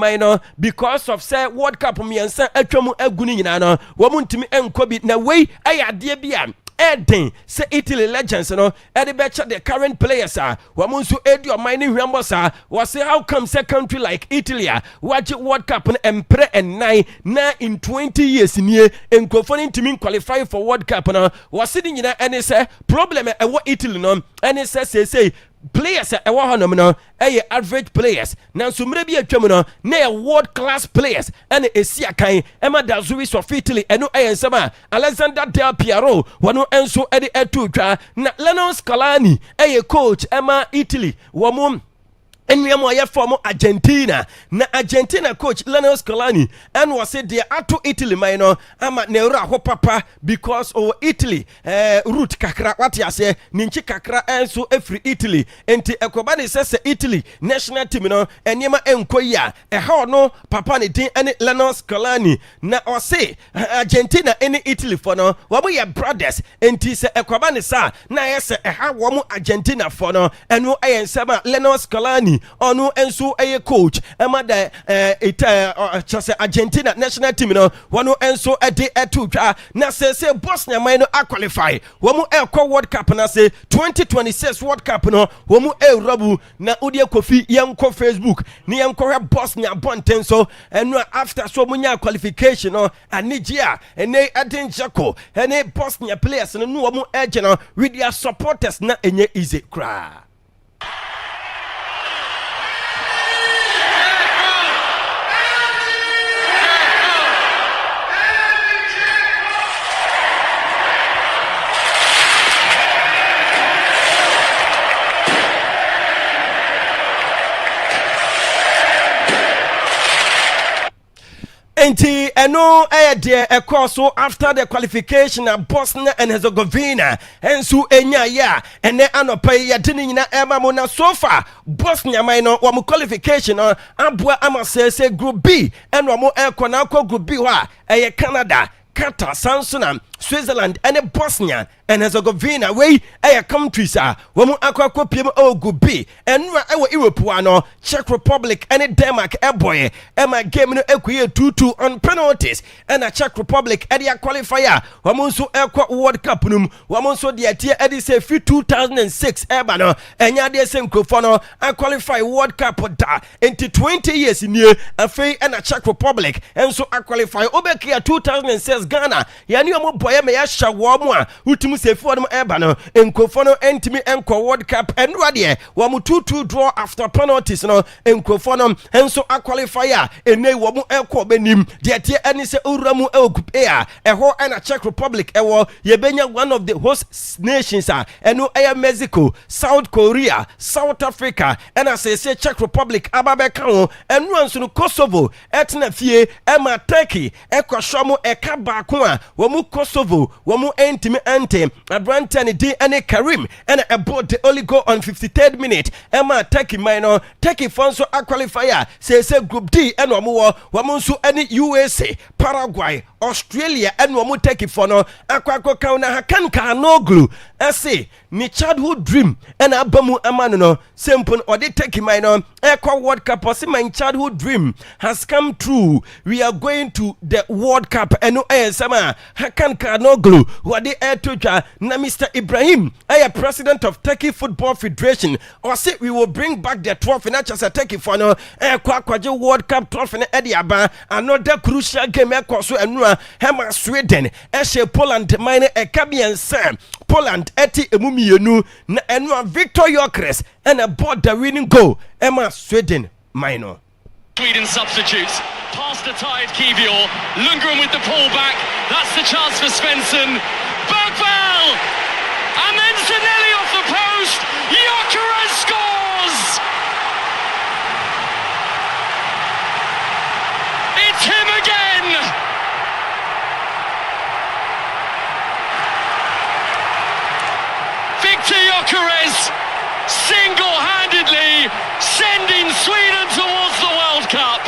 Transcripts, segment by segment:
man because of say World Cup miensa atwamu aguni nyina no wo ntimi enko bi na wei ayade bia Eden say Italy legends no Eddie Betcher the current players wamunsu edi mining hwambosa was say how come say country like Italy watch World Cup no empre and nine na in 20 years nie enkofo ntimi qualify for World Cup no was sitting nyina ene say problem e wo Italy no ene say players ewa honom no average players nanso mre bi atwam no na world class players ene esia kan ema da Zuis of Italy eno ensema Alexander Del Piero wono enso ede etutwa na Lionel Scaloni coach ema Italy wo Enyamo ya form Argentina na Argentina coach Lionel Scaloni and was said they are to Italy minor ama neura ho papa because of Italy root kakra what ya say ninchi kakra enso every Italy enti Akwaaba ne say Italy national team no enyema enkoya ha no papa ne din ene Lionel Scaloni na o say Argentina ene Italy for no wo ya brothers enti say Akwaaba ne sa na yes ha wo Argentina for no eno ayensema Lionel Scaloni onu enso coach ema da chase Argentina national team no wono enso ede etutwa na say Bosnia man no qualify womu World Cup na say 2026 World Cup no womu rabu na udie kofi yanko Facebook ni yanko Bosnia bonten so eno after so munya qualification no anigia ene adinjako ene Bosnia players no womu no with their supporters na enye easy kra. Enti eno de ekoso after the qualification of Bosnia and Herzegovina ensu enya ya ene anopa ya dini nyina ema mo na so far Bosnia minor wa mo qualification abua ama say group B eno mo ekona group B wa Canada, Qatar, Samsung, Switzerland and Bosnia and Herzegovina way countries womu akwa piem group B and Europe wano Czech Republic and Denmark boy ema game no ekuye 2-2 on penalties and a Czech Republic area qualifier womu so World Cup num womu so de tie edi say 2006 eba no enya de se nkofo no qualify World Cup da into 20 years in here afei and a Czech Republic and so qualify obekia 2006 Ghana yani omo boy me ya shawo mu a utum sefu no eba no nkofo no entimi enko World Cup and radie wo mu 2-2 draw after penalties no nkofo no enso qualifier ene wo mu enko benim de tie eni se uramu group A eho na Czech Republic ewo ye benya one of the host nations eno Mexico, South Korea, South Africa and as say Czech Republic ababeka ho eno anso no Kosovo etna fie ema Turkey ekwohwo eka ba ko a wo mu Kosovo wo mu entimi ante Abrantani D and Karim and about the only goal on 53rd minute Emma Turkey minor Turkey fonso qualifier say group D and wamunsu any USA, Paraguay, Australia and wamu Turkey for no akwako kauna hakanka no glue say ni childhood dream and abamu amano no simple or the Turkey minor World Cup or my childhood dream has come true. We are going to the World Cup and no sama hakanka no glue what the air to na Mr. Ibrahim president of Turkey Football Federation or say we will bring back the trophy not just a Turkey for no kwaje World Cup trophy na ediaba another crucial game so enua hema Sweden Poland mine Kabian Sam Poland eti emumienu na enua Victor Gyökeres and aboard the winning goal Emma Sweden minor. Sweden substitutes past the tired Kivior. Lundgren with the pullback. That's the chance for Svensson. Bergvall! And then Zanelli off the post. Gyökeres scores! It's him again! Victor Gyökeres single-handedly sending Sweden towards the World Cup.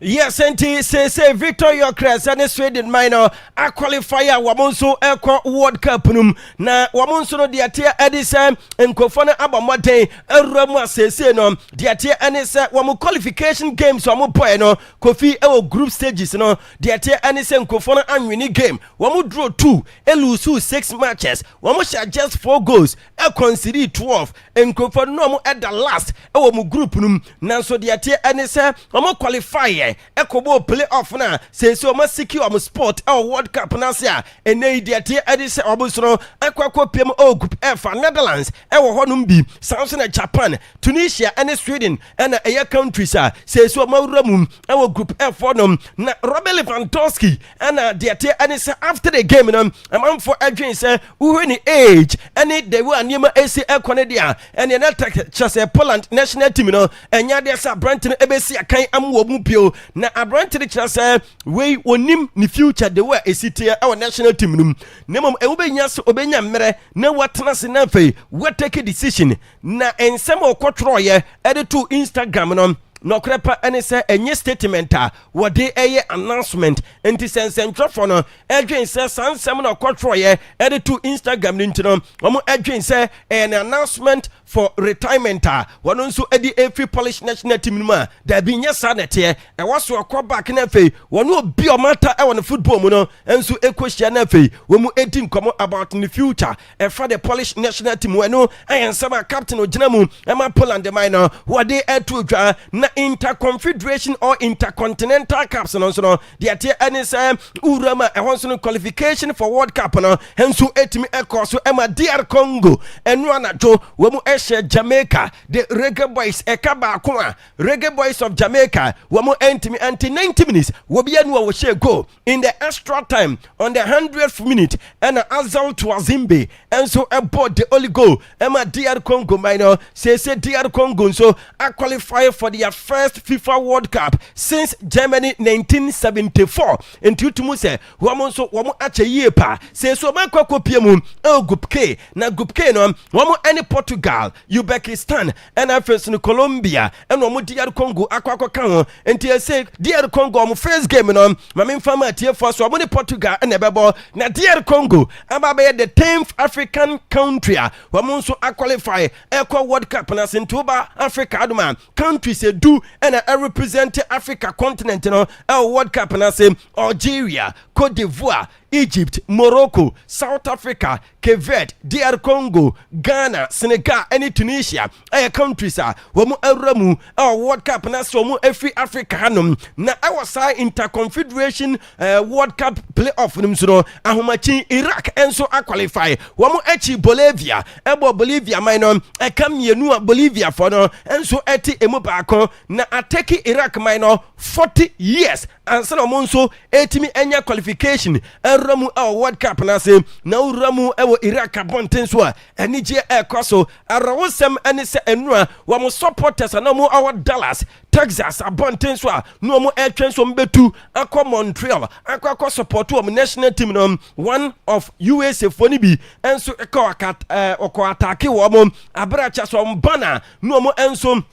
Yes, enti say Victor Yokres and Sweden minor a qualifier wamonso Eco World Cup num na wamonso no diatia edisa enkofona abamode eramu asese no diatia enisa wamu qualification games wamu boy no kofi ewo group stages no diatia enisa enkofona anwini game wamu draw 2 elusu 6 matches wamu sha just 4 goals e concede 12 enkofona no wamu at the last ewo mu group num nanso diatia enisa wamu qualifier ekobo playoff na say so ma secure am sport World Cup na sia ene diatie edise obusoro akwakwa piem group F Netherlands ewo honum bi Samson na Japan Tunisia and Sweden and aya countries say so ma wuramu ewo group F honum na Robert Lewandowski and diatie edise after the game no am for adwin say uheni age any they were anima AC ekone dia and na chase Poland national team no enya dia sa Branton ebesi akan amwo mu pio na abrante de say we onim ni future the way esitia our national team num nemom ewobenya so obenya mmere na watena se na fei we take a decision na ensem okotroye edit to Instagram no no krepa ene se enye statement what they announcement enti sensentro for no edwen se sansem na okotroye edit to Instagram ntino omo edwen se an announcement for retirement one nso edi every Polish national team ma da bi nya sanete e waso akọ back na fei one obi o mata e won football mu no enso ekohia na fei we mu edim komo about in the future e for the Polish national team we no ayensama captain ogina mu e ma Poland minor what they to dwa na interconfederation or intercontinental cups no so no they ate any say urama e won so qualification for World Cup no enso etimi ekoso e ma DR Congo enu anajo we mu Jamaica, the Reggae Boys, Ekaba Akwaaba, Reggae Boys of Jamaica, Wamo Entimi anti 90 minutes, Wobianu will share go in the extra time on the 100th minute, and Azal to Azimbe, and so aboard the only goal, Emma DR Congo minor, say DR Congo, so I qualify for their first FIFA World Cup since Germany 1974. And Tutumuse, Wamo so Wamo Ache Yepa, say so Makoko Piemu, Group K, na Group K no, Wamo any Portugal. Uzbekistan and first in Colombia and no DR Congo akwakwa kan enti say DR Congo mo first game no ma me fama tie for so mo Portugal and ebebo na DR Congo ababe the 10th African country wa mo so qualify Eco World Cup na Sintoba Africa aduma countries do and represent Africa continent no World Cup na say Algeria, Cote d'Ivoire, Egypt, Morocco, South Africa, Cape Verde, DR Congo, Ghana, Senegal, and Tunisia. Aya countries wamu eramu World Cup na so mu every Africa hanum na our side interconfederation World Cup playoff num so no ahomachi Iraq enso qualify wamu echi Bolivia Bolivia minor ekam yenu Bolivia for no enso eti emu baako na ateki Iraq minor 40 years and so monso etimi enya qualification ramu World Cup na se na ramu ewo Iraq abonten so enije ekoso arawosem ene se enua wa mo supporters na mo our Dallas Texas abonten so no mo etwen so mbetu akọ Montreal akọ support wo national team no one of USA for ni bi enso ekọ attack wo mo abracha so mbana no mo enso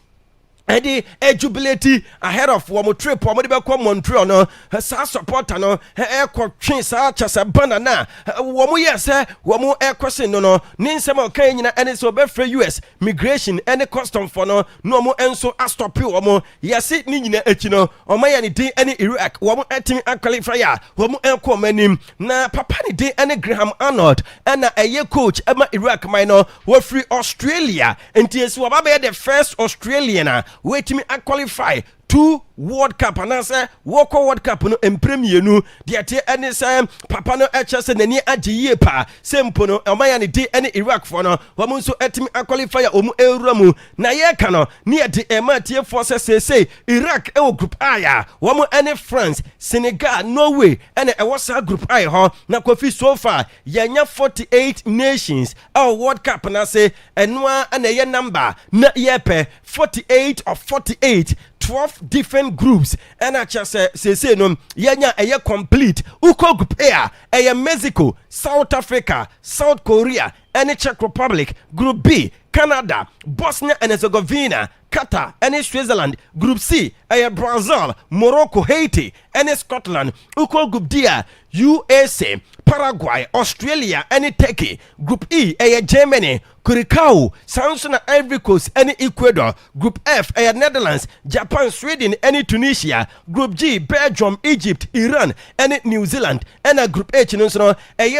Eddie jubilate ahead of one trip or maybe come Montreal no sa supporter no air train sa chasa banana womu yes womu air crossing no ninsema Kenya and so be free US migration any custom for no mo enso stop womu yes ni nyina echi no omaya ni din any Iraq womu etimi qualify womu enko manim na papa ni din any Graham Arnold and a coach ema Iraq minor we free Australia enti so be the first Australian wait me I qualify 2 World Cup and answer Woko World Cup no empremie nu de ate ene say papa no echese nani agiye pa sempo no omaya ne de ene Iraq for no wo so etimi qualify omu ewuramu na ye ka no ne de ematie force say Iraq e group A wo ene France Senegal Norway ene e wosa group A ho na kofi so far yanya 48 nations World Cup na say enwa ene ye number na ye pe 48 of 48 12 different groups and I just say no yenya eye complete uko group A Mexico, South Africa, South Korea, and Czech Republic, group B Canada, Bosnia and Herzegovina, Qatar, and Switzerland. Group C, Brazil, Morocco, Haiti, and Scotland. Uko Group D, USA, Paraguay, Australia, and Turkey. Group E, Germany, Curacao, Samson, Ivory Coast, and Ecuador. Group F, Netherlands, Japan, Sweden, and Tunisia. Group G, Belgium, Egypt, Iran, and New Zealand. And Group H,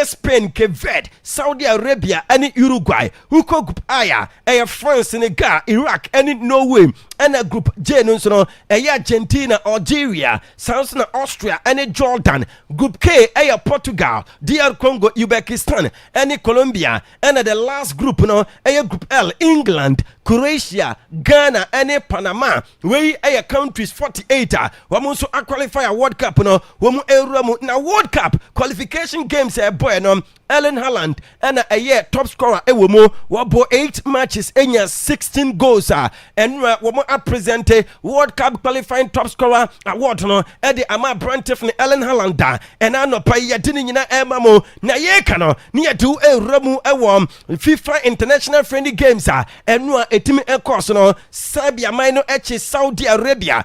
Spain, Cape Verde, Saudi Arabia, and Uruguay. Uko Group I, France, Senegal, Iraq, and Norway. And Group J, Argentina, Algeria, Samson, Austria, and Jordan. Group K, Portugal, DR Congo, Uzbekistan, and Colombia. And the last group, Group L, England, Croatia, Ghana, and Panama. We countries 48. Wamu so qualify a World Cup wamu na World Cup qualification games boy Erling Haaland and a year top scorer ewomo wabo 8 matches enya 16 goals and wamu present World Cup qualifying top scorer award e de ama Brentford ne Erling Haaland and anopa ye dini nyina emamo na ye ka no ne adu ewramu ewo FIFA international friendly games enu etimi ekos no Serbia mino eche Saudi Arabia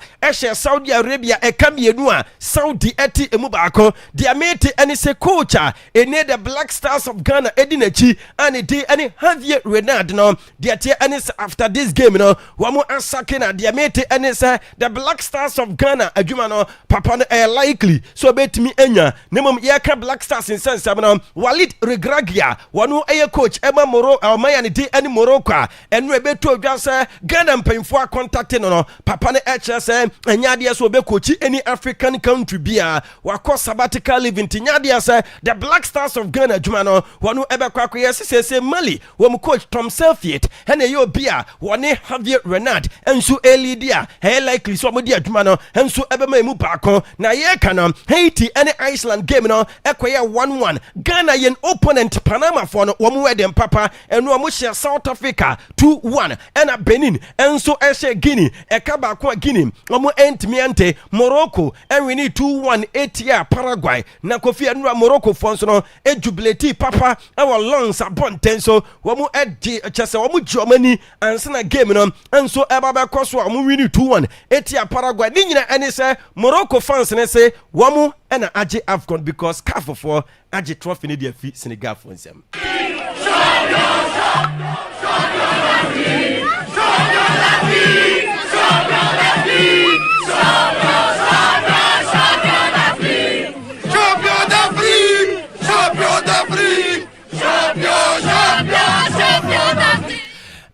Saudi Arabia ekamienu Saudi eti emu baako dia mate eni se coach ene the Black Stars of Ghana edinachi and dey any Javier Renard no dia tie eni after this game no wamu asake na dia mate eni se the Black Stars of Ghana adwuma no papa no likely so betimi enya nemom ye ka Black Stars in sense no Walid Regragui wanu coach ema Moro almaya ne dey eni Morocco enu ebeto odwa se Ghana mpemfo contact no papa ne eche se enya so be coach any African country bia wako sabbatical leave ntinya se the Black Stars of Ghana adwuma no wanu ebe kwa se Mali wo coach Tom Selfiet ene yo bia wone Javier Renard enso elidia he likely so mo di adwuma no enso ebe ma emu baako na ye ka no Haiti ene Iceland game no ekoye 1-1 Ghana yen opponent Panama for no wo mo wedem papa enu mo share South Africa 2-1 ena Benin enso eshe Guinea ekaba kwa Guinea wo mo entimiante Morocco enwini 2-1 etia Paraguay na Kofi Anura Morocco fonso no ejubileti papa ewa longs abonten so wo mo edi chese wo mo Germany ansana game no enso eba be koso wo mo wini 2-1 etia Paraguay ni nyina ene se Morocco fans ne se wo mo ena age AFCON because CAF for age trophy ne dia fi Senegal for nsem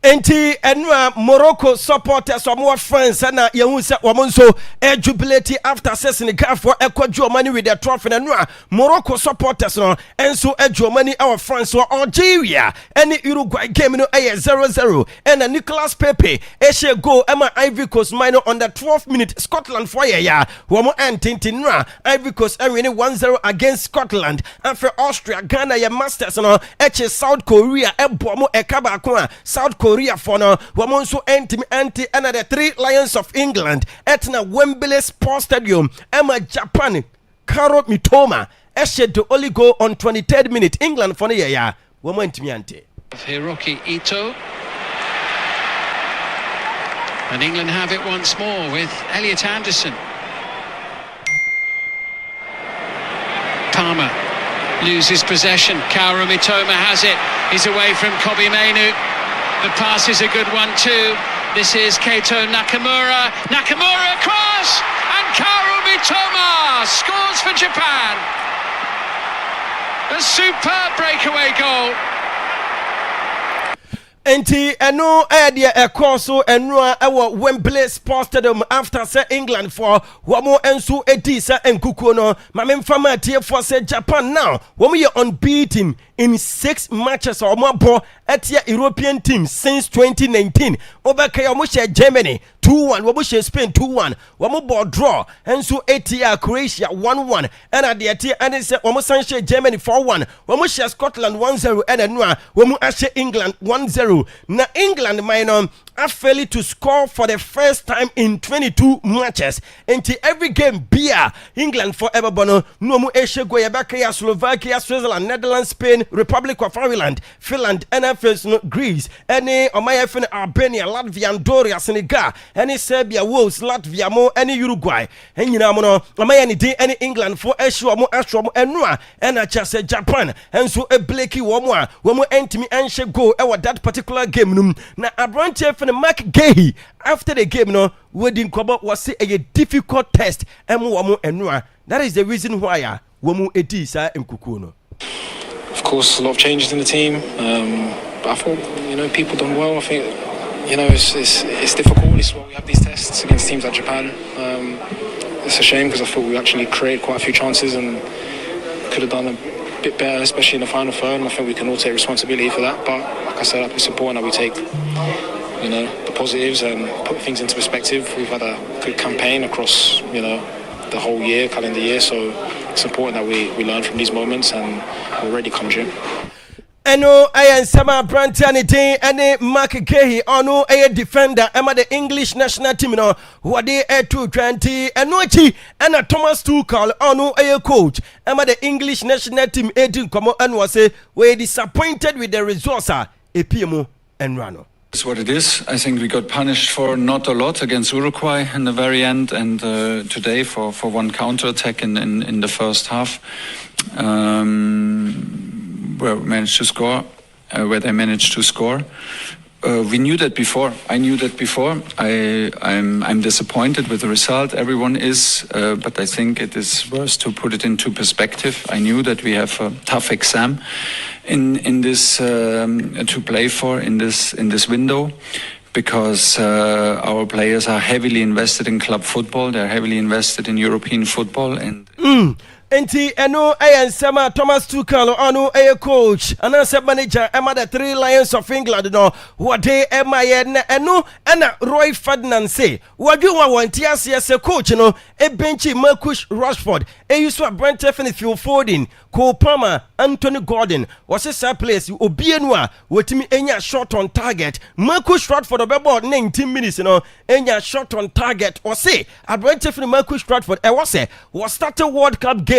Enti enwa Morocco supporters omo friends na yehu se omo nso jubilate after Senegal for ekwadwo money with the trophy na Morocco supporters no enso money our friends for Algeria any Uruguay game no 0-0 and Nicolas Pepe she go ema Ivory Coast minor on the 12th minute Scotland for ya womo entinti Ivory Coast win 1-0 against Scotland and for Austria Ghana ya masters no South Korea ebomo ekaba ko South Korea for no womonso anti and the 3 Lions of England etna Wembley Sports Stadium Emma Japan Karo Mitoma eshed the only goal on 23rd minute England for the ya womonti ante Hiroki Ito and England have it once more with Elliot Anderson. Palmer loses possession. Kaoru Mitoma has it. He's away from Kobe Mainu. The pass is a good one too. This is Keito Nakamura. Nakamura across! And Kaoru Mitoma scores for Japan. A superb breakaway goal. Enti eno dia ekoso enua ewo Wembley Sports Stadium after say England for wamo ensu edisa enkuku no mamemfama tie for say Japan now wamo ye unbeaten in 6 matches or more ball at European teams since 2019 obeka omo share Germany 2-1 wamo share Spain 2-1 wamo ball draw ensu etia Croatia 1-1 and at the atia and say wamo san share Germany 4-1 wamo share Scotland 1-0 and enua wamo share England 1-0 na England minor are failing to score for the first time in 22 matches. Into every game, beer England forever bono. No mu Eshego Yabaka, Slovakia, Switzerland, Netherlands, Spain, Republic of Ireland, Finland, NFS, no, Greece, any Omayafin, Albania, Latvia, Andorra, Senegal, any Serbia, Wales, Latvia, mo, any Uruguay, and you know, Omayani day, any England for Eshuamo, Ashwamo, and Noa, and I just said Japan, and so a Blakey Womwa, when we enter me and shall go over that particular game. Now, a branch for the Mark Gay after the game, no, wedding Kobo was a difficult test, and Wamu and Noa. That is the reason why Wamu Etisa and Kukuno. Of course, a lot of changes in the team, but I thought, people done well. I think, it's difficult. It's why we have these tests against teams like Japan. It's a shame because I thought we actually created quite a few chances and could have done a bit better, especially in the final third. And I think we can all take responsibility for that. But like I said, it's important that we take, the positives and put things into perspective. We've had a good campaign across, the whole year, calendar year. So it's important that we learn from these moments and we're ready come June. Eno ayan sama Brantani day ene Mark Gehi ono a defender ema the English national team no wade A220 eno chi ena Thomas Tuchel ono a coach ema the English national team edin komo eno say we disappointed with the results epiemo enrano. That's what it is. I think we got punished for not a lot against Uruguay in the very end, and today for one counter attack in the first half. Where we managed to score, where they managed to score. We knew that before. I knew that before. I'm disappointed with the result. Everyone is, but I think it is worth to put it into perspective. I knew that we have a tough exam in this to play for in this window. Because our players are heavily invested in club football, they're heavily invested in European football, and. Enti eno ayan sama Thomas Tuchel ono a coach anasa manager ema the Three Lions of England no wade ema ye na eno ana Roy Ferdinand say wadu wa wanti ase se coach no e benchi Marcus Rashford e yusu a Brentford Phil Foden Cole Palmer Anthony Gordon was a place obienu a wotimi enya shot on target Marcus Rashford obebo 19 minutes no enya shot on target or say a Brentford Marcus Rashford e was started World Cup games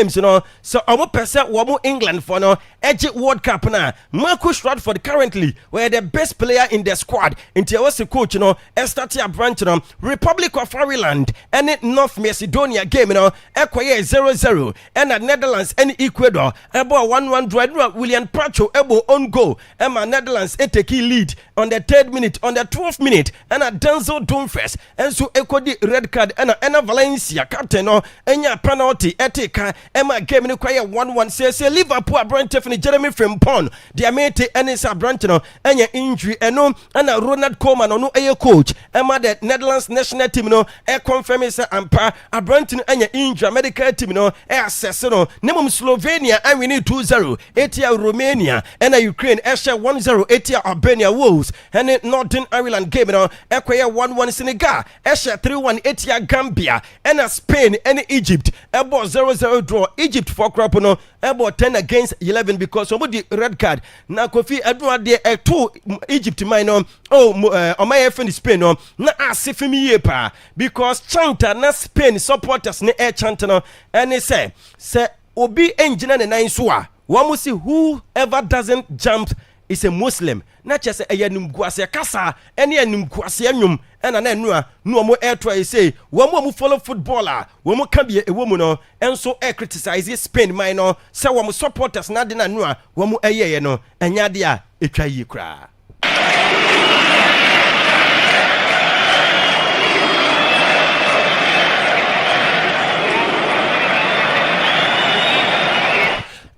so almost percent womo England for no edge World Cup na Marcus Rashford currently were the best player in the squad until was a coach started a branch Republic of Ireland and North Macedonia game Ecuador 0-0 and Netherlands and Ecuador about 1-1 William Pracho able on goal and Netherlands take lead on the 3rd minute on the 12th minute and a Denzel Dumfries and so Ecuador red card and Valencia captain enya penalty eteka Emma game ni kwaya 1-1 say Liverpool Brentford Jeremy Frimpong dia mate Enisa Brentford enya injury eno and Ronald Koeman no a coach Emma the Netherlands national team confirm say ampa Brentford enya injury medical team assess nemum Slovenia and we need 2-0 Etia Romania and Ukraine share 1-0 Etia Albania Wolves and Northern Ireland game kwaya 1-1 Senegal share 3-1 Etia Gambia and Spain and Egypt about 0-0 draw Egypt for crop about 10 against 11 because somebody red card na Kofi Edward there 2 Egypt minor on my FN Spain na asifimi yepa because chanta na Spain supporters ne chanta and they say obi engineer na insua wamu see whoever doesn't jump is a Muslim na chese eyanum guase kasa ene yanum guase anyum ena na enua no mo airtry say wamu follow footballer wamu ka bia ewomu no enso criticize Spain minor say wamu supporters na de na nua wamu eyeye no enya de a etwa yi kra.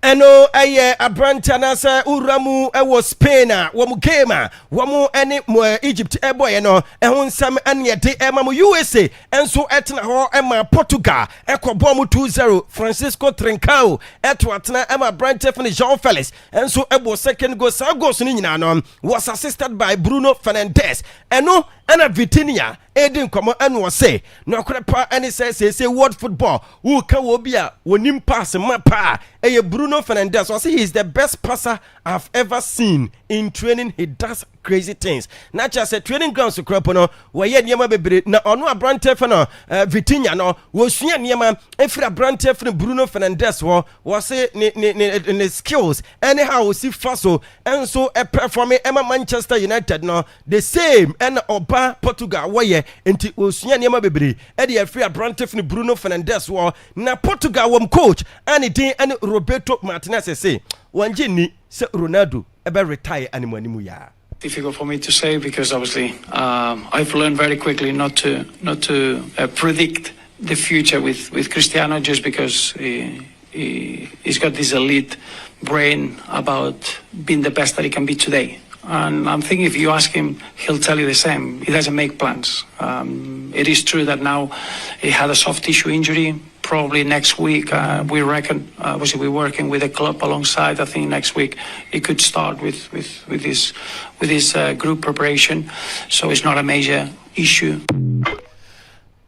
Eno aye abrantana sa uramu ewo Spain wamu game wamu ene Egypt eboy no ehun nsam ene de emamu USA enso etna ho ema Portugal ekobom 2-0 Francisco Trincao eto atna ema Brentford João Felix enso ebo second goal sa goals ni nyina no was assisted by Bruno Fernandes eno ana Vitinha edin komo eno say no akrepa ene say world football who ka wo bia wonim pass mapa eye Bruno Fernandes was he is the best passer I've ever seen in training. He does crazy things na cha say training grounds crop no we ye niema bebre na ono abrante fe no Vitinha no wo sua niema efiri abrante fe Bruno Fernandes wo say ne skills anyhow we see faso enso e perform Emma Manchester United no the same and oba Portugal wo ye enti wo sua niema bebre e de efiri abrante fe Bruno Fernandes wo na Portugal wo coach ani din ani Roberto Martinez say wanje ni se Ronaldo ebe retire animu ya. Difficult for me to say because obviously I've learned very quickly not to predict the future with Cristiano just because he's got this elite brain about being the best that he can be today. And I'm thinking if you ask him, he'll tell you the same. He doesn't make plans. It is true that now he had a soft tissue injury. Probably next week, we reckon. Obviously, we're working with the club alongside. I think next week he could start with this group preparation. So it's not a major issue.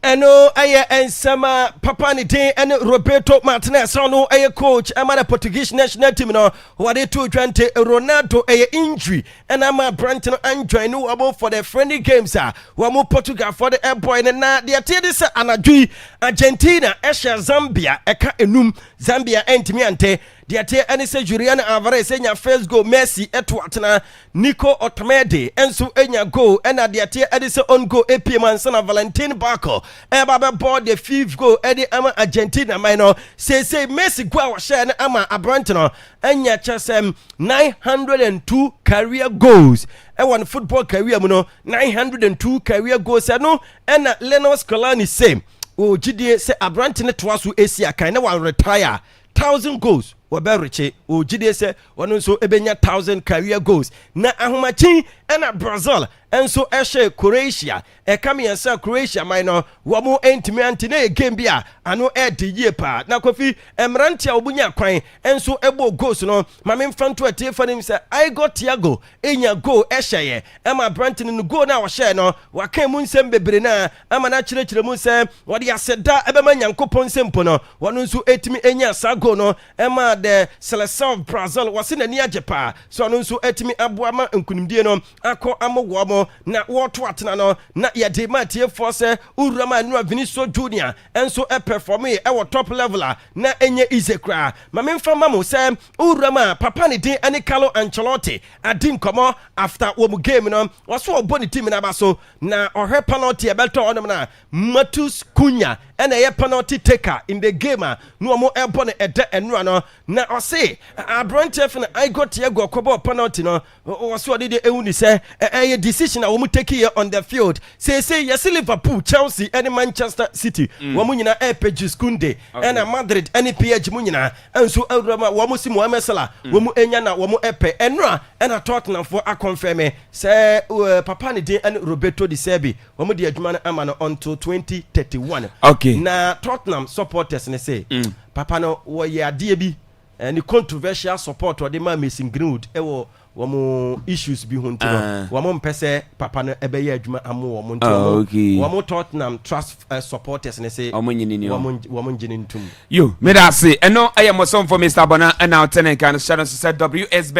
Eno aye ensama papa ni din ene Roberto Martinez ono aye coach ama the Portuguese national team no wade 220 Ronaldo aye injury and ama branch no anjoin no abo for the friendly games wa mo Portugal for the airboy na de ate se anadwi Argentina esha Zambia eka enum Zambia entimi ante de ate ene se Julian Alvarez enya first goal Messi eto atena Nico Otamendi enso enya goal ena de ate ene se on goal APM and Valentin Barco Eba board the fifth goal Eddie ama Argentina minor say Messi go share na ama Abrantino enya chasem 902 career goals one football career muno 902 career goals no ena Lionel Scaloni same o gidie say Abrantino twaso Asia kan na one retire 1,000 goals Waberiche o gidie say one so ebenya 1,000 career goals na ahomachi ena Brazil enso ehye Croatia come yansa Croatia minor wamo entimi antine game bia ano edie pa na kofi emrantia obunya kwan enso ebo goals no mame mfanto atie nim say I got Thiago enya goal ehye ema Brantin no goal na wo share no wakan mu nsem bebre na ama na kirekire mu say wode aseda ebema nyankopon sempo no wono nso etimi enya sa goal no ema the seleção of Brazil wase na ni ajepa so no nso etimi aboa ma nkunimdie no akọ amowo mo na woto atena no na yede matie force urama nu Vinicius Junior enso perform e top level na enye izekra mame mfa mamo se urama papa ne din ani Carlo Ancelotti adin komo after wo game no waso oboni team na baso na ohwe penalty e belto onom na Matheus Cunha and a penalty taker in the game no mo ebo ne ede enura no na ose Abrantef na I got Thiago kobo penalty no waso de ehuni se a decision wo take here on the field say yes Liverpool Chelsea and Manchester City wo mu nyina Pegis Kunde and Madrid and PSG mu nyina enso awrama wo mu si Mohamed Salah wo mu enya na wo mu epe enura and a Tottenham for a confirm say papa ne din and Roberto Di Serbi wo mu de adwuma na ama no until 2031 okay na Tottenham supporters ne say papa no wo ye ade bi any controversial support or the man missing Greenwood ewo wamo issues bi hunto wamo mpese papa no ebeye adwuma amo wamo nto okay wamo Tottenham trust supporters ne say wamo ngini ntum yo me da say eno ayemo some for Mr. Bona and now ten kan shadow said WS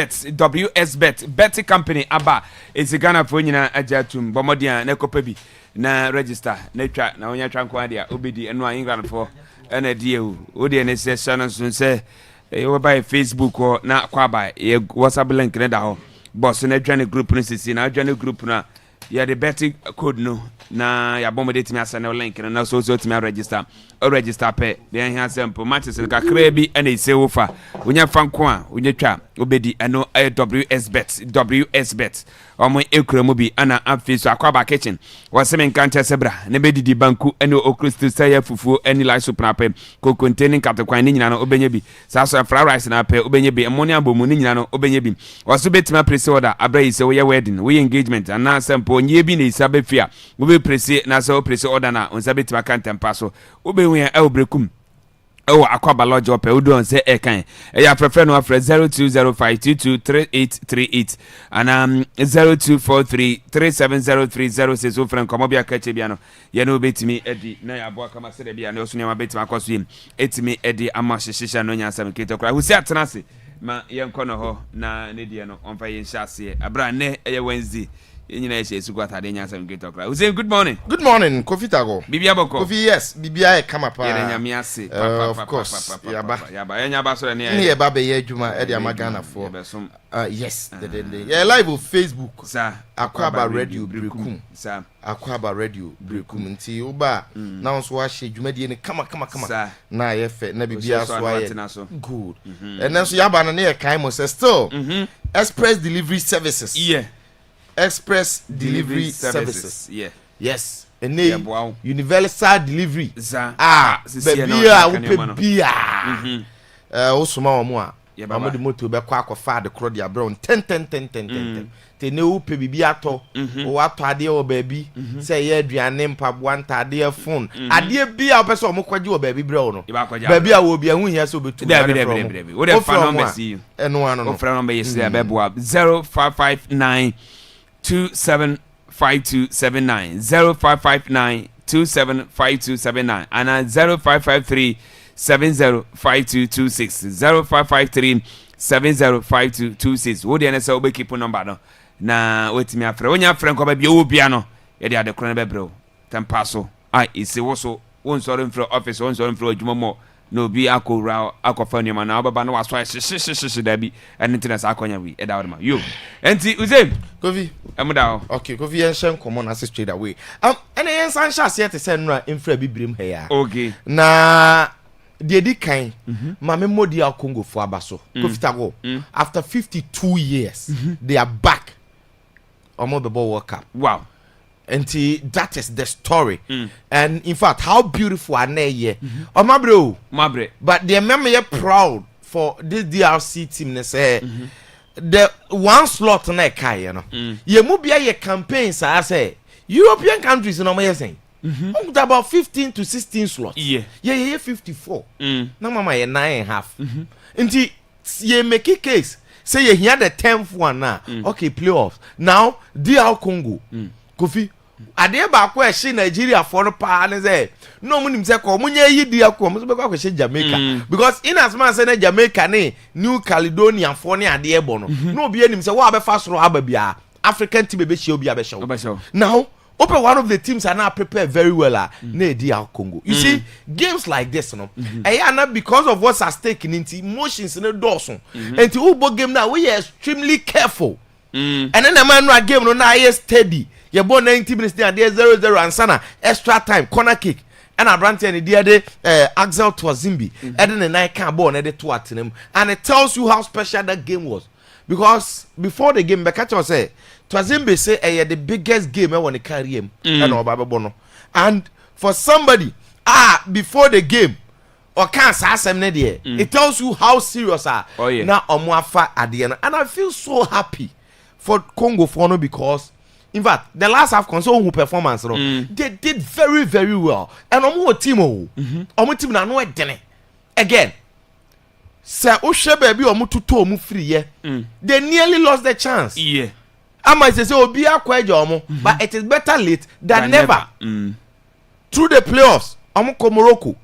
bet company aba is Ghana for nyina ajatum bomodia na kopa bi na register na twa na onya twa kwa dia obedi eno England for na die o de ne say shadow say you buy Facebook or na Akwaaba ye WhatsApp link na da ho boss na join group no sisi na join group na ya the betting code no na ya bomb date me asana link na so to register o register pe then here simple matches ka krebi and e say wofa onya fanko a onya twa obedi eno WS bet omo ekremu bi ana afiso Akwaaba kitchen waseme nkanta sebra na bedidi banku ene okristo say fufuo eni lai soup na pe ko containing katakwan ni nyina no obenye bi saso fried rice na pe obenye bi ammonia bomu ni nyina no obenye bi waso betima press order abrai say we wedding we engagement ana sample onye bi na isabe fia we be press na so press order na onsa betima kanta paso obenwe e obrekum Akwaaba lodge up udo on say ekan ya prefer no afre 0205223838 and 0243370306 so friend komo bia kache bia no ye no betimi edi na ya boa kama se de bia no so nyama betimi akoso yim etimi edi ama hyehyehya no nya asam kete kra husi atenase ma yenkono ho na ne die no onfa yen hyase abra ne Wednesday nyina ye shesu kwatade nya sam get okra. Uze good morning. Good morning, Kofi Tago. Bibia boko. Kofi, yes, Bibia e kama pa. Ye nyame ase. Of course. Yaba enya ba so ne ye. Ye ba be ye adwuma e de amagana for. Yes, the yeah, live on Facebook. Sir, Akwaaba Radio Brekum. Sir, Akwaaba Radio Brekum. Nti uba na nso wa hye dwumadi ne kama. Na ye fe na Bibia so aye. Good. And then so yaba na ye kan mo say still. Express delivery services. Yeah. Express delivery services. Yeah. Yes. And universal delivery. Bia upe bia. Osuma omo a. Mama de moto be kwa fa de kro dia brown 10. Te ne upe bibia ato. O ato ade o baabi. Say ye aduane mpaboa ntade phone. Ade bia opese o mokwaje o baabi brown no. Baabi a wo bia hu hia se obetu. Debi. Wo de fa number see. Eno ano no. O fra number yes there beboa 0559 275279 0559 275279 and 0553 705226 0553 705226 wo de na say obe keep number no na wetimi afre wonya afre nko ba bia obia no ye de ade kro na bebre o tempaso ai isi wo so won sorry mfre office won sorry mfre adwuma mo no bi akora akofa nyama na obaba na waso shi da bi enitina sa akonya wi e da wodema yo enti uzem Kofi amuda ho okay Kofi yen shen common as straight away ene yen san sha se te se nra mfra bibrim he ya okay na de di kan ma me modi al Congo fo abaso Kofi Tago after 52 years they are back omo the ball world cup. Wow. And that is the story. And in fact, how beautiful are they here? Oh, Mabre. But they remember you're proud for this DRC team. They say the one slot na kai, you know. You move your campaigns. I say European countries, you know what I'm saying. About 15 to 16 slots. Yeah, 54. No, mama, you're 9.5. And you make a case. Say you hear the 10th one now. Okay, playoffs. Now, DR Congo. Kofi ade ba ko e she Nigeria for pa na say no munim say ko munye yi dia ko mo be ko she Jamaica because in as man say na Jamaica ne New Caledonia for ne ade ebo no no obi anim say wa be fa soro aba bia African team be she obi abe she now open one of the teams are now prepared very well na DR Congo. You see games like this no not because of what's at stake in emotions in the doorso and the Ubo game now we are extremely careful and then the man right game no na steady. You born 90 minutes there 0-0 and sana extra time corner kick and Abrante and the Axel Twazimbi and then the night can ball and the two at him and it tells you how special that game was because before the game Bekacho say Twazimbi say the biggest game when he carry him and for somebody before the game or can't say there it tells you how serious now Omuafa at the end and I feel so happy for Congo for no because in fact, the last half console performance, they did very, very well. And omo team omo team na no edene. Again, say Oshe baby omo tutu omo free they nearly lost the chance. Yeah. I might say obi akwaje omo, but it is better late than never. Through the playoffs, omo ko Morocco,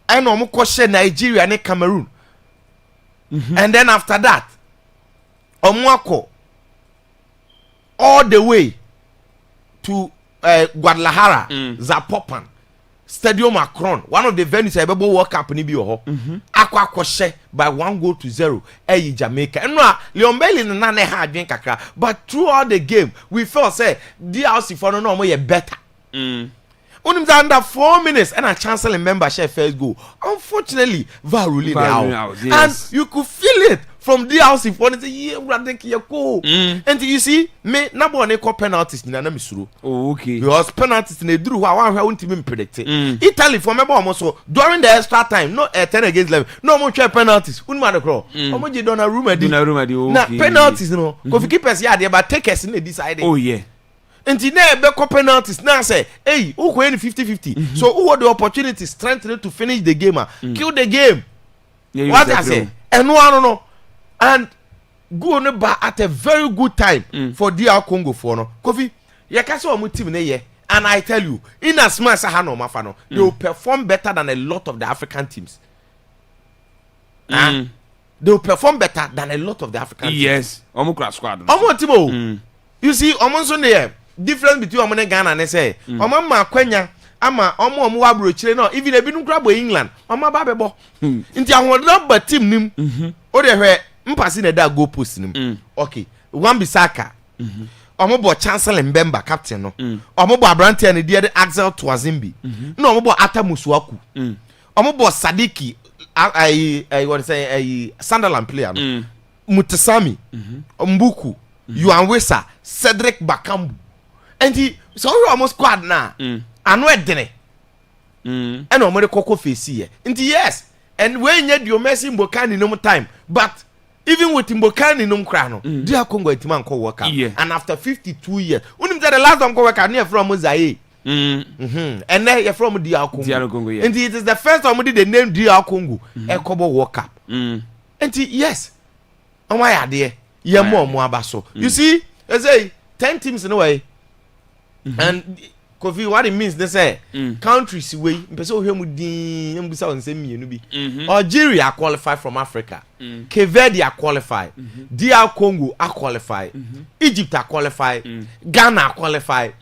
and omo ko share Nigeria and Cameroon. And then after that, omo ako all the way to Guadalajara, Zapopan, Stadium Macron, one of the venues I ever World Cup ni bi ho. Akwa kwoshe by 1-0 Jamaica. And no Leon Bailey na na ha adwen kakra, but throughout the game we felt say DRC for no more better. Under 4 minutes and a chancellor membership first goal. Unfortunately, VAR ruling out. Yes. And you could feel it from the house if one say and you see me number one call penalties in misuru. Oh, okay. Because penalties in the drew one won't even predict it. Italy for me almost during the extra time, no 10 against 11, no more penalties. Unman crawl. Omoji dona rumor na penalties no. Because keepers yeah, but take us in the decide. Oh yeah. And today, Beko penalties now say, hey, who win 50-50? So, who had the opportunity, strengthened to finish the game, kill the game? Yeah, what I say? And no, no, and go on at a very good time for DR Congo for no. Kofi, you can see team here, and I tell you, in as much as Hano Mafano, they will perform better than a lot of the African teams. they will perform better than a lot of the African teams. Yes, Omukra squad. Timo. You see, almost on there. Difference between Omo and Ghana and say, Omo ma Kenya, ama Omo wabro chile no. Even a binu grab England, Omo babebo. Inti awon number team nim. O de hwe mpasi na da go post nim. Okay, Wan Bissaka. Omo bo Chancellor Mbemba captain no. Omo bo Abrante and the Axel Twazimbi. No omo bo Ata Musuaku. Omo bo Sadiki. I want to say a Sunderland player. Mutasami, Mbuku, Yuan Wesa, Cedric Bakambu. And he so almost squad now. I know it didn't. And I'm going to cocoa face here. And yes, and when you're messing Mbokani no more time, but even with Mbokani no crano, dear Congo, it man co work out. And after 52 years, when the last one co work out near from Mosaic. And then you're from DR Congo. And it is the first time we did the name DR Congo, a Kobo World Cup. And yes, oh my idea, you're more Moabaso. You see, I say 10 teams in a way. And Kofi, what it means, they say countries away, Peso Hemudi, and send me, be Algeria qualified from Africa, Cape Verde are qualified, DR Congo are qualified, Egypt are qualified, Ghana are qualified.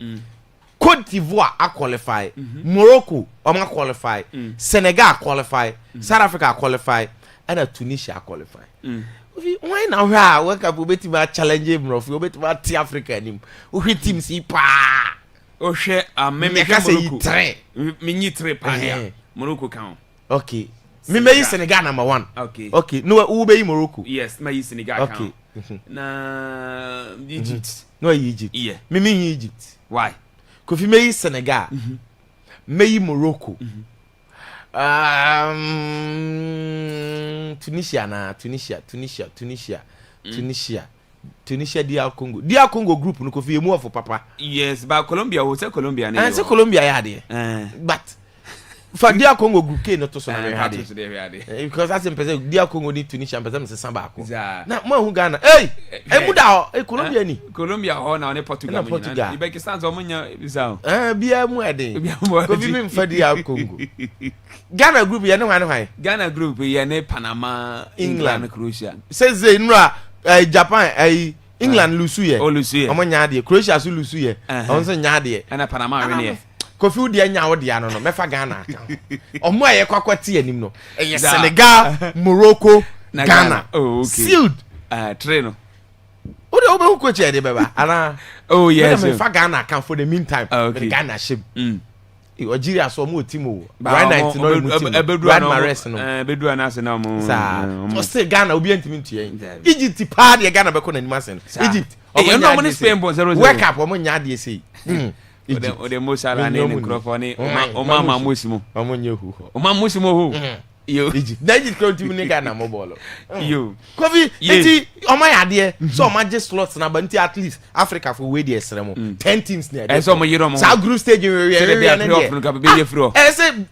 Cote d'Ivoire are qualified, Morocco are qualified, Senegal qualified, South Africa qualified, and Tunisia qualified. Why now? Work up with my challenge him, Rof. We bet about Africa and him. We team see pa. Oh share a meme say Mini tre pa Morocco count. Okay. Me may Senegal number 1. Okay. No, who be Morocco? Yes, may Senegal count. Na Egypt. No Egypt. Yeah. Me Egypt. Why? Kofi may Senegal. May Morocco. Tunisia DR Congo group no Kofi emu of papa. Yes, but Colombia we say Colombia na. And say Colombia ya there. But for DR Congo group ke no to so na we had because that's in person DR Congo ni Tunisia person say samba ko. Na mo hu Ghana. Hey, emu da Colombia ni. Colombia ho na ne Portugal. Uzbekistan zo mo nya visa. Bia mu ade. Kofi me mfa DR Congo. Ghana group ya ne hwan. Ghana group ya ne Panama, England, Croatia. Says Nra Japan, England lusu ye. Oh lusu ye. Omo nya de Croatia su lusu ye. On so nya de. Na Panama we ne. Kofi udi nya wo de ano no. Mefa Ghana aka. Omo aye kwakwati anim no. Senegal, Morocco, Ghana. Oh okay. Sealed. Train no. Odi obo coach e de beba. Ana. Oh yes. Mefa Ghana aka for the meantime. Okay. Ghana ship. Algeria so mo team o. Right 90 no mu team. Right Mares no. Bedua na se na mo. So still Ghana obi antimi ntie. Egypt pa de Ghana be ko na nimasen. Egypt. E no mo Spain bon 0-0. Wake up omo nya de sei. O de mo sala ne microphone o mama musimo. Omo nya hu. O mama musimo hu. Yo. Egypt. Na Egypt ko team ni Ghana mo ball. Yo. Kofi enti omo ya de so omo just slots na but at least Africa for we dey esremo. 10 teams na. E so mo yiro mo. Sa group stage we say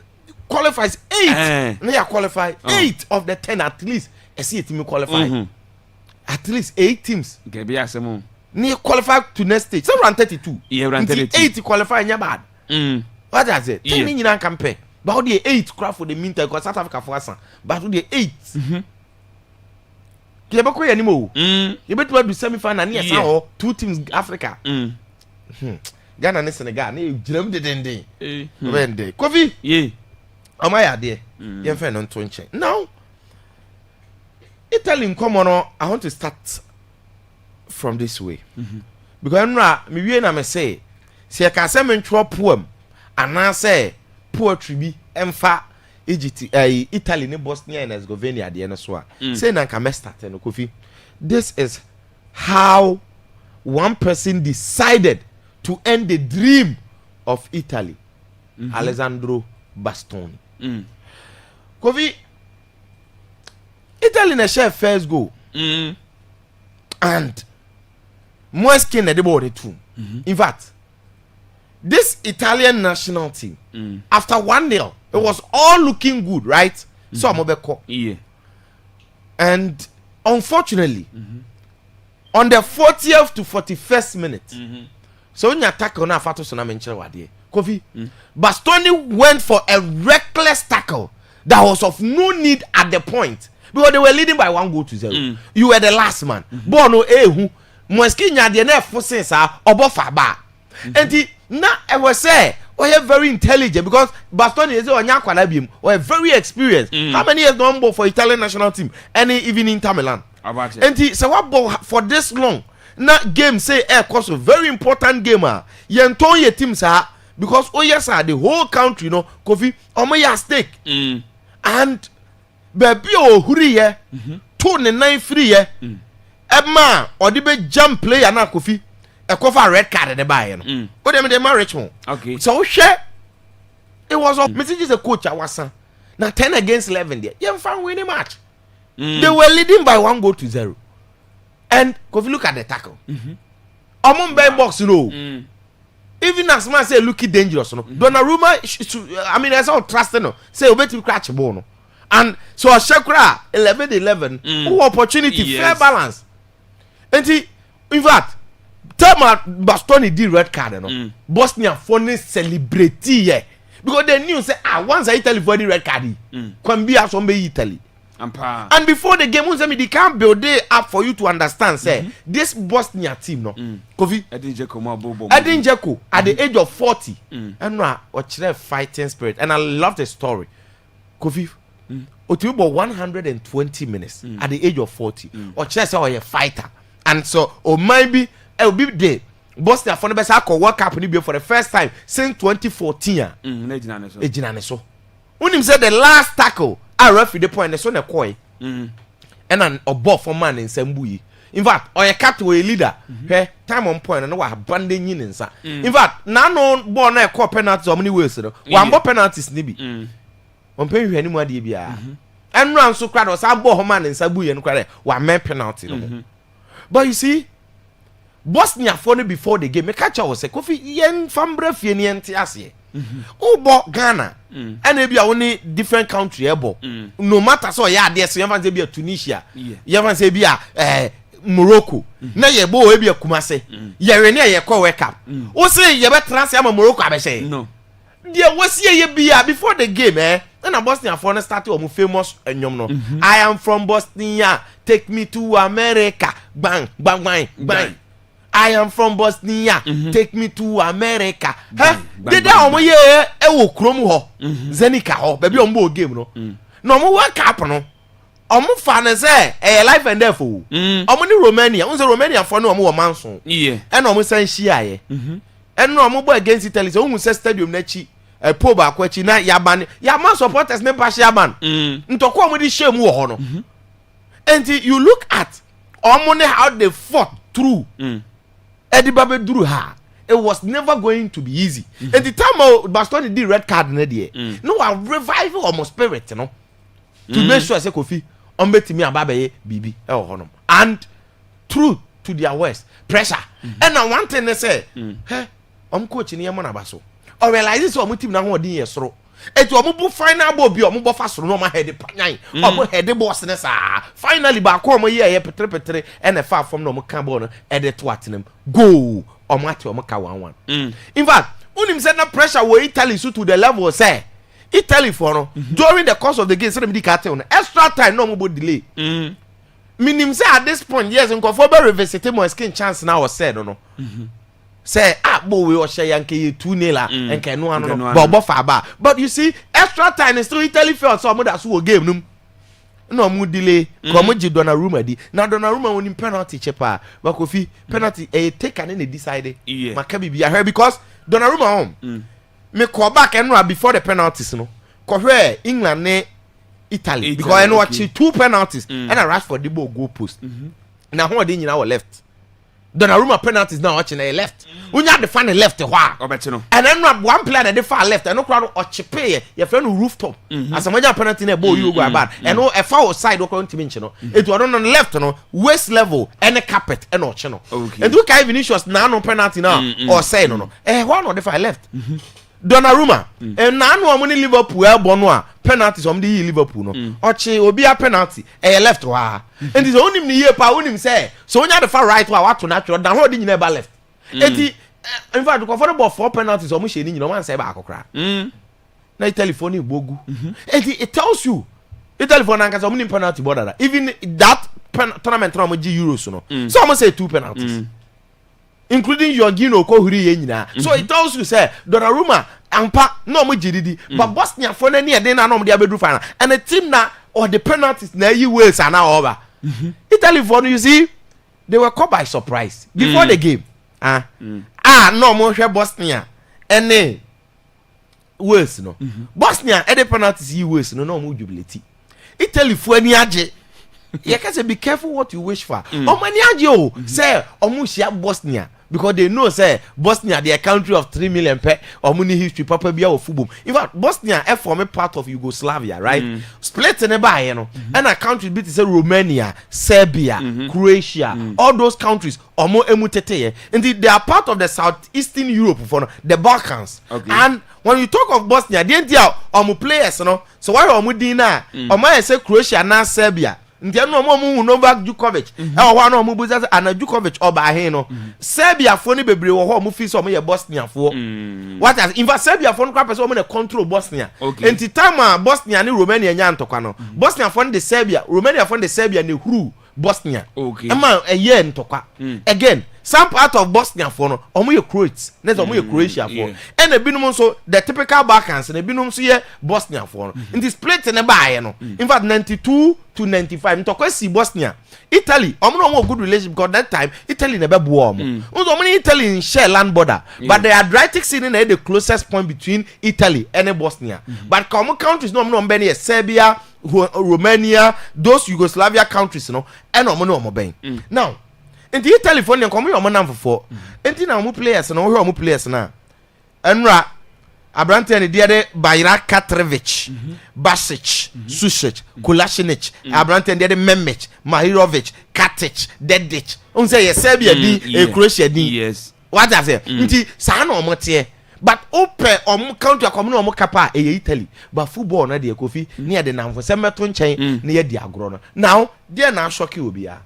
qualifies 8. Na ya qualify 8 of the 10 at least. E see team qualify. At least 8 teams. Okay, be asemo. Ni qualify to next stage. So round 32. Yeah, round 32. 8 qualify nya bad. What does it? Tell me nyina compare. But the 8 craft for the meantime because South Africa for us. But the 8. Kebako ya nimo. You better do semi final near sao 2 teams Africa. Ghana and Senegal. Ni jam de dende. Wende. Kofi. Yeah. Amaya there. You find on 20. Now Italy come on. I want to start from this way. Because me we na me say I can say me ntro poem and I say poetry bi emfa Egypt Italy ne Bosnia and Herzegovina de no so say na can me start no Kofi. This is how one person decided to end the dream of Italy. Alessandro Bastoni. Kofi, Italy na share first goal. And Moeskin na the ball too. In fact, this Italian national team, after 1-0, it was all looking good, right? So Mobeko. Yeah. And unfortunately, on the 40th to 41st minute, so when you attack on a fato sona menchel wade, Kofi, Bastoni went for a reckless tackle that was of no need at the point. because they were leading by 1-0. You were the last man. Ball no ehu. Mweski nya de na forcing sa obo fa ba. Enti na I was say oh very intelligent because Bastoni is onya kwala biem. Oh very experienced. How many years no ball for Italian national team? Any even in Inter Milan. Enti so what ball for this long? Na game say cause a very important game yen ton ye team sa because oh yes the whole country you know Kofi omo ya stake and baby o huri ye 2-9 free ye Emma or the be jump player na Kofi e cover red card de buy no o dem dey Richmond okay so share it was a messages a coach awasa na 10 against 11 there yen fan winning match they were leading by 1-0 and if you look at the tackle among bay box you know even as man say looking dangerous no Donnarumma I mean that's all trusting no say obeti catch ball no and so Shekra 11 who opportunity fair balance and in fact tell Bastoni did red card no Bosnia funny celebrate here because they knew say once Italy for the red card can be as on be Italy. And before the game, they can't build it up for you to understand. Say this Bosnia team, no, Kofi Edin Dzeko at the age of 40, and now watch their fighting spirit. And I love the story, Kofi. Otiubo 120 minutes at the age of 40. Or just a fighter, and so or maybe it will be there. Bosnia for the best World Cup for the first time since 2014. Ejinaneso. When him said the last tackle. I referee the point so na koi and an obo for man in Sembui. In fact, or a captain or a leader, time on point and no abandon yin inside. In fact, no born a call penalty or many ways. One more penalties nibi. On pay you any more DBA. And run so crowd or some boy man in Sabu and cry one man penalty. But you see, Bosnia funny before the game, a catcher was a coffee yen from Brefian Tiasie. Bo Ghana and maybe only different country no matter so yeah there's you ever say be Tunisia you ever say be Morocco na ye bo be Kumase ye rene ye call wake up o say ye be transfer Morocco abese no there was ye be before the game and Bosnia for start o famous enyom no I am from Bosnia take me to America bang bang bang bang I am from Bosnia. Take me to America. Did that on my year? Ewo krom ho. Zenica ho. Baby on board game no. No mo work up no. Omo fan say life and death o. Omo ni Romania. Unse Romania for no omo manson. Yeah. And omo san shia ye. And no omo boy against Italy. So omo say stadium na chi. Po ba kwa chi na yaban. Yaman supporters me pa yaban. Ntoko omo di shame wo ho no. And you look at omo how they fought through. Eddie Babe Duru ha. It was never going to be easy. At the time Bastoni did red card in the no a revival almost spirit, you know. To make sure I say Kofi, beti me ababe bibi honum. And true to their worst, pressure. And now one thing they say, hey, coach in Yamana Baso. Or realize this one team now one day so. Et omo bu final ball bi omo bo fa soro no ma head panyan omo head boss ne sa finally ba ko omo ye petre and a far from no omo kan ball no head to atenem go omo ate omo ka 1-1 in fact unim said na pressure wo Italy so to the level say Italy for no during the course of the game say dem di ka tell no extra time no omo bo delay minim say at this point yes nko for be revisit mo skin chance now was said no say bo we share yanke 2-0 and can no bobo fa but you see extra time is still Italy felt so that's who game no mu delay come ji Donnarumma di na Donnarumma won penalty chepa but Kofi penalty take an decide makabi bia here because Donnarumma home me call back and before the penalties no ko where England ne Italy because I know watch 2 penalties and a rush for the goal post na who dey nyina left Donnarumma penalties now watching a left. When you have the final left and then one player that the far left and no crowd or chipe your friend rooftop as a major penalty in a ball you go bad and no a foul side or mention it was on the left no waist level and a carpet and no channel and do kind Vinicius now no penalty now or say no one or the far left Donnarumma and now no money Liverpool bonwa penalties on the Liverpool no ochi obi a penalty left wa and is only me here pa onim say so when you the far right wa what to natural down hold you never left eti in fact comfortable 4 penalties o mo she ni no man say ba akokra na telephone igbogu eti it tells you Italy for nankasa omu ni penalty border. Even that tournament na omu ji Euros no. So omu say 2 penalties. Including Jorginho Kohuri ye nyina. So it tells you say Donnarumma ampa no omu jididi but Bosnia for na near dey na omu dey abedru final. And the team na or the penalties na yi Wales are now over. Italy for you see they were caught by surprise before the game. No omu hwe Bosnia ene Wales no. Bosnia the penalties yi Wales no omu jubilate. Italy for ani age. You can say be careful what you wish for. Omani age o say omu shia Bosnia because they know say Bosnia they a country of 3 million pe omuni history papa bia of football. In fact Bosnia form a part of Yugoslavia, right? Split in a you know. And a country bit say Romania, Serbia, Croatia, all those countries omo emutete. Indeed they are part of the southeastern Europe for the Balkans. Okay. And when you talk of Bosnia, the India omo players no. So why omo dina? Omo say Croatia na Serbia. Ntia no mo Novak Djokovic e ho na mo buza ana Djokovic oba he no Serbia fo ni bebre wo ho mo fi so mo ye Bosnia fo what as in fact Serbia fo no kwa person mo na control Bosnia enti time Bosnia ni Romania nya ntokwa no Bosnia fo the Serbia Romania fo the Serbia ne huru Bosnia ema ye ntokwa again some part of Bosnia for no omo ye Croats na omo ye Croatia for and ebinum so the typical Balkans na ebinum so ye Bosnia for no in this plate na ba ye no in fact 92 to 95 ntokwa si Bosnia Italy omo no good relationship because that time Italy na be bo omo omo ni Italy in share land border but the Adriatic Sea na the closest point between Italy and Bosnia but common countries no omo be Serbia Romania those Yugoslavia countries no and omo ben now in the Italy phone dem come your man for enti na omo players na omo players na enra Abrante ne de Bayra Katrovic Basic Susic Kolasinac Abrante ne de Memic Mahirovic Katic Dedic on say yes Serbia di Croatia di yes what I say enti sa na omo tie but open omo country come na omo kapa e Italy but football na de Kofi ne de namfo se meto nchen ne ye di agro no now there na shock obi a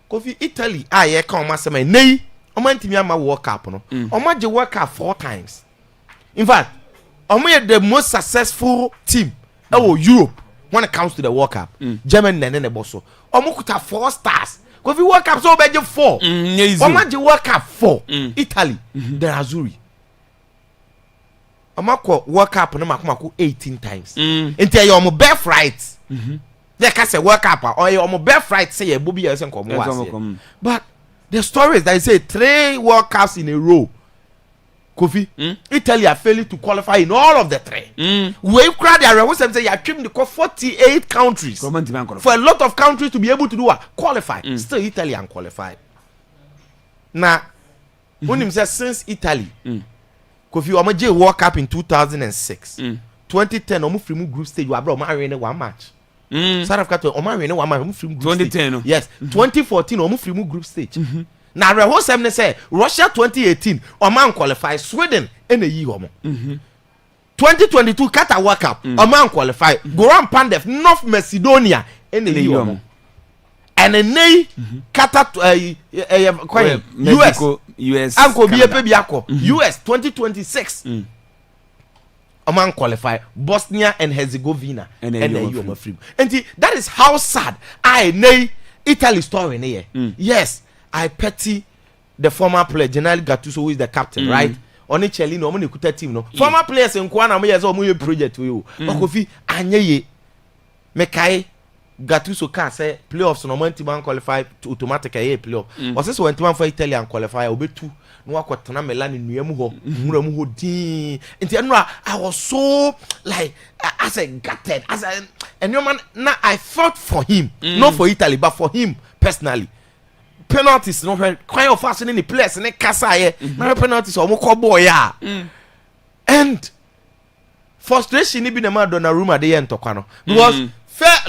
Kofi Italy ye ka oma sema nei oma ntimi ama World Cup no oma je World Cup 4 times in fact oma ye the most successful team Europe when it comes to the World Cup Germany ne boso oma kuta 4 stars Kofi World Cup so be je 4 oma je World Cup 4 Italy the Azzurri oma ko World Cup no makomako 18 times enti ye oma birthright they can say World Cup or your birthright say a booby as but the story is that I say 3 World Cups in a row. Kofi, Italy are failing to qualify in all of the 3. We crowd there was say you are trimmed to 48 countries for a lot of countries to be able to do what qualify. Still Italy unqualified. Now, when him says since Italy, Kofi Omaje World Cup in 2006, 2010 omu free group stage wa bro marry 1 match. South Africa Oman win one match from group 2010 stage. Yes 2014 omu free group stage na reho sem ne say Russia 2018 Oman qualify Sweden in a year omo 2022 Qatar World Cup Oman qualify Goran Pandev North Macedonia in a year omo and a nay Qatar US Anko Biako US 2026 Oman qualify Bosnia and Herzegovina and you are free. And that is how sad I nay Italy story here. Yes, I pity the former player Gennaro Gattuso who is the captain, right? Only Chelino, only Kuta team no. Former players in Kwana me as omo project to you. Okofi anyeye mekai Gattuso can say playoffs no man team qualify to automatically playoff. Was this when team for Italy and qualify obetu no akwatena melani nuamu ho muramu ho din enti enra I was so like as a gutted as a and your man now I fought for him not for Italy but for him personally penalties no kind of fashion in the place and kasa here na penalties o mo ko boy ya and frustration ni bi na ma Donnarumma de ye ntokwa no because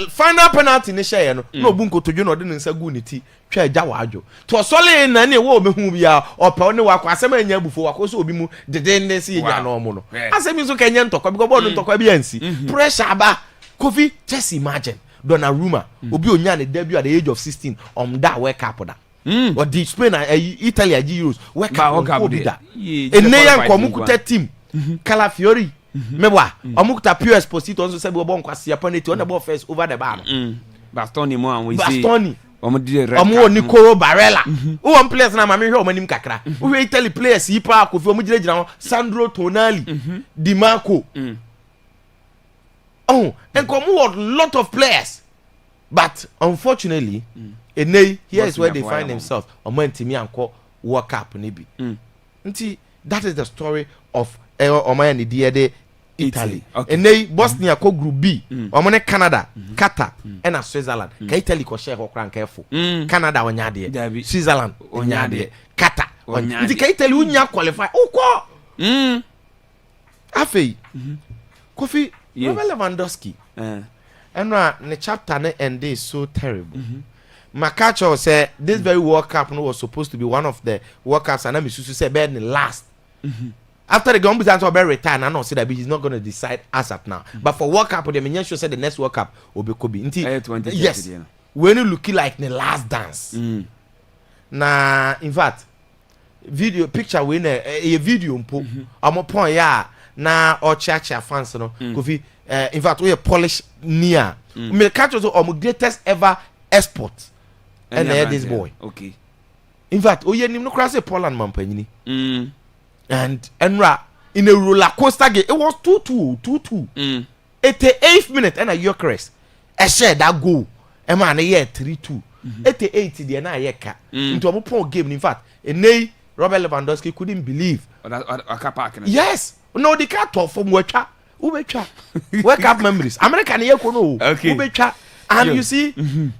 final penalty ni share no bunko tojo no de nsa gu ni ti twa ja wajo to sole na ne wo mehu bia opa ne wakwa asem anya abufo wakoso obi mu dede ne si nya no mo no asem so kenya ntokwa because ball ntokwa bi ansi pressure ba Kofi just imagine Donnarumma obi onya ne debut at the age of 16 that World Cup da or the Spain Italy Euros World Cup da ene yan komukuta team Calafiori Mebwa omukuta pure exposito also say we bon kwase opponent on the ball first over the bar. Bastoni mo an we see. Bastoni Omo Nicolo Barella. Who one players na mami hwe omanim kakra. Who Italy players yi pa Kofi omo gina Sandro Tonali, Di Marco. Oh, and come a lot of players. But unfortunately, here is where they find themselves. Omo ntimi anko World Cup nibi. That is the story of Omo and the Italy. Okay. And they Bosnia ko group B. Omo Canada, Qatar, and Switzerland. Ka Italy ko share okran careful. Canada onyade, Switzerland onyade, Qatar onyade. Nti ka Italy unya qualify. Uko. Afei. Kofi Robert Lewandowski. And the chapter ne end is so terrible. Makacho said this very World Cup was supposed to be one of the World Cups, and I'm supposed to say better than last. After the Gambus answer about return, I know say that he's not going to decide as at now. But for World Cup, the Menyan said the next World Cup will be Kobe. Yes, when you looking like the last dance. Na in fact, video picture when a video mpo. I'm point ya na or church fans no. Kofi. In fact, we are Polish near. Me catch also our greatest ever export. And this boy. Okay. In fact, we are no cross Poland man penny. And Enra in a roller coaster game, it was 2-2. 88th minute and a Eucharist. I shared that goal. A man a year 3-2. 88 the na yeka. Into a point game. In fact, Robert Lewandowski couldn't believe. Yes. No, the cat off from Wecha. Ubecha. Wake up memories. American here kono. Okay. Ubecha. And you see,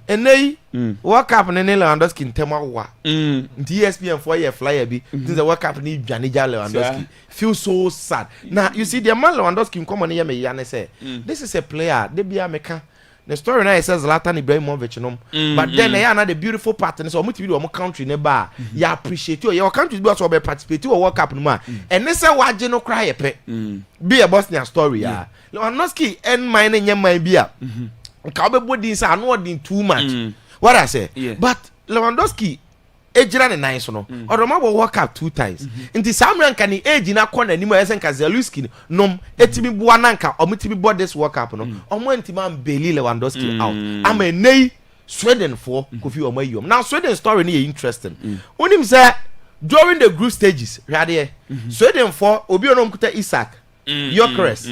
and they World Cup and Lewandowski in Temawa. DSPN 4-year flyer be. This is a World Cup need Janija Lewandowski. Feel so sad. Now you see the man Lewandowski come on here me and say, this is a player. They be a meka. The story now says Zlatan Ibrahimovic, but then they are the beautiful partners. So much video country nearby. You appreciate your country be also be participate to a World Cup no man. And they say why you no cry be a Bosnian story. Lewandowski and mine and my beer. Kabe body is not in too much. What I say, but Lewandowski ejira ne nice no. Odoma bo World Cup 2 times. Nti Samuel kan age na corner ni mo esen ka Zeluski nom etimi bua nanka omutimi bo this World Cup no. Omo ntima Beli Lewandowski out. Am a nei Sweden for Kofi Omayom. Now Sweden story ni interesting. Onim say during the group stages, Sweden for obi onom kuta Isaac, Gyökeres,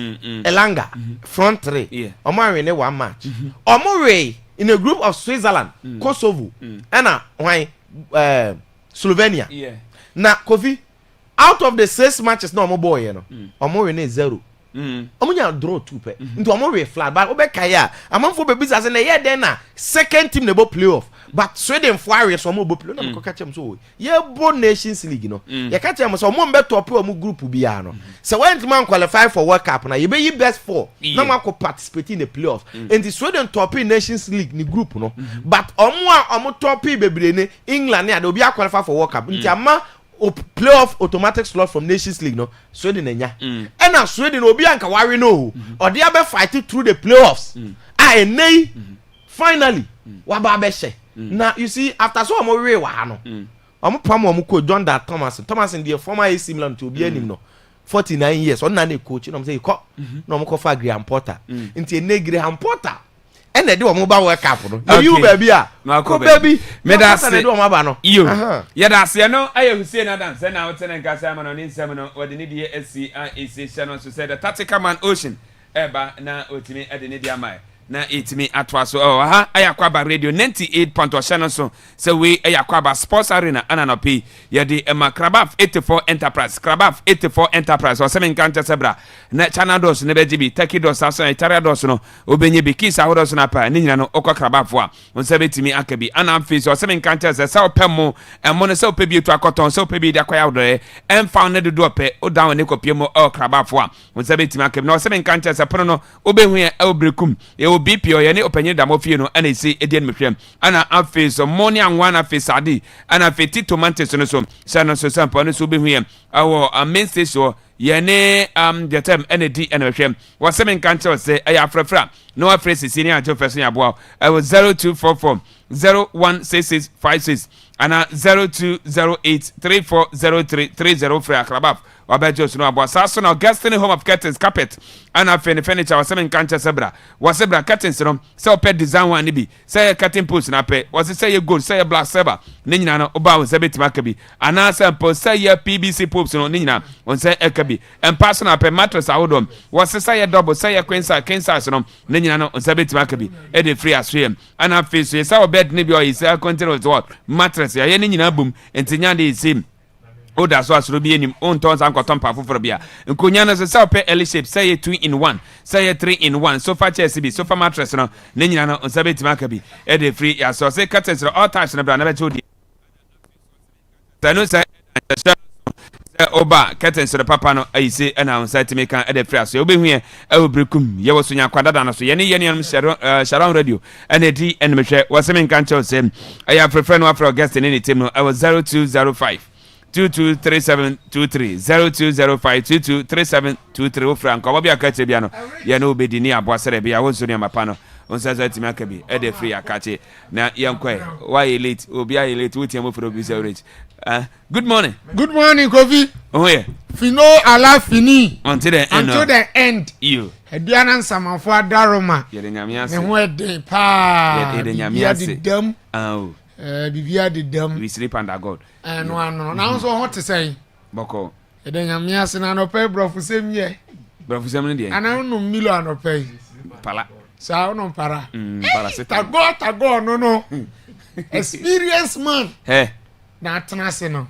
Elanga, front three. Omo win 1 match. Omo way in a group of Switzerland, Kosovo, and why Slovenia. Now, Kofi, out of the 6 matches, no more boy, you know, Omo win 0. Omunya draw 2 pe. Into Omo we flat, but Obekaya, among for babies as in a year then second team nebo playoff. But Sweden Warriors Omo bo play no catch them so. Ye bo Nations League, you know. You catch them so Omo better top Omo group bi ano. So when man qualify for World Cup na, you be your best 4. No man ko participate in the playoff. And the Sweden top in Nations League ni group no. But Omo top bebre ne England ne dey be qualify for World Cup. Nti ama playoff automatic slot from Nations League no Sweden enya and now Sweden obi anka worry no or they be fighting through the playoffs finally wa ba be she now you see after so omo we wa no omo pam omo ko John Da Thomas the former AC Milan to obi anim no 49 years on na na coach no say ko no omo ko fa Graham Potter nti ene Graham Potter and they do a mobile World Cup no you baby ko baby me da say do mobile no you yeah da say no aye Hussein Adam say na wotene nka say no ni nsem no we de ne die SCIC channel so say the tactical man Ocean eba na otimi e de ne dia mai na etimi atwa so Akwaaba radio 98.1 channel so we Akwaaba sports arena ananopi ye de Krabaf 84 enterprise Krabaf 84 enterprise o semen kan sebra na channel dos ne bejibi taki dos aso itaria dos no obenye bi kisa hodos na pa ni nyina no okọ Krabaf a on se betimi akabi ana face o semen kan se opemo emo ne se opebi etu akoton se opebi de akwaya odore em found ne do pe o down ne kopiemo o Krabaf a on se betimi akabi no semen kan se pono no obehu e obrekum BP or any opinion damofino and say Edian Michem ana face money and one face adi ana feti tomatoes no so sana so sample no so be here our main station yene the term ND and Michem was seven cancer say ayafrafra no phrase senior to person abo I was 0244 016656 ana 0208 3403 30 for Akrabaf wabejo so no abo saso na Augustine home of curtains carpet ana fe ne furniture was seven kancha sebra was sebra curtains no say opet design one bi say curtain post na pe was say ye gold say black silver ne nyina no oba was betima akabi ana sample say ye PVC posts no ne nyina on say akabi and personal pe mattress awodom was say ye double say ye queen size no ne nyina no on say betima akabi e dey free asrem ana fe so say bed ne bi o say continue with what mattress ye ne nyina bum entinya dey same oda so asoro bi enim on tons an koton pa foforo bia nkonya no say pe L shape say 2 in 1 say 3 in 1 sofa chair bi sofa mattress no ne nyina no on say betima akabi e dey free ya so say curtains all types na bra na be chodi tanu say oba curtains the papa no ayi say na on site make an e dey free so obehu e obrekum ye wo so nya kwadada no so ye ne am sharon radio and edi en mehwe wo se men kan che say aya prefer no afro guest in any team no I was 0205 223723 0205223723 ofra nko obi akache bia no ye no obedi ni aboasere bia won so ne mapa no on say timi akabi e dey free akache na ye nkwe why late obi ay late wetin mo fro bi say rich. Good morning. Good morning, Kofi. Oh yeah. Fino ala fini. Until the end. Until the end. You. Eduana nsamafo adaroma. Ye de nyame ase. Me ho eden pa. Ye de nyame ase. Dem. Oh. Bibia de dem. We sleep under God. No. Now so hot to say. Boko. Ye de nyame ase na no pay brofusem ye. Brofusem ne de. Ana no milo anopay. Pala. Sa no para. Para se. Tago no. Experienced man. Hey. Na atena no.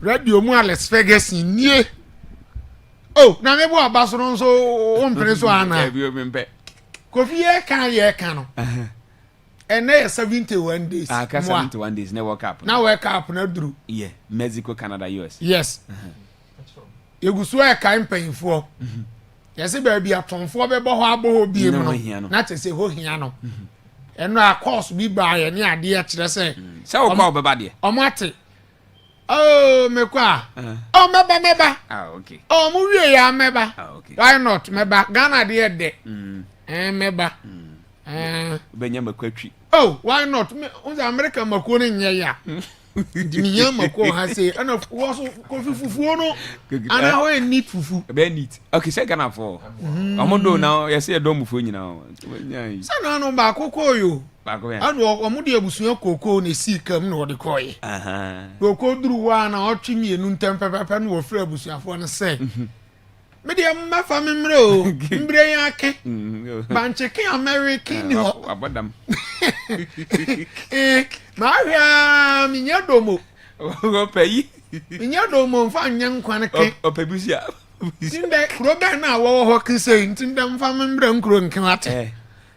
Radio mu Alex Ferguson nie. Oh, na me bo abaso no so o mpere so ana. Bi o mempe. Kofi ye kan no. And 71 days. 71 days na World Cup. Na World Cup na duru. Yeah, Mexico, Canada, US. Yes. Yegusu e kan panfo. Yesi ba bi atonfo be bo ho abo bi mu no. Na tese ho hia no. Eno a course bi ba ye ne ade a kire se. Se wo kwa obeba de. Omate. Oh, me kwa. Oh, meba. Ah, okay. Oh, mu wie ya meba. Ah, okay. Why not meba? Ghana de de. Meba. Benya makwatwi. Oh, why not? Unza America mako ne nye ya. Di nya mako ha say ana wo so kofi fufu no. Ana ho e neat fufu. Be neat. Okay, say Ghana for. Omodo now, you say dom fufu nyina. Sana no ba kokko yo. Ba ko ya. Anu omude abusua kokko ne si kam na ode koye. Aha. Kokko duru wa na otwi mienu ntem pepepe no wo fra abusuafo no say. Me de mmafa memre o. Mbre ya ke. Bancheke American ho. Abodam. Ma hwa minya domo. O peyi. Minya domo mfa nyan kwan ke. O pebusia. Tinde krobe na wo ho kise tinde mfa memre nkro nkenate.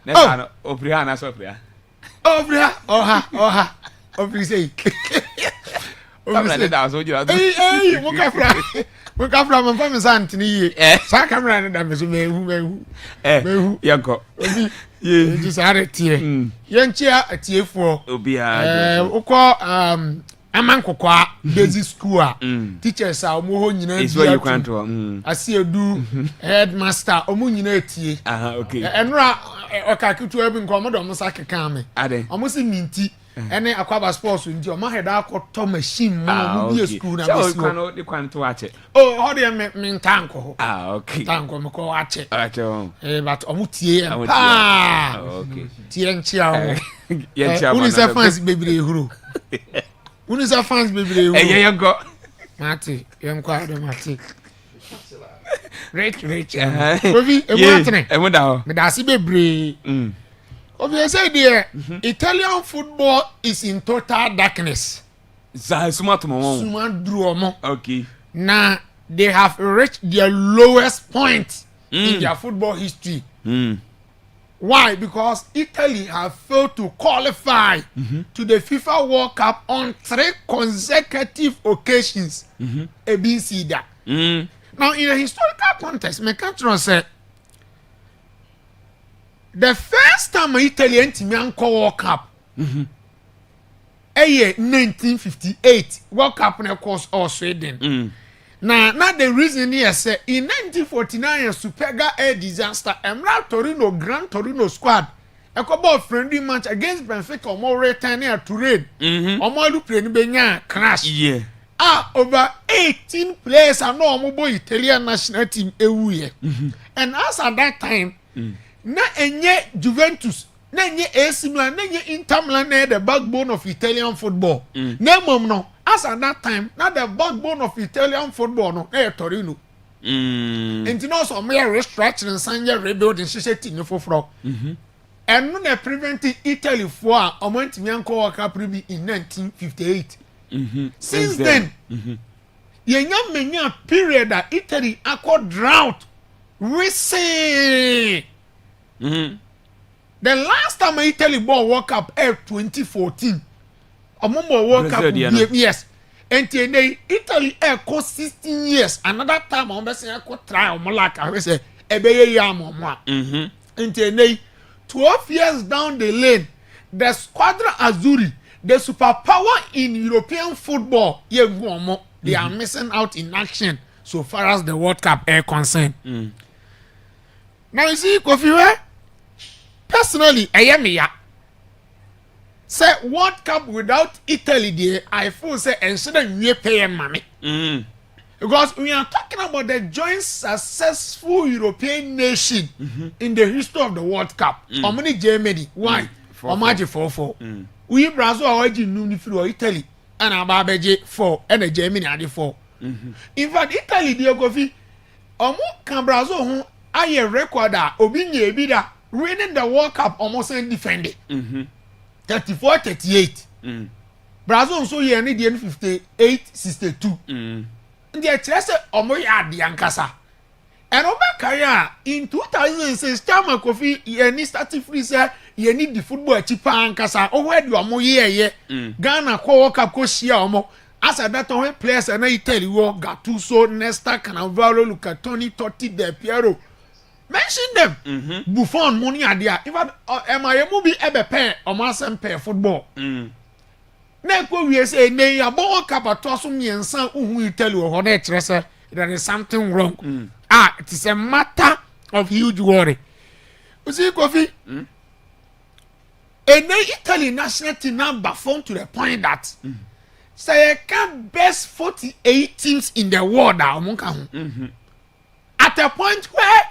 Never no opria na so opria. Opria oha. Opria say. Kamera de da so jira. Mo ka fra mo fa me santini ye. Sa kamera ne da me so mehu. Yanko. Obi ye ji sare tie. Ye nchia atiefo. Obi a. Ukọ amankokwa basic school a teachers a omo ho nyina is where you can to asiedu headmaster omo nyina etie. Aha, okay. Enra okakitu abi nko omo do mo sakeka me. Omo si minti ene Akwaaba sports nti omo heda akoto machine mo bi school na bi so kan de kwanto ache. Oh, ho de me tanko ho. Okay. Tanko me ko ache. Ache. But omo tie Okay. Tie nchia ho. Ye nchia mo. Uni se fans bebere huru. Unisa fans bebere. Yanko. Mati, yanko ado mati. Rich. Ovi, atene. Emu da ho. Me da si bebere. Ovi say there, Italian football is in total darkness. Suma dru omo. Okay. Now they have reached their lowest point in their football history. Why? Because Italy have failed to qualify to the FIFA World Cup on 3 consecutive occasions. ABC that. Now, in a historical context, my country said the first time Italian team World Cup, year 1958 World Cup, of course, or Sweden. Now, not the reason here say in 1949 Superga air disaster, Emra Torino Gran Torino squad, a couple of friendly match against Benfica or more return here to raid. Or more look play Benya crash. Yeah. over 18 players are no more Italian national team away. And as at that time, na enye Juventus, na enye AC Milan, na enye Inter Milan, na the backbone of Italian football. Na mom no, as at that time, na the backbone of Italian football no, na Torino. And you know some mere restructuring, sanya rebuilding, society no for. And no, preventing Italy for a moment Mianco Cup in 1958. Since then, yenya period that Italy accord drought. Recent. The last time Italy bought World Cup 2014. World Cup yes. And today Italy air 16 years. Another time I'm saying I could try like I say ebeye yam. And today 12 years down the lane, the Squadra Azzurri, the superpower in European football, they are missing out in action so far as the World Cup are concerned. Now you see, Kofi, personally, I am here. Say World Cup without Italy, there, I feel say instead we pay money. Because we are talking about the joint successful European nation in the history of the World Cup. How many Germany? Why? How much 4-4? We Brazil are already for Italy and Ababeje 4 and the Germany are the 4. In fact, Italy, dear Kofi, can Brazil who a recorder Obinye Bida winning the World Cup almost defended 34-38. Brazil so here need 58-62. The chess omoya di ankasa. And over career in 2006, Chama Kofi ye started free say ye need the football cheaper ankasa. Oh where do omo ye Ghana ko World Cup ko share omo. As at that time players and I tell you Gattuso, Nesta, Cannavaro, Luca Toni, Totti, Del Piero. Mention them. Buffon money are there. If I movie ever pair or mass pair football. Neko we say ne ya World Cup atoso miensa uhu tell you how that there is something wrong. It is a matter of huge worry. You see, Kofi? And then Italy national team now perform to the point that say can best 48 teams in the world at a point where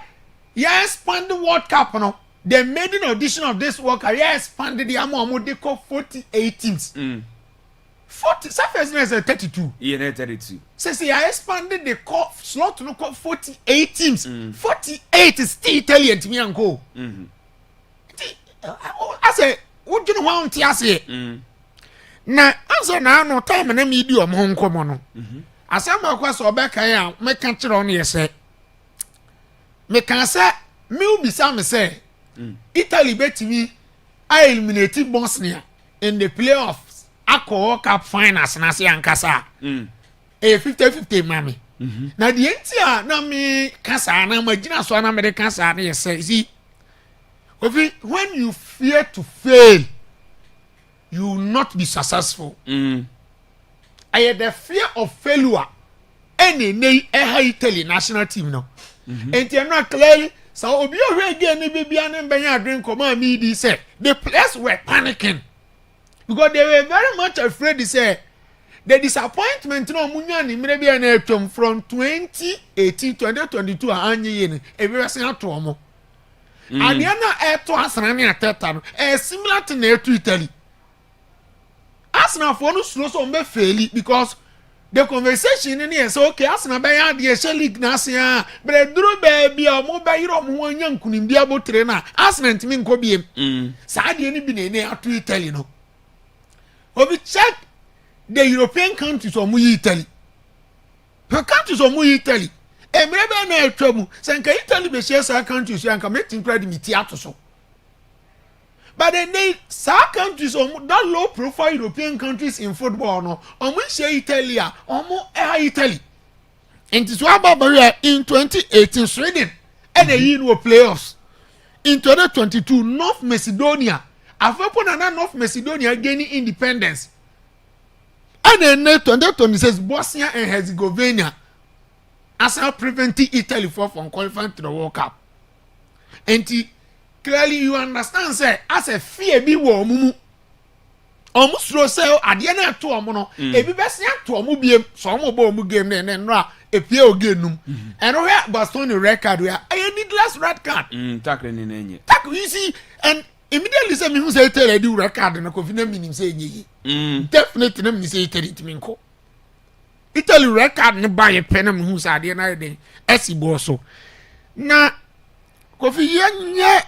you expand the World Cup, no? They made an audition of this World Cup. You expanded the amount they call 48 teams. 40 surface is 32. Yeah, 32. Say I expanded the slot to look 48 teams. 48 is still Italian to me and go. I say, what do you want to say? Now, answer now, no time and me do a home common. As I'm a question or back, I am, make country on here say. Me can say, me will be some say, Italy bet me, I eliminated Bosnia in the playoffs. Akwaaba Cup finals na se ankasa. 50-50 mami. Na the entia na me kasa na magina so na me kasa na yes see. When you fear to fail, you will not be successful. I had the fear of failure. Any Italy national team no. And you know clearly so obi o again ni bibia na mbanya drink come me di say the players were panicking. Because they were very much afraid to say the disappointment no munyani maybe na from 2018 2022 anyi everything at omo. And ya na eto asana na ateta no similar to na eto Italy. Arsenal for no slow so be fail because the conversation in here say okay Arsenal be ya the league na asia but duro be omo be yiro omo anya nkunim bia botre na Arsenal ntimi nko biem. Sa de ni bi na ato Italy no. We check the European countries or Italy. Her countries or Italy. And maybe no trouble. Sanka Italy be share some countries and can make credit me so. But then they some countries or that low profile European countries in football no. On we share Italy or more Italy. And this was about in 2018 Sweden and the Euro playoffs. In 2022 North Macedonia. After North Macedonia gaining independence. And then 2026 Bosnia and Herzegovina as preventing Italy from qualifying to the World Cup. And clearly you understand say as a fear be war mumu. almost slow say at the end to omo ebi besi ato omo biem so omo bo omo game na no a epie ogenum and where Bastoni record where I needless red card tackle ni enye tackle you see and immediately say me who say tell do record na Kofi na minim say enye definitely na me say tell it me nko Italy record ne buy pen na me who say ade na dey esibo so na Kofi yenye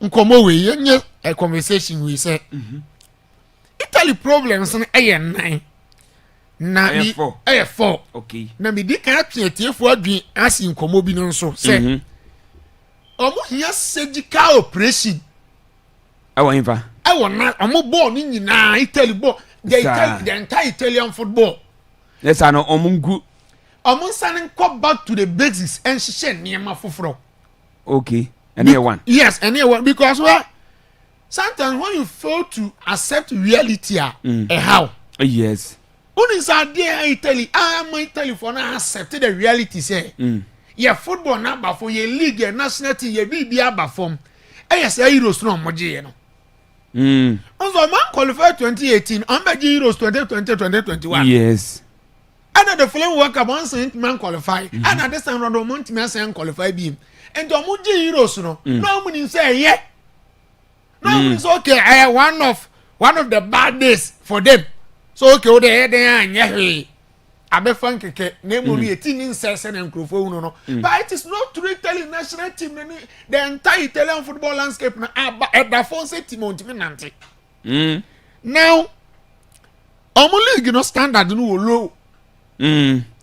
nkomo we yenye a conversation we say Italy problems na nine na bi four okay na me di kan atiefo adwen asi nkomo bi no nso say omo hia surgical operation awo infa awo na omo ball ni nyina Italy ball the entire Italian football yes I know omungu omo sanin come back to the basics and share niema foforo okay and here one yes and here one because well sometimes when you fail to accept reality how yes Uni sa dia Italy Italy for na accept the reality say yeah football na ba for your league your national team your BBA ba form yes Euros no moje no also man qualify 2018 on be Euros 2020 2021 yes and the following work up one saint man qualify and at this time round month me say qualify be and to moje Euros no no mean say yeah no mean say okay one of the bad days for them. So okay, o dey anya abefan keke na emori etini nsese na nkrofo unu no but it is not true Italian national team the entire Italian football landscape na aba phone say team on team nante now omo league no standard no wo low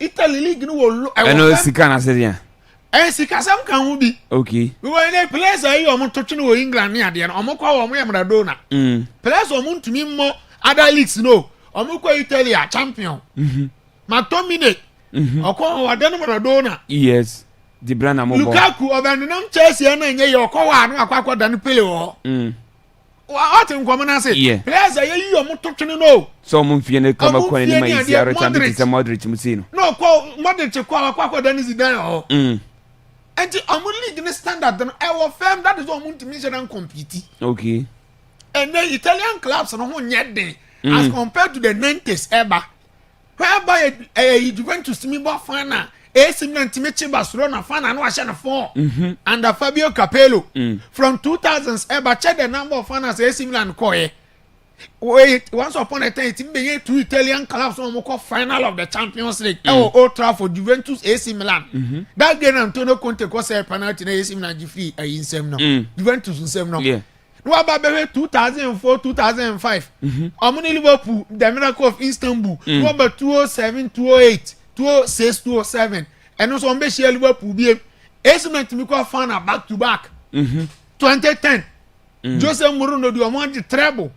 Italy league no wo low I know sika na se dia sika sam kan ho bi okay we were in players ayi omo totwe no England ni ade no omo kwa omo ya Maradona players omo ntumi mo other leagues no Omuko Italy champion. McTominay. Oko wadano Maradona. Yes. Di Brana mo. Lukaku obanenam Chelsea na enye yokowa anu akwakwa dan pele wo. What in common say? Players are you omutotwene no. So mumfie ne kama kwa ni mai siaro champion se Modric musino. No ko Modric kwa akwakwa dan Zidane ho. Enti omu league ne standard no e wo firm that is omuntimi se dan compete. Okay. And the Italian clubs no ho nyede. As compared to the 90s ever, whereby Juventus me bought final, AC Milan Timichi Barcelona final no ashana 4 under Fabio Capello from 2000s ever check the number of finals AC Milan koye. Wait, once upon a time it be 2 Italian clubs no call final of the Champions League. Old Trafford Juventus AC Milan. That game Antonio Conte ko say penalty na AC Milan free insem no. Juventus insem no. Yeah. No about 2004 2005 Omuni Liverpool the miracle of Istanbul no about 2007 2008 2006 2007 and also on share Liverpool be estimate me call fan back to back 2010 Jose Mourinho do want the treble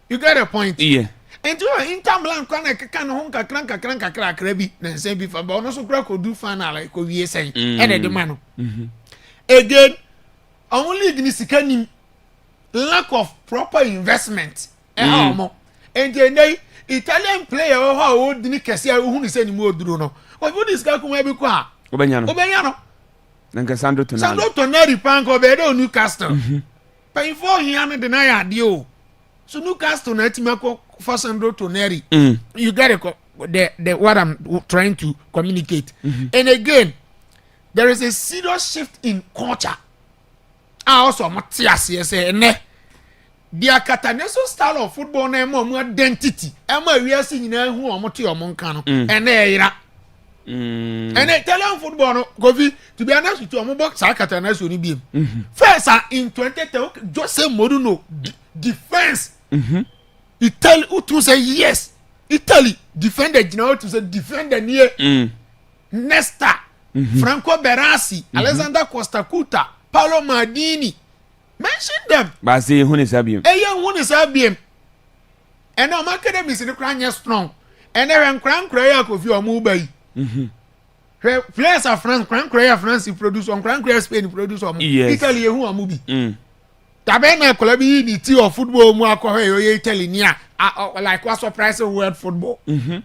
you get a point yeah and to Inter Milan kan ho kakran bi na say bi fa ba no so kra ko do final like ko wie sen and the man again only the sikanim lack of proper investment and then Italian player how didn't kese who ni say ni mo duro no what this guy come be kwa obenya no nka Sandro Tonali pan ko be do Newcastle pay for him and deny ade o so Newcastle na team ko for Sandro Tonali you get the what I'm trying to communicate and again there is a serious shift in culture also Matias say ne dia Catanese style of football na mo identity we are seeing na hu omoto omonka no ene era ene Italian football no Kofi to be honest with you omo box Catanese oni biem first in 2010 Jose Mourinho defense Italy to say yes Italy defender you to say defender near Nesta Franco Berardi Alessandro Costa Curta Paolo Maldini mention them but say who is abiem who is abiem and our academy is the strong and then crank ya Kofi omo bai players are France France produce on crank Spain produce on Italy who omo bi tabe na kolabi ni ti of football mu akọ he Italy ni like what surprise world football and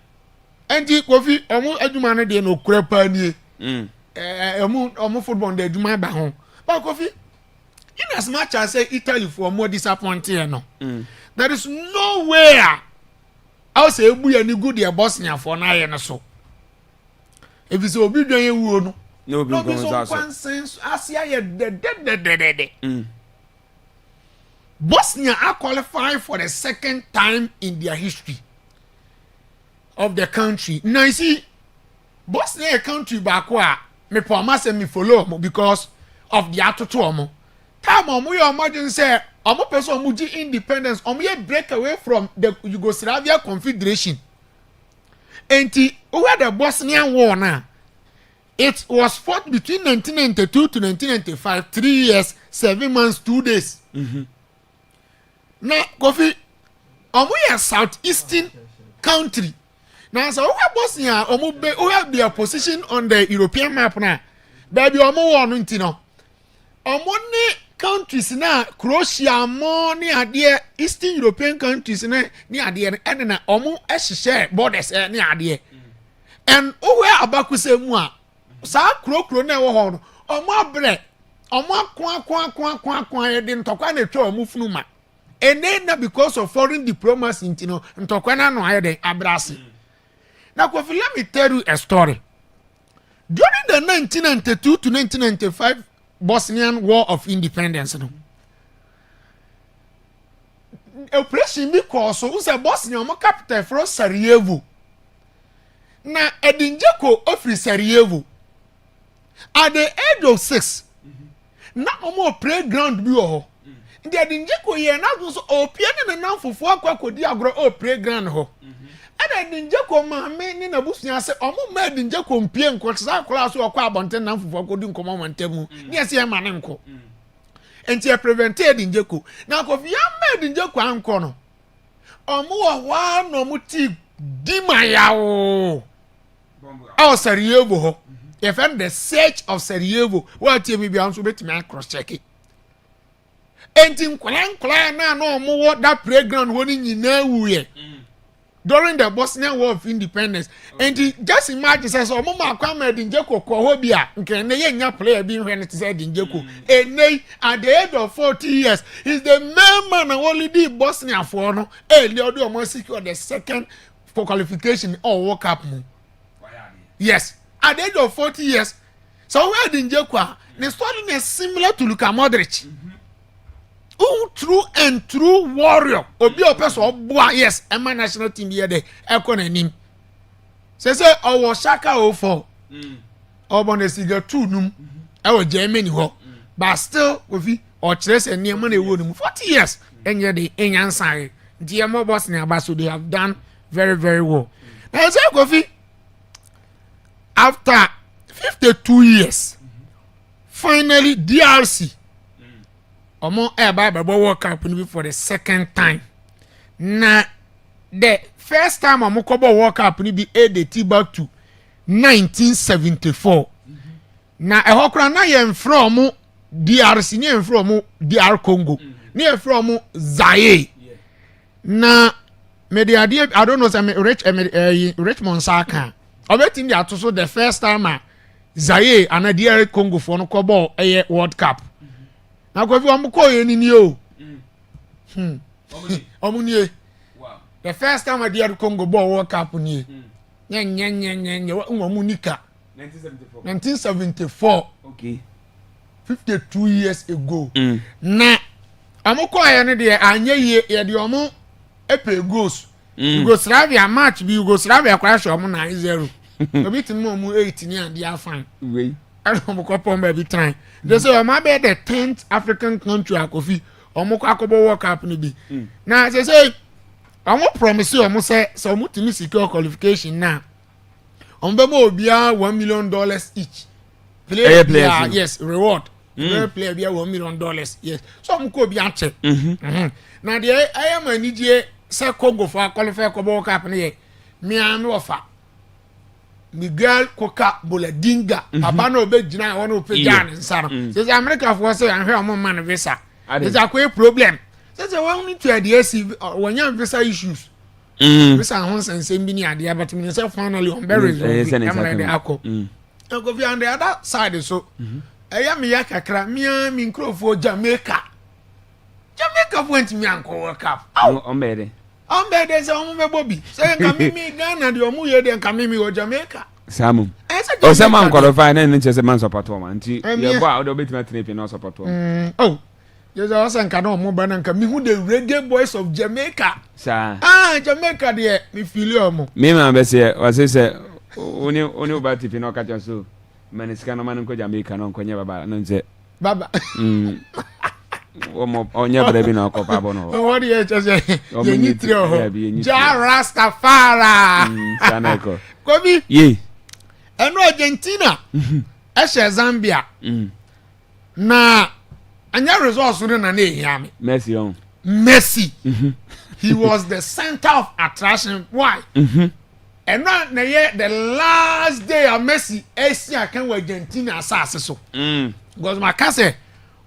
Kofi omo aduma no de no kura pa ni omo football de aduma ba ho but Kofi in as much as say Italy for more disappointing no there is nowhere I say ebu any good your Bosnia for na ye so if you say obi dwan ye wuo no no be so consensus asia ye de Bosnia are qualified for the second time in their history of the country. Now you see, Bosnia country back where me promise me follow because of the atoto time omo you imagine say omo person omo independence omo ye break away from the Yugoslavia Confederation. Enti where the Bosnian war now, it was fought between 1992 to 1995, 3 years, 7 months, 2 days. Now, Kofi, omo ye southeastern country. Now, so where Bosnia, who have their position on the European map now, baby, omo won intino. Omo ne countries na Croatia, more near dear Eastern European countries near dear, and na omo share borders near dear. And where abakuse mua, sa kro na wo ho, omo abre, omo kwa edin tokwa na twa omo funuma. And then because of foreign diplomacy, you know, and Tokwana no hide abrasi. Now, let me tell you a story. During the 1992 to 1995 Bosnian War of Independence, operation because so was a Bosnian capital for Sarajevo. Now, Edinjeko offered Sarajevo at the age of 6. Now, more playground bureau. Ndi adinjeko ye na so opia ne na fofo akwakodi agro o playground ho ana adinjeko ma me ni na busua se omo ma adinjeko mpie nko sa akora so okwa abonten na fofo akodi nkomo mantamu ni ase ma ne nko enti e prevent adinjeko na kofi ya ma adinjeko anko no omo wa no muti dimayawo o Sarajevo ho e fan the search of Sarajevo what you be anso betimi cross check it. Enti nkwa na omo wo that playground woni nyina wuye during the Bosnian War of Independence. Enti just imagine says omo ma kwa ma Edinjeko ko ho bia nke ne ye nya player bi hwe ne say Edinjeko enei at the age of 40 years is the main man and only the Bosnia for no le odo omo secure the second for qualification or World Cup mu. Yes, at the age of 40 years. So where Edinjeko the story is similar to Luka Modric. True and true warrior. Obi opeso boa yes, Emma national team here de ekonanim. Say owo Shaka 04. Obonesiga 2 num. E Germany ho. But still Kofi or Chres and near money would 40 years. Enye de enyansan. Dear mo Bosnia so they have done very very well. Now say Kofi after 52 years finally DRC omo eba World Cup for the second time. Na the first time omo kobo World Cup ni be date back to 1974. Na ehokra na ye from DRC ni from DR Congo. Ni from Zaire. Na mediade I don't know some Richmond Saka. Obeti dia to so the first time Zaire and DR Congo for no kobo World Cup. Na kwa vi amuko ye ni o. Omunie. Wow. The first time I did Congo ball World Cup ni. Nye omunika. 1974. Okay. 52 years ago. Na amuko ye ni de anye ye de omu epe goals. Yugoslavia match bi Yugoslavia crash omu 9-0. Obi tin mo omu 8 ni and dia fine. We. I don't know every time. They say, "I'm be the 10th African country akofi. Omo akobo World Cup ni bi." Now they say, "Omo promise you, omo say, so omo timi secure qualification now. Omo be mo bia $1 million each. Player, yes, reward. Player bia $1 million. Yes. So omo ko bia check. Now the I am a nije say Congo for qualify ko World Cup ni ye. Me am offer. Miguel Koka Boladinga papa no be gina won pe jan nsaro say America for say anhwe omo man visa there's a problem say we need to address when you visa issues visa hon sensem bi ni ade but me say finally on bury am na akọ go be on the other side so eya me ya kakra me nkrofo Jamaica Jamaica went me and World Cup. On bed. On bed, there's a woman Bobby. Say, come me, Ghana, the Omuye, then come me or Jamaica. Samu. Oh, some man qualified and just a man support woman. You're about a bit of a no support woman. Oh, there's also a canoe more than come me who the reggae boys of Jamaica. Sir. Jamaica, dear, me feel you. Me, my best here was this only about if you know catch your soul. Man, it's kind of man in Jamaica, no, Konya Baba, and say, Baba. On your baby, no, Copabo. What do you just say? You need to Rastafari. Sanako. Kobe. Ye. And Argentina. Eshe Zambia. Na. And your results wouldn't name Messi on. Messi. He was the center of attraction. Why? And now the last day of Messi, Asia can Argentina assassin. Because my cousin.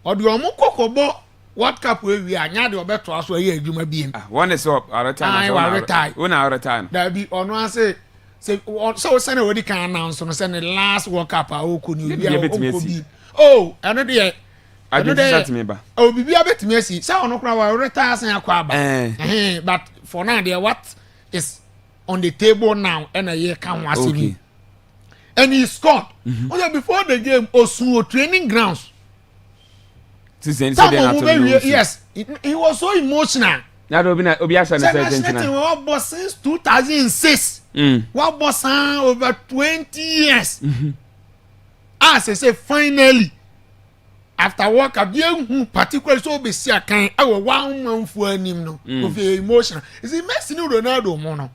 Or the Omukokobo World Cup we are near the better as well. You be one is up at a time. I retire. 1 hour at a time. There be on one say so send already can announce on send the last World Cup. Oh, another day. I didn't me ba. Oh, be a bit Messi. So on our retire in Akwaaba. But for now, there what is on the table now and a year can was okay. And he scored. Before the game, also training grounds. Yes, he was so emotional. Now, since 2006. What was over 20 years? As I say, finally, after work, I be particularly so be see a kind of 1 month for him no of emotional. Is it Messi no Ronaldo mono?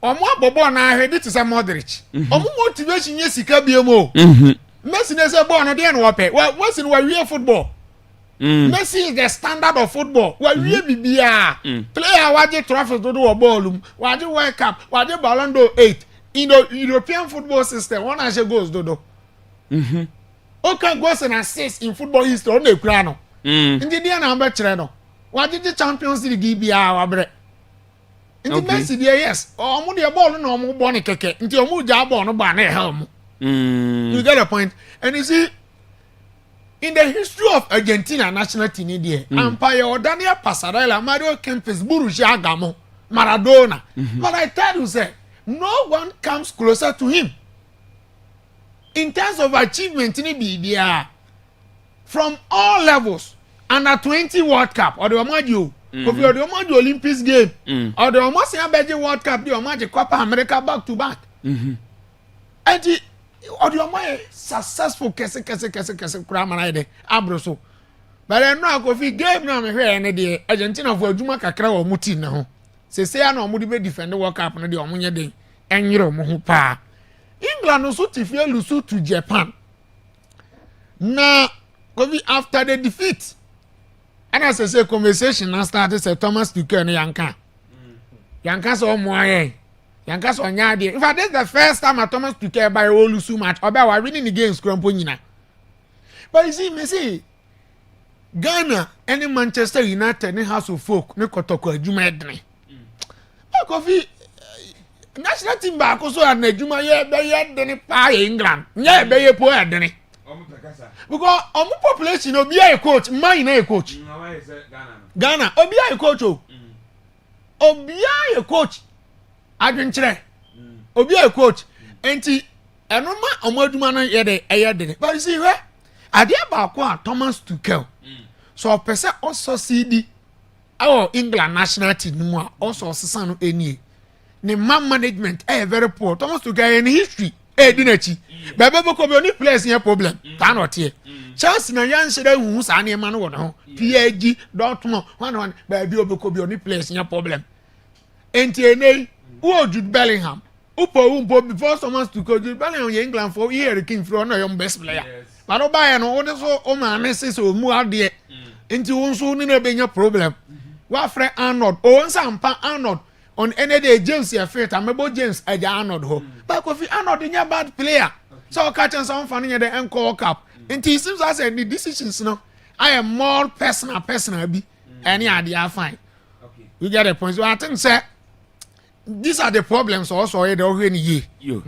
Or more Bobo na head it is a Modric. Or more motivation yes he can be a mo. Messi is a born again wape. Well, what's in real football? Messi is the standard of football. Well, we be player waje trophy to do a ball, waje World Cup, waje Ballon d'Or 8 in the European football system. One as goes dodo. Okay, goes and assists in football history on the piano. In the day number treno. Waje the Champions League be our bread. In the Messi there yes. Or mo the ball no mo born keke. Into your mo job no ban helm. You get a point. And you see. In the history of Argentina national team, Empire Daniel Pasarela, Mario Kempes, Borussia Gamo, Maradona. But I tell you, say, no one comes closer to him. In terms of achievement in the from all levels, under 20 World Cup, or the Omadio, of the Omadio Olympics game, or the Omasia World Cup, the Omadio Copa America back to back. And the Odio successful kese kura de abroso but I know go fi game na me hwe ne de Argentina for adwuma kakra wo muti na ho se se ya na omo de be defend World Cup no de omo nye den enwere omo ho pa England so tifie lusu to Japan na go be after the defeat and as I say conversation na start say Thomas Tuchel no yanka so omo aye Yankas on Yadi. In fact, this is the first time I Thomas Tuchel by all Lusu match. Or by winning the games, Cramponina. But you see, me see, Ghana, any Manchester United, any House of Folk, no Kotoko, Jumadne. Coffee national team back also and the Juma, yeah, then pay England. Yeah, be a poor Denny. Because our population, will be a coach, mine a coach. Ghana, will be a coach. Will be a coach. Adventure. Obi a coach. Enti enoma omaduma na ye de. But you see where ade ba kwa Thomas Tuchel. So person also CD our England national team mu also sesa no eni. Ne man management very poor. Thomas Tuchel in history di na chi. Baba ko be oni players here problem. Can not here. Chelsea na yan shede hu sa na ma no wo no. PSG Dortmund one baby obeko be oni players here problem. Enti enei who Jude Bellingham? Upo before someone to go Jude Bellingham in England for year the king for no your best player. But no buy no what so o man say so mu out there. Into one so ni na be your problem. Wa friend Arnold o nsampa Arnold on any day James here fit amebo James eja Arnold ho. But Kofi Arnold is a bad player. So catch some fan in the encore cup. And it seems as the decisions no I am more personal be any idea fine. Okay. You get a point. So I think say these are the problems also the already ye. Yeah,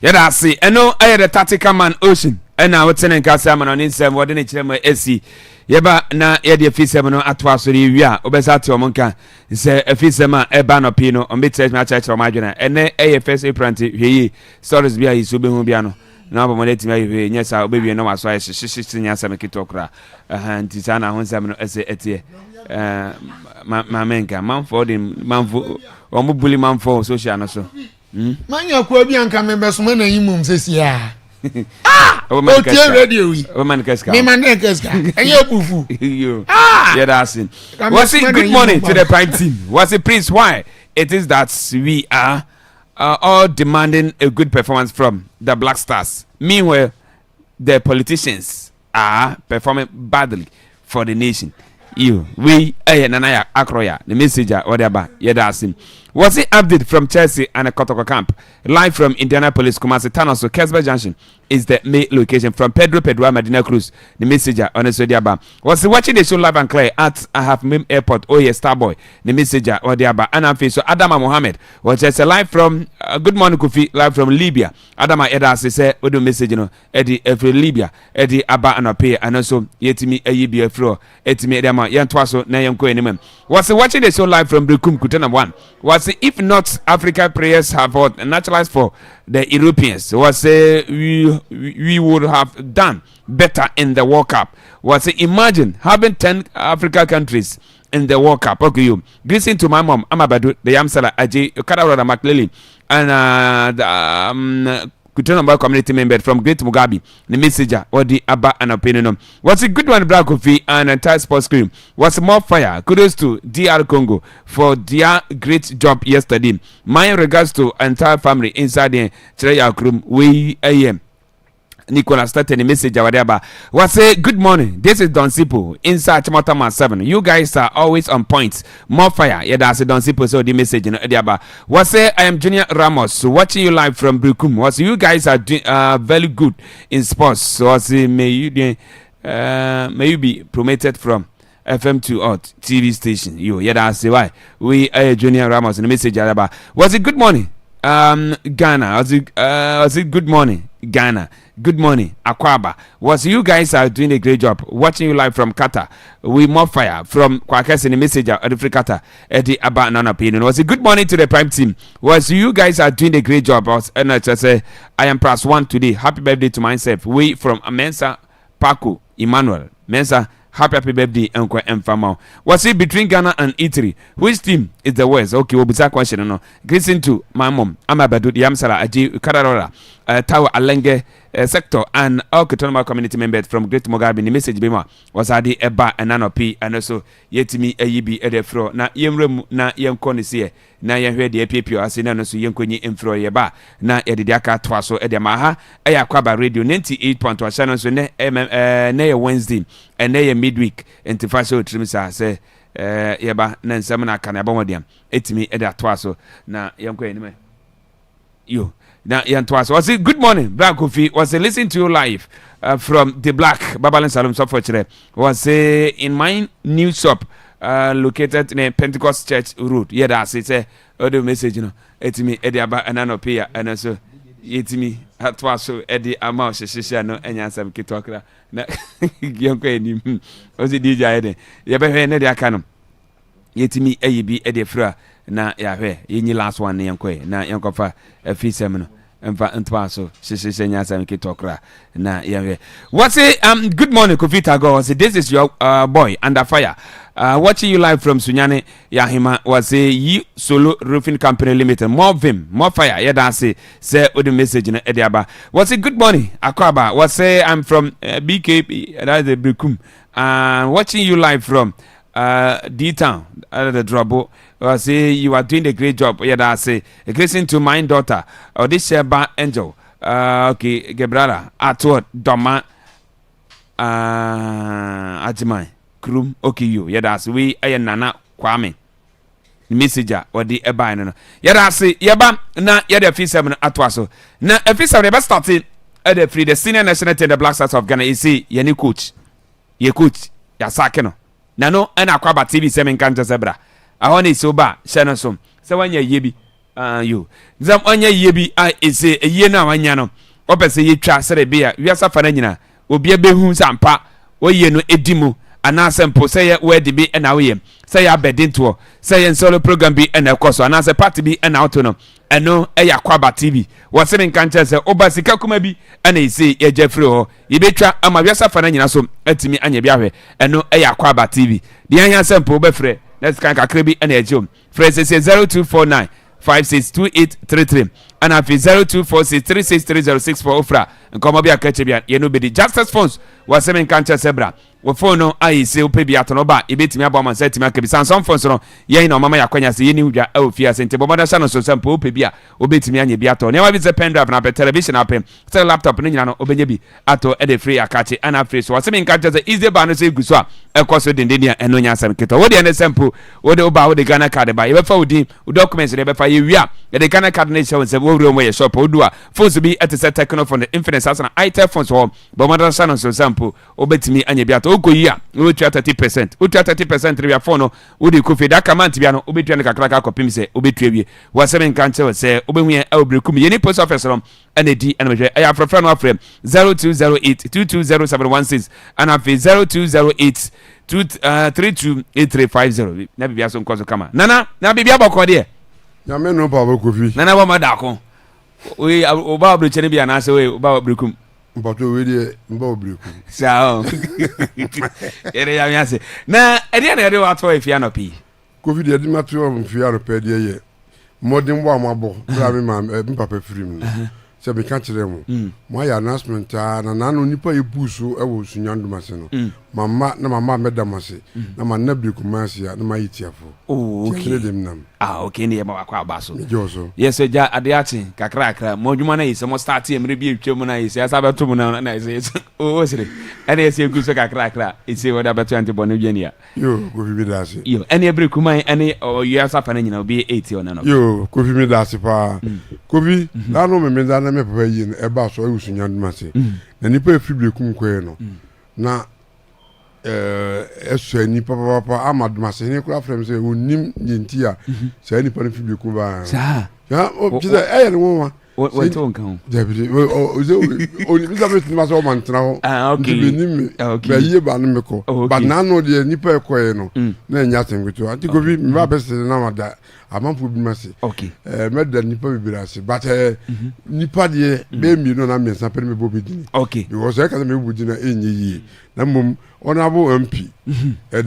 that's it. And no, I had a tactical man ocean. ɛna wotene nkasa ama no ne nsɛm wɔde ne kyerɛ mu esi yɛba na yɛde afisɛm no atoa so ne wi a wobɛsa te ɔmo nka sɛ afisɛm a ɛba no pii no ɔmbɛtira tumi akyerɛkyerɛ ɔmo adwene ɛnɛ ɛyɛ first April nti hwɛ yi stories bi a yɛsɛ wobɛhu bia no na ɔbɔ mɔde tumi ayɛ hwɛ nyɛ saa wobɛwie na waso ayɛ hyehyehye nyɛ asɛm ketewa koraa nti saa na ho nsɛm no ɛsɛ ɛteɛ mamenka manfo de manfo ɔmo buli manfo social no so manya kwa bi anka membɛsoma na yimum sɛsia otie radio yi me man keska enye bufu yeah that's it. Was it good morning to the prime team? Was it Prince? Why it is that we are all demanding a good performance from the Black Stars, meanwhile the politicians are performing badly for the nation. We Nana Akroya the messenger or the yeah that's him. Was it update from Chelsea and a Kotoko camp? Live from Indianapolis, Kumasi, Thanos, Kesba Junction is the main location from Pedro Medina Cruz, the messenger on the Sodiaba. Was he watching the show live and clear at I have Mim Airport? Oh, yes, Starboy, the messenger or the Abba. And I'm so Adama Mohammed was just a live from Good Morning Kofi, live from Libya. Adama Edas said, what do message, you know, Eddie from Libya, Eddie Abba and Apay, and also Yetimi Ayibia Fro, Etimi Edama, Yantwaso, Nayamko Enem. Was he watching the show live from Brukum Kutana 1? Was if not African players have naturalized for the Europeans, was we would have done better in the World Cup. Was imagine having 10 African countries in the World Cup. Okay, you listen to my mom, Amabadu, the Yamsala Aji, Kadawara McLely, and Kutana community member from Great Mugabe, the messenger or the Abba and opinion. Was a good one, Black Coffee and entire sports crew. Was more fire. Kudos to DR Congo for their great job yesterday. My regards to entire family inside the Treya room. We AM. Nicola started a message whatever. Was a good morning. This is Don Sipo inside Chimotama 7. You guys are always on point. More fire. Yeah, that's a Don Sipo. So the message in the was say I am Junior Ramos watching you live from Brukum. Was you guys are doing very good in sports. So was may you be promoted from FM to TV station. You yeah, that's why we Junior Ramos in the message whatever. Was it good morning? Ghana. Was it good morning? Ghana. Good morning, Akwaaba. Was you guys are doing a great job watching you live from Qatar. We more fire from Kwakes in the messenger of the free Qatar. Eddie Abba Nana opinion. Was a good morning to the prime team. Was you guys are doing a great job. And I just say I am +1 today. Happy birthday to myself. We from Mensa Paco Emmanuel Mensa. Happy birthday, Uncle Mfamao. Was it between Ghana and Italy? Which team is the worst? Okay, we'll be that question. No, listen to my mom. Amabadu Yamsala Aji Kadarora, Tawa Alenge sector, and all Kotonoma community members from Great Mugabe. The message Bima was Adi Eba and Nano P, and also Yetimi Ayibi Edefro. Na Yemrem na Yem Konisia, na Yahwe de Pipio, as in Nano Yankuni Infro Yaba, na Ediaka Twaso Edemaha, Ayakwaba Radio 98.1 channel, so ne Wednesday, and ne midweek, and to Faso Trimisa say. Yaba na nsɛm na kana abɔmɔdiam etimi ɛda toaso na yɛnkɔ anime yo na yɛntoaso was it good morning Black Kofi was listen to you live from the Black Babalin Salom so for today was in my new shop located in a Pentecost Church Road yeah that's it say audio message you know etimi ɛde aba anano pia and also yetimi atoaso ɛde ama hyehyehye no anya nsɛm kitokra na yɛnkɔ anim ozi DJ ede yɛbɛhwɛ ne de aka no yetimi ayibi ɛde fra na yɛahwɛ yɛnyi last one ne yɛnkɔ na yɛnkɔfa afisɛm no emfa ntwaso hyehyehye nya nsɛm kitokra na yɛhwɛ what's it good morning Kofi Tago was this is your boy under fire watching you live from Sunyane Yahima was a you solo roofing company limited more vim more fire yeah that's it say with the message in Ediaba was it good morning Akwaaba was say I'm from BKP that's the Brukum watching you live from D-Town the Drobo was say you are doing a great job yeah that's it listen to my daughter or this Sheba Angel okay Gebrara Atward Doma Ajimai Krum okay you yeah that's we Nana Kwame messenger or the eba no yeah that's yeba na yeah the F7 atwaso na F7 the best starting at the free the senior national team the Black Stars of Ghana is see ye coach ye coach ya sake no na no and Akwaaba TV 7 kan zebra I want it so ba share so say wanya ye bi you zam wanya ye bi I say a ye na wanya no opese ye twa sere bia wiasa fa na nyina obi abehu sampa oye no edimu anase mpo sɛ yɛ wadi bi ɛna woyɛ sɛ yɛ abɛdi ntoɔ sɛ yɛ nsɔlo program bi ɛna ɛkɔ so anase party bi ɛna auto no ɛno ɛyɛ Akwaba TV wɔse me nka nkyɛ sɛ oba sika kuma bi ɛna isi yɛgya firi hɔ yɛbɛtwa ama wiasa fa na nyina so atimi anya bi ahwɛ ɛno ɛyɛ Akwaba TV deɛ anya sɛ mpo bɛfrɛ na sika kakra bi ɛna ɛgye frɛ sɛ 0249 562833 and afi 0246363064 ofra nkomo bi akache bia ye no bedi justice phones wasem nkanche sebra wo phone no ayi se ope bia to no ba ebetimi aba man setimi akabi sansom phones no ye na mama yakwanya se ye ni hudwa a ofia sente bomoda sha no so sampo ope bia obetimi anye bia to ne wa bi se pen drive na pe television apem se laptop no nyina no obenye bi ato e de free akache ana free so wasem nkanche se easy ba no se guso a ekoso dendenia eno nya asem keto wo de ne sampo wo de oba wo de Ghana card ba ye be fa odi documents de be fa ye wia ye de Ghana card ne show se wo wuro mo ye shop odua phones bi etese techno phone infinite asana itel phones ho bomoda sha no so sampo obetimi anye bia to okoyi a wo tua 30% wo tua 30% re bia phone no wo de kofi da command bia no obetua ne kakra ka kopim se obetua wie wasem nkanche se obehu e obrekum ye ni post office rom ene di ene mehwe ya frefra no afrem 0208220716 ana fe 0208 328350 na bibia so nkoso kama nana na bibia bokọ de ya me no pa kofi nana bo ma da ko we oba obreche ne bia na se we oba obrekum mbato we de mba obrekum sao ere ya miase na ede na ede wa to efia no pi kofi de di mato mfia no pe de ye modern bo amabo bra me ma papa firim se be kan kire mu mo ya announcement na nanu nipa ebuso e wo sunyanduma se no mama medamase na ma na brekumasi ya na ma yitiafo okay dem nam okay ne ma wakwa abaso joso yes ja adeachi kakra mo dwuma na yise mo start e mre bi etwem na yise asa beto mu na yise o sire ene yise guso kakra ise woda beto antibone dwani a yo kofi mi dase yo ene brekumai ene yasa fa na nyina obi 80 ona no yo kofi mi dase pa kofi na no me da na me papa yi e ba so e wo sunyanduma se na nipa efi brekum kwe no na eso ni papa amaduma se ni kura frem se onim yintia se ni pa fibi ku ba sa ya o pisa e no wa we to nkan David o ni bisa bet ni ma so man tra ho okay ni ba ye ba no meko ba na no de ni pa ko ye no na nya sengutu anti go bi mi ba best na ma da amampo bi ma se okay me da ni pa bi bira se but ni pa de be mi no na me san pe me bo bi dini okay because e ka me bu dina enyi yi na mum honorable MP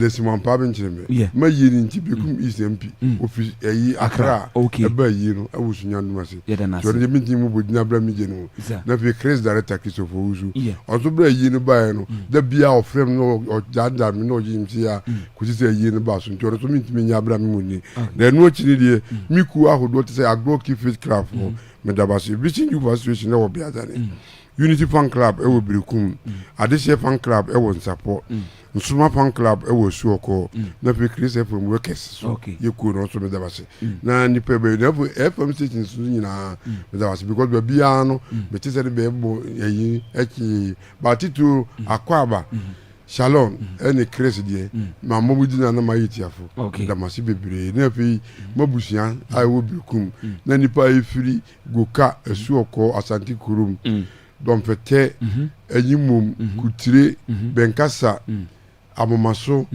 Simon Pabin Chime ma yi ni nti bekum is MP office yi Accra e ba yi no e wo sunyanduma se so de mi mu bo dina bra mi je no na fi Chris director Christopher Uzu ozo bra yi no ba no da bia of frame no o jada mi no yi mti ya kusi se yi no ba so nti so mi ntimi nya bra mi mu ni na no chi ni de mi ku ahodo te se agro key fit craft me da ba se bi chi you situation na wo bia tane Unity Fan Club e wo Brekum Adese Fan Club e wo Nsapo Nsuma Fan Club e wo Suoko na pe Chris FM workers so ye ku no so me da base na ni pe be na FM station so nyina me da base because be bia no be ti se be bo yi eki batitu Akwaaba Shalom ene Chris die ma mo budina na ma yitiafo da masi bebre na pe mabusia ai wo Brekum na nipa efiri goka Suoko Asante Kurum don fete enyimum kutire benkasa amomaso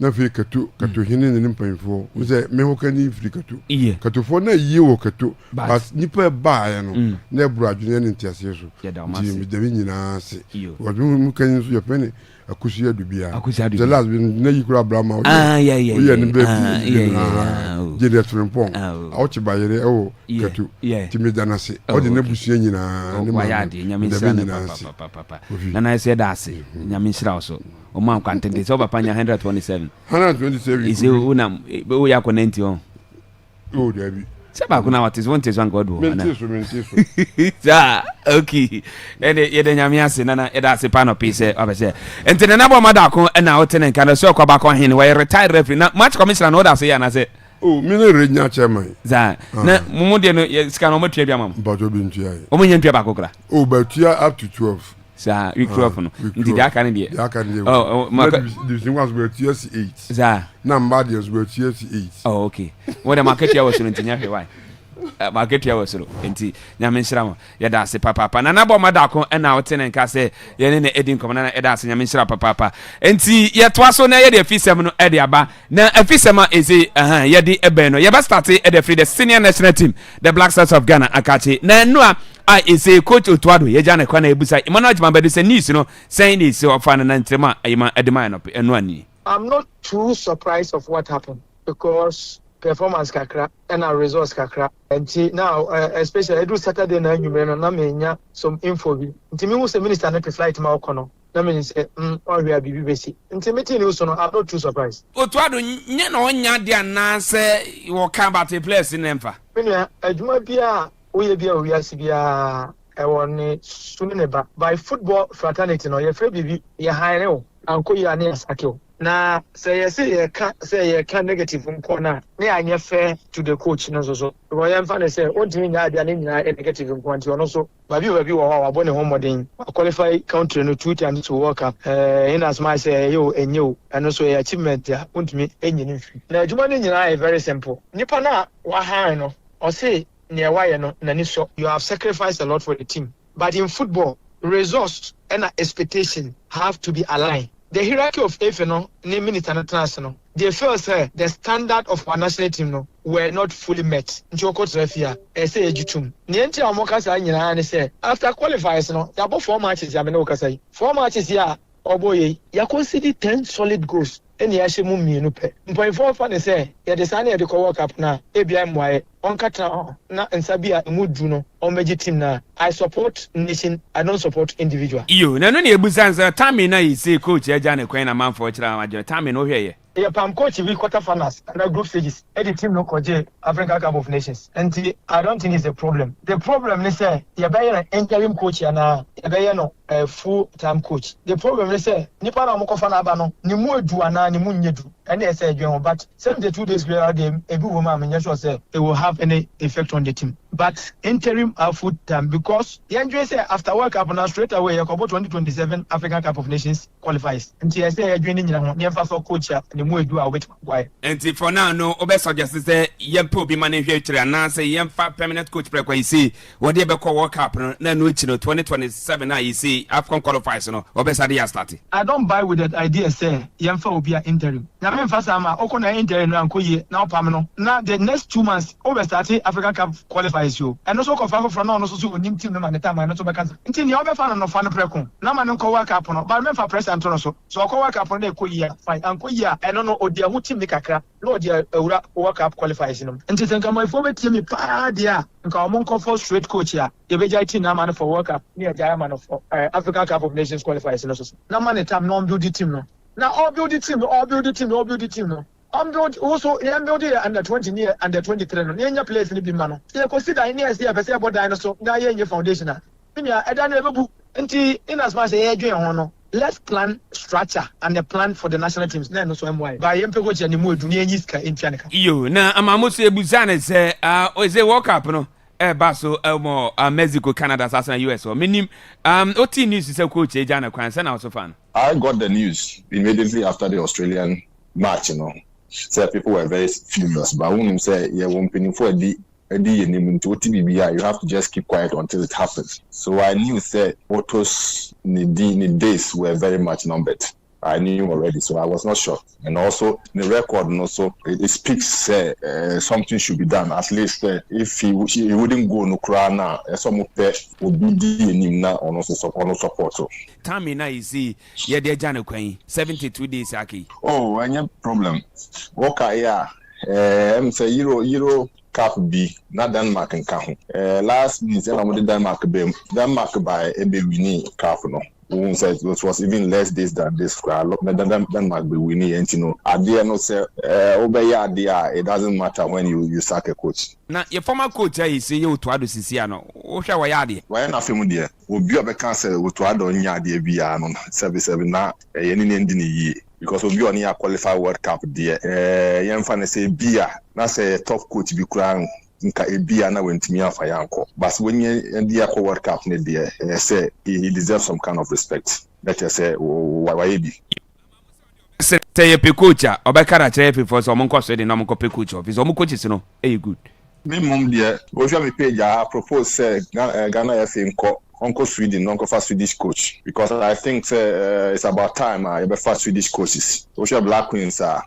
na fe kato hine ne mpanfo wo se me hokani firi kato fo na yie wo kato bas nipa ba ya no na ebru adwene ne ntiase so ji de nyina se wo mu kan so yepene akusi adubia the last been na yikura brahma o ye ne be je de trempon a chi bayere e wo kato timi danase o de na busia nyina ne ma ya de nyame sira papa na na se da ase nyame sira so o man kwantende so papa nya 127 ise una o ya konenti on o de bi seba kuna what is one is one god wo na ja okay ene yede nyame ase na eda ase pa no pise obese entene na bo mada ko na otene nka na so Akwaba ko hin we retire referee na match commissioner no da se ya na se oh mi na renya chairman za na mumu de no sika no matua bia mam bajo bi ntua o mo nyantua ba ko kra oh batua up to 12 sa week 12 no ndi da kan de oh the ones were TS 8 za na mbadi was were TS 8 oh okay what the market ya was no ntinya hwe why market ya wosoro enti nyame nhyira mo yɛda ase papa na nabɔ madako ɛna wote ne nka sɛ yɛne ne edin kɔm na yɛda ase nyame nhyira papa enti yɛtoa so na yɛde afisɛm no ɛde aba na afisɛm a ɛsɛ yɛde ɛbɛn no yɛbɛ start ɛde free the senior national team the Black Stars of Ghana akache na no a ɛsɛ coach Otuado yɛgya ne kwa na ebusa Emmanuel Jimabede sɛ news no sɛn ne ɛsɛ ɔfa na ntrema ayima ɛdema no ɛno ani. I'm not too surprised of what happened because performance kakra and our results kakra. And now, especially I do Saturday night, you know, some info. Until me was a minister not to fly to Maokono. That means, or we are BBC. Until meeting you, so I'm not too surprised. Otuado, you know, Yadia Nance, you will come back to place in Empha. When you might be a we are Sibia. I want soon by football fraternity. No, you're afraid you're high now. Uncle Yanni Sakio. Na say you can negative from corner. Ne anya fair to the coach no so. Royal fan say what do you need negative from point and also baby our born home modern qualify country no 2 times to work up in as much say you and also achievement ya want me enyi. Na adwuma ne nyina very simple. Nipa na wa han no or say near why no na ni so you have sacrificed a lot for the team. But in football, results and expectation have to be aligned. The hierarchy of FNO, naming international, they felt the standard of our national team no were not fully met. Njoko Trefia, say Jutum. Niente Amokasa and say after qualifiers no, about 4 matches Yamenoka 4 matches ya oh boy, ya consider 10 solid goals. Any Ashimu Minupe. Point 4 fan say, ya the Sunday at the co work up now, ABM on Kata na and Sabia Muduno or Major team na. I support nation, I don't support individual. You, no, Busanza, Tammy, na say coach, Jan, a queen, a man for Chama, Tammy, no here. Yeah, Pam coach, we quarterfinals and the group stages. Any team no coach African Cup of Nations. And I don't think it's a problem. The problem is you're buying an interim coach and you're buying a full-time coach. The problem is Nipa na mukofana bano ni muedu ana ni munyedu. And they say but 72 days later, game a good woman say it will have any effect on the team. But interim are full-time because the NJ say after World Cup now straight away you 2027 African Cup of Nations qualifies. And she say you're joining the for coach and muedu are wait why. And for now no obe suggest say yem po be manage and say yem permanent coach break you see what they be call World Cup na no 2027 now you see African qualifiers no obe sadi start. I don't buy with that idea say yem will be an interim. Now Fasama, Okona interim and Koye, now Pamano. Now the next 2 months, over starting African Cup qualifies you. And also confirm from now, also new team and the time I not to make until the other fan of Fan Precon. Now man don't work up on, but men for press and so. So I work up on the Koya, fine, and Koya, I don't know, or dear who team make a crack, Lord, dear, work up qualifies him. And to think my former team, pa, dear, and come on, for straight coach here. The Beja now man for work up near Diamond of African Cup of Nations qualifies. Now man, time non beauty team. No. Now all build the team. No. I'm build also under 20 near under 23 no. Near place in the man. They consider in here say about dinosaur. Now your foundation. I don't ever in as much as let's plan structure and the plan for the national teams. No so why. By coach and mu dunia nyiska in Pianica. You na amamusu ebuzane say is a World Cup no. Baso Elmo Mexico, Canada, South and US or minim OT news is a coach Jana Kwan and also fan. I got the news immediately after the Australian match, So people were very furious. But when you say you won't pay for you have to just keep quiet until it happens. So I knew that Otto's days were very much numbered. I knew already, so I was not shocked. And also, the record, also it speaks something should be done. At least if he wouldn't go no crana, some would be now on also support. So, Tammy, now you see, yeah, they're Jana Queen, 72 days, Aki. Oh, any problem? Okay, yeah. Say Euro Cup B, not Denmark and Kahu. Last minute, I'm with Denmark by Ebewini Cup, no. Who said it was even less days than this. Denmark be winning, and I dare not say, obey idea. It doesn't matter when you sack a coach. Now, your former coach, I say you to Ado Siciano. What shall I add? Why not familiar? Will be a cancel to Ado Yadi via service now, any ending year. Because we'll be on here qualified World Cup, dear. Young fan say, beer, that's a top coach be crowned. Nka ebia na wentimi afa yanko but when you ndi akọ World Cup ne there say he deserves some kind of respect that you say why be say pe coach obekara che pe for so monko so dey na monko pe coach of so monko coach no good Minimum dear, if you have a page, I propose Ghana FA Uncle Sweden, Uncle for Swedish coach, because I think it's about time I have for Swedish coaches. Social Black Queens are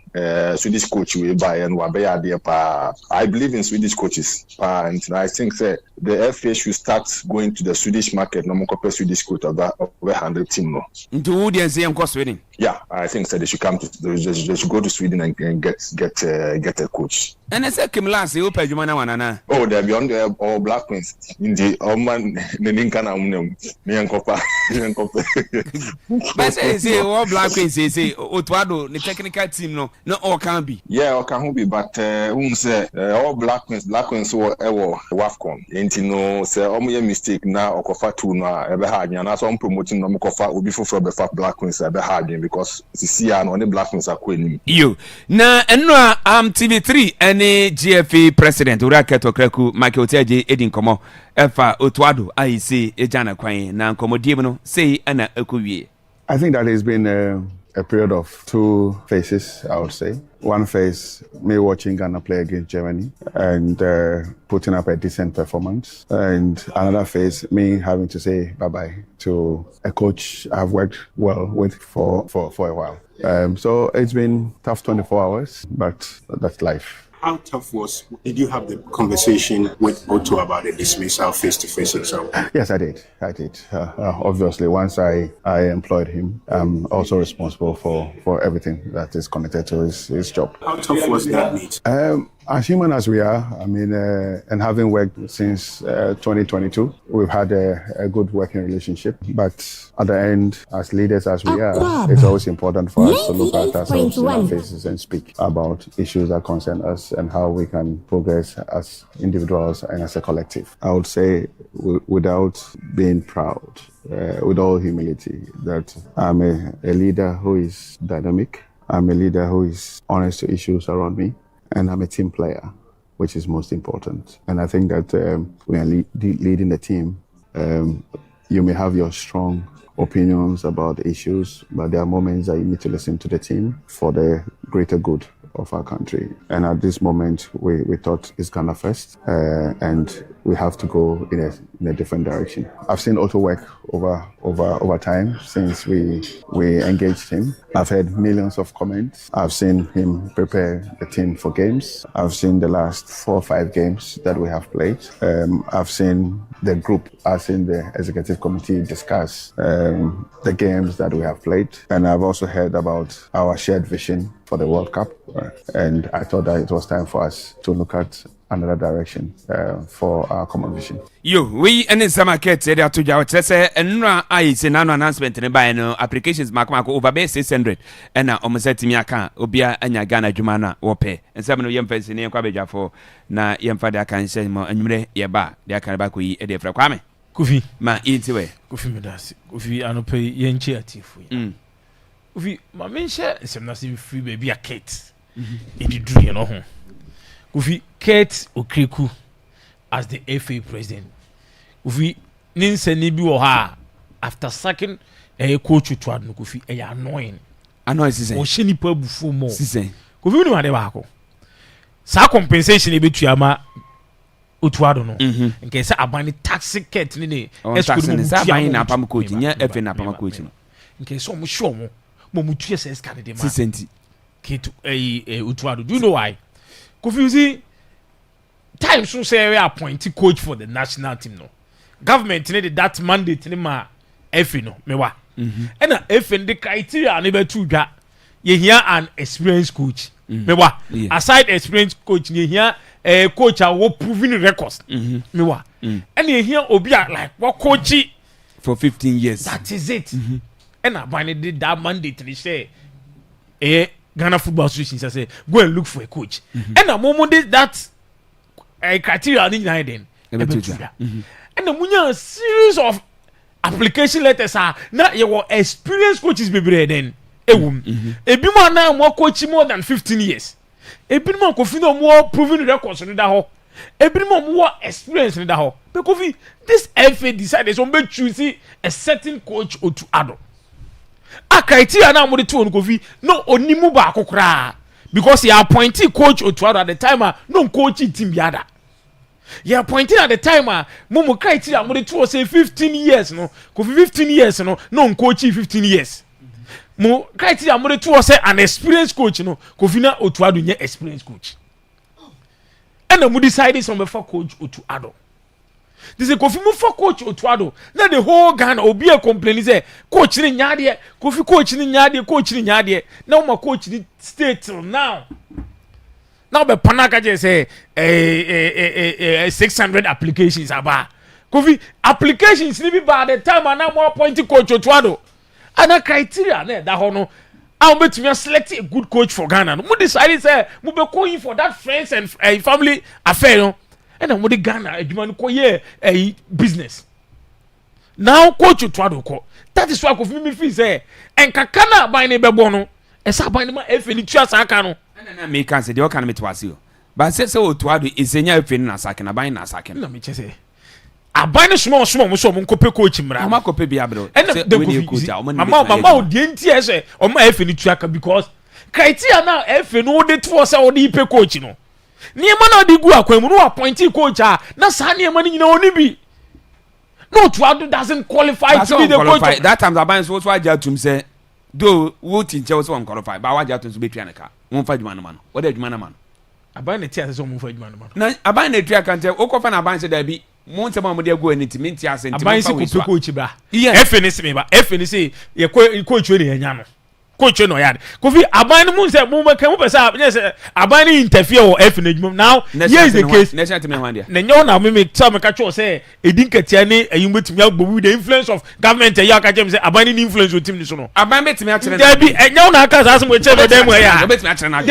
Swedish coach we buy and Wabea dear pa. I believe in Swedish coaches, and I think the FA should start going to the Swedish market. No more Swedish coach of 100 team. No. Into audience, Sweden. Yeah, I think they should come to they should go to Sweden and get a coach. And I said, Kim last, you pay Jumana. Oh, they're beyond all Black Queens in the Oman, the But say all Black Queens say Otwado, the technical team no all can be. Yeah, all can be, but say all Black Queens were WAFCON. Ain't no say almost mistake now or Kofa two now ever hard and as I'm promoting no Kofa will be for Black Queens ever hard because see and only Black Queens are queen. You na enwa TV3 any GFA president Uraketo Kreku Michael Teje Edin Komo Efa Otwado I say Ejana Kwan na Komodiebno say ana ekuwie. I think that has been a period of two phases, I would say. One phase, me watching Ghana play against Germany and putting up a decent performance. And another phase, me having to say bye-bye to a coach I've worked well with for a while. So it's been tough 24 hours, but that's life. How tough did you have the conversation with Otto about the dismissal face-to-face himself? Yes, I did. Obviously, once I employed him, I'm also responsible for everything that is connected to his job. How tough was that meet? As human as we are, I mean, and having worked since 2022, we've had a good working relationship. But at the end, as leaders as we are, it's always important for us to look at ourselves in our faces and speak about issues that concern us and how we can progress as individuals and as a collective. I would say, without being proud, with all humility, that I'm a leader who is dynamic. I'm a leader who is honest to issues around me. And I'm a team player, which is most important. And I think that when you're leading the team, you may have your strong opinions about the issues, but there are moments that you need to listen to the team for the greater good of our country. And at this moment, we thought it's Ghana first, and we have to go in a different direction. I've seen Otto work over time since we engaged him. I've heard millions of comments. I've seen him prepare the team for games. I've seen the last 4 or 5 games that we have played. I've seen the group, as in the executive committee, discuss the games that we have played. And I've also heard about our shared vision for the World Cup. And I thought that it was time for us to look at another direction for our common vision. We and some market area to Jawa say and I say no announcement in buy no applications mark over base 600 and now almost set me account obia anya Ghana Jumana wope and some of young person in Kwabeja for na young father can say more and you ba they can back we a different kwame Kofi ma eat away Kofi medasi Kofi anope yenchi atifu Kofi ma mention some na free baby a Kate do you know Kofi Kate Okriku as the FA president. Kofi ninse ni bi wo ha after sacking a coach to ad no Kofi e annoying. Annoying season. O sheni pa bufu mo. Season. Kofi ni wade ba ko. Sa compensation e betu ama otuado no. Nke say abani taxi ket ni eskudu mo sa ban na pam coach nya FA na pam coach no. Nke so mo show mo mu tuye say scan de ma. Season. Ketu otuado. Do you know why? Kofi time so say we appoint coach for the national team no government needed that mandate ni ma FA no mewa and FA the criteria na be tu dwa ye here an experienced coach mewa aside experienced coach ye here coach a wo proven records mewa and ye here obi a like what coach for 15 years that is it and abani did that mandate ni say Ghana Football Association say go and look for a coach and a moment that criteria ni nyina den and the munya series of application letters are na your experienced coaches bebre den ewum ebimo na mo coach more than 15 years ebimo ko fi no more proven records ni da ho ebimo more experience ni da ho because this FA decided so be choose a certain coach or to ado a criteria na mo de to no no onimu ba akokra because he appointed coach or to ado at the time no coach team biada Yeah, pointing at the time mumu criteria mo de to say 15 years no ko 15 years no coach 15 years mo criteria mo de to say an experienced coach no ko fina Otuado nye experienced coach and mo decide some for coach Otuado this is Kofi mo for coach Otuado na the whole Ghana obi e complain say coach ni nyaade Kofi coach ni nyaade na o ma coach ni stay till now. Now be panaka just say 600 applications aba. Kofi applications ni be by the time and now more appointed coach Otuado. And a criteria there that hono. I bet me select a good coach for Ghana. No decide say mo be going for that friends and family affair no. And I'm with Ghana adwuma ko ye business. Now coach Otuado ko. That is why Kofi me feel say enkaka na ban ne bebo no. Esa ban ne ma efe ni tua saka no. Na me kan say dey kan me twase o ba say Otuado isenya efeni na sake na ban na sake na me che say aban ne small mo so mo kope coach mra ma kope bia bro say we coach mama o de ntie say o ma efeni tuaka because criteria na efeni o de to say o de ipe coach no niema na de gu akwan mu no appointee coach na sa niema ni nyina oni bi no Otuado doesn't qualify to be the coach that time aban so aja tum say do wo tinche wo so qualify ba wa aja tum so betwa ne ka won fa djuma no ma no wo da djuma na ma no aban ne tia so won fa djuma no ma no na aban ne tua kan te wo ko fa na aban se da bi mo ntema mo de go aniti minti asenti aban se ko coach bra efe ne se me ba efe ne se ye coach we ne nya no coach no yard Kofi aban ne mo se mo ma kan mo pesa say aban ne interfere wo efe ne djuma now here is the case na chant me wan dia na nyo na me tell me ka cho say edin katia ne ayim betimi agbobu the influence of government ya ka chem say aban ne influence o team ni so no aban betimi a kire na bi nyo na aka sa mo che be dem ya betimi a kire na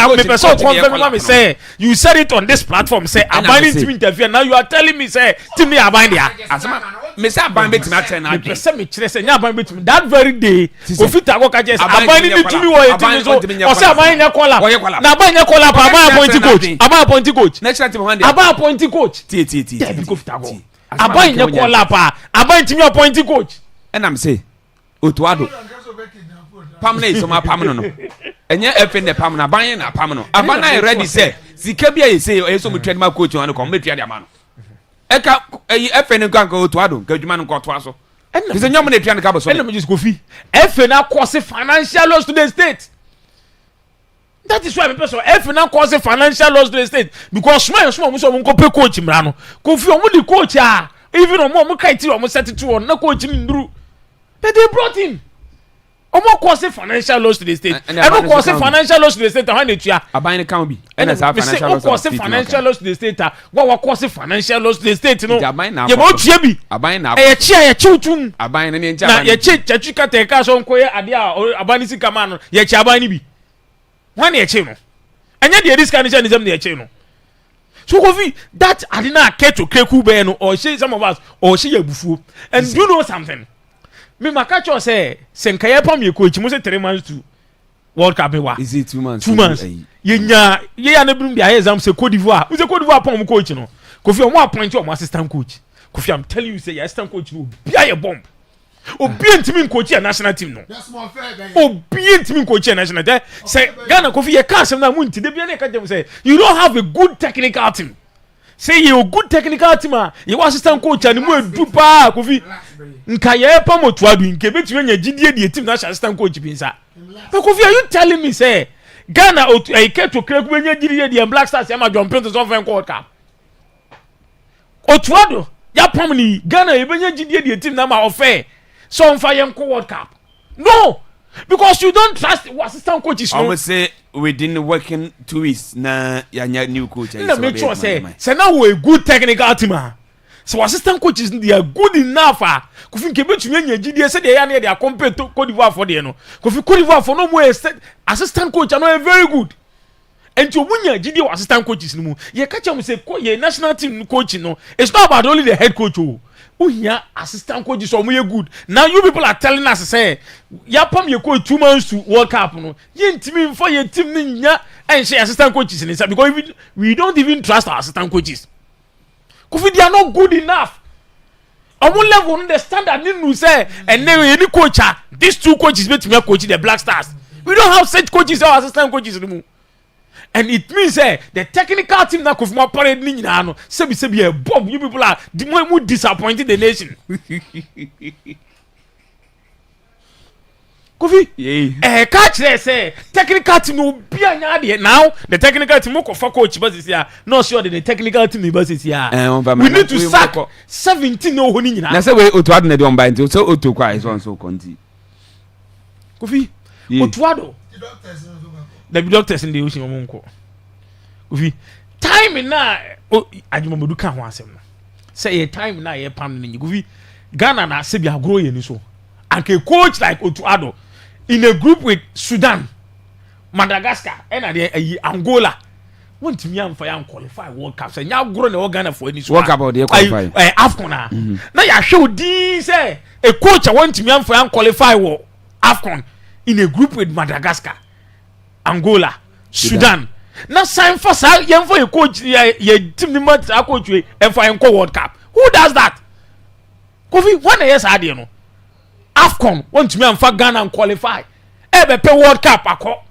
me person confirm me say you said it on this platform say aban ne team interfere now you are telling me say team ni aban dia asema me say aban betimi a kire na me person me kire say nya aban betimi that very day Kofi Tago ka say aban ni tumi wo team so o say aban nya kola na aban nya kola pa aban appointed coach na chant me wan dia aban appointed coach ti Kofi Tago aban nya kola pa aban tumi appointed coach and am say Otuado pam na isoma pam no enye efe ne pam na ban na pam no aban na ready say sika bia ye say eso mo twani ma coach wan ko mo twia dia ma no eka efe ne kan ko Otuado ka djuma no ko to aso Because nyom na twia ka so and me just Kofi efe na cause financial loss to the state. That is why people say efe na cause financial loss to the state because small mo so mo pay coach mra no Kofi o mo di coach even o mo kaiti o mo set it on na coach ni nduru but they brought him o mo cause financial loss to the state and no cause financial loss to the state how na tua aban kan bi and as financial loss cause financial loss to the state what cause financial loss to the state no ye mo tua bi aban na e chia ye chiutum aban na ntia na ye chi ka te ka so nko ye ade aban si kama no ye chi aban ni bi wan ye chi no anya de this kind of nizam de ye chi no so Kofi that adina care to kreku be no or she some of us or she yabufu and do you know something me makacho say senkaye pam ye coach mo say 3 months to World Cup wa is it 2 months 2 months ye nya na brum bia exam say Cote d'Ivoire we say Cote d'Ivoire pam coach no Kofi o mo appoint o mo assistant coach Kofi I'm telling you say your assistant coach no bia ye bomb obi ntimi coach ya national team no obi ntimi coach ya national team say Ghana Kofi ye ka asem na mu nti de bia na ka dem say you don't have a good technical team say you good technical team you assistant coach and mu edu pa Kofi nka ye pa Otuado nke betumi nya gidie de team national assistant coach bi nsa but Kofi are you telling me say Ghana ke to kreku nya gidie de Black Stars ya ma John Pinto so fan World Cup Otuado ya pam ni Ghana e benya gidie de team na ma offer so on fire World Cup no because you don't trust assistant coaches no. I would say within working 2 weeks na ya new coach na make sure say now we a good technical team so assistant coaches they are good enough Kofi nke betumi anya gidie say they ya na they compare to Cote d'Ivoire for there no Kofi Cote d'Ivoire for no more assistant coach are very good and to munya gidie assistant coaches no mu ye catch am say ye national team coach no it's not about only the head coach Unya assistant coaches so muy good. Now you people are telling us say ya pam ye coach 2 months to World Cup no. Ye ntimi for ye team ni nya and say assistant coaches in inside because we don't even trust our assistant coaches. Kofi they are not good enough. Omo level on the standard ni nu say and then any coach these 2 coaches bet me coach the Black Stars. We don't have such coaches or assistant coaches anymore. and it means the technical team na Kofi parade ni nyina no sebi a bomb you people are the more disappointed the nation. Kofi catch there say technical team no be anya de now the technical team ko fa coach but this year no sure the technical team but this year we need to sack 17 no ho ni nyina na say we Otuado na de on buy so Otu kwa is on so konti Kofi Otuado the doctors in the ocean omonko Kofi time na adjumamodu kan ho asem no say time na ye pam ni Kofi Ghana na se bi agro ye ni so and a coach like Otuado in a group with Sudan, Madagascar, and Angola. Want me am for qualify World Cup. Say now grow the Ghana for any World Cup they qualify. AFCON. Now you show this a coach I want me am for qualify AFCON in a group with Madagascar, Angola, Sudan. Now sign for a coach ye team member coach and for World Cup. Who does that? Kofi 1 years had you know. AFCON want me and for Ghana and qualify. Ebe pay World Cup akọ.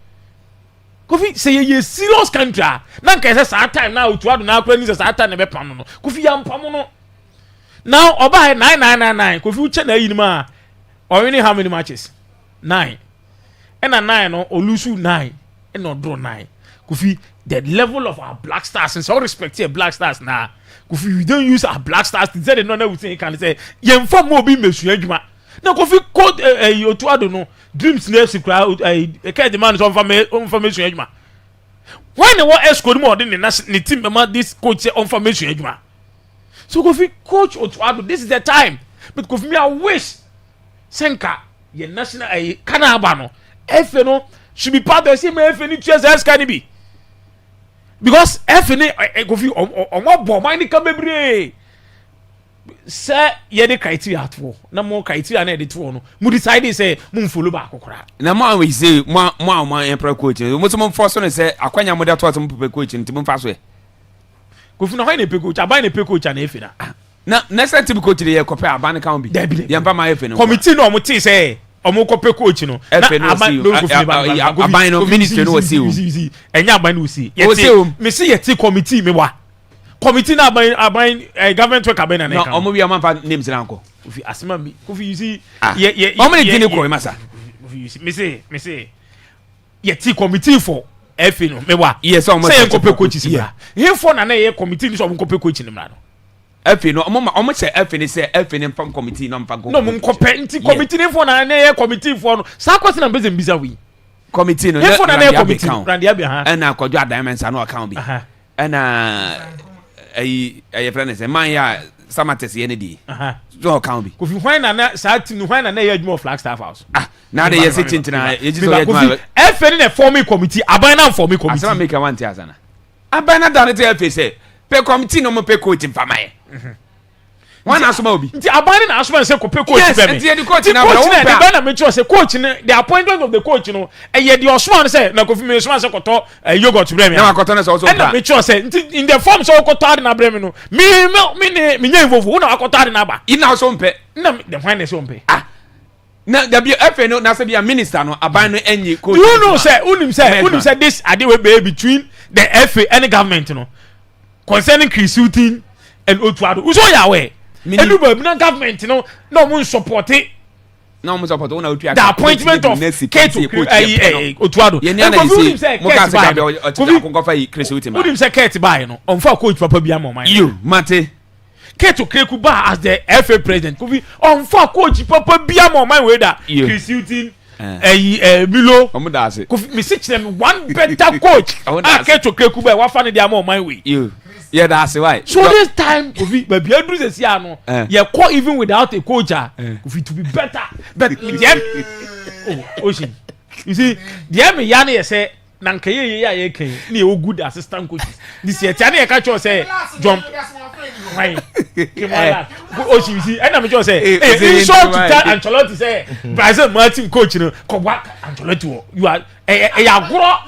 Kofi say ye serious country. Na nka say time now Otuado na akọ ni say time na be pam no. Kofi ya mpam no. Now oba 9999 Kofi uche na yi ni ma. Or winning how many matches? 9. And a 9 no olusu 9 and no draw 9. Kofi the level of our Black Stars and so respect here Black Stars na. Kofi we don't use our Black Stars to say they no we say can say ye mfa mo bi mesu adwuma. Na Kofi code Otuado no dreams na sikra e the man is on information adwuma. When the what else could more than the team member this coach on information adwuma. So Kofi coach Otuado this is the time. But Kofi me I wish Senka ye national Canada no FA no should be part of the same FA ni TSS can be. Because FA ni Kofi on what bomb mind can be say ye the criteria at war na more criteria na the two no mu decide say mu follow back kokora na mo we say mo emperor coach mo so mo force no say akwanya mo da to atom pe coach nti mo fa so e Kofi na ho na pe coach aban na pe coach na efi na next team coach dey kope aban kan bi ye mpa ma efi no committee no mo ti say omo kope coach no na aban no ministry no see o enya aban no see me see ye ti committee me wa committee na government work abena na omo wi amfa names na nko Kofi asema mi Kofi you see ye omo ni dini ko masa Kofi you see me say ye ti committee for FA no me wa yes omo say kope coach si bra he for na ye committee ni so omo kope coach ni mra no FA no omo say FA ni say FA ni fam committee no mfa no mo kope nti committee ni for na ye committee for no sa question na bezem biza wi committee no he for na ye committee randi abi ha na akwadwo diamonds na account bi na ay friend say man ya samates ye ne di so account bi Kofi hwan na sa team hwan na ye adwuma Flagstaff House na de ye sitting na ye ji so ye adwuma FA ni na forming committee aban na forming committee asama make one tia sana aban na dan te FA say pe committee no mo pe coach mfamaye wan asoma obi nti aban na asoma say ko pe coach be me yes nti the coach na ba na make sure say coach the appointment of the coach no ye the osman say na Kofi me osman say koto yogurt bre me na koto na so and make sure say in the form so koto na bre me no me nya involve wo na koto na ba ina so mpe na the why na so mpe na the FA no na say be minister no aban no enyi coach you know say unim say this ade we be between the FA and the government no concerning Chris and Otuado who so ya we anybody na government no mo support it no mo support una Otuado the appointment of Keto Otuado and say mo ka say akonko fa Chris Hilton who him say Keto buy no on for coach papa bia mo man you mate Keto Kreku ba as the FA president Kofi on for coach papa bia mo man we da Chris Hilton Milo Kofi me see them one better coach Keto Kreku ba wa fa ne dia mo man we you yeah that's why so this time Kofi baby adru se sia no ye call even without a coach Kofi to be better but Ocean you see the me ya na say na nka ye kan na ye good assistant coaches this year tia na ye ka cho say jump why Ocean you see and me just say in short to tell Ancelotti say Brazil Martin coach no ko wa Ancelotti you are agro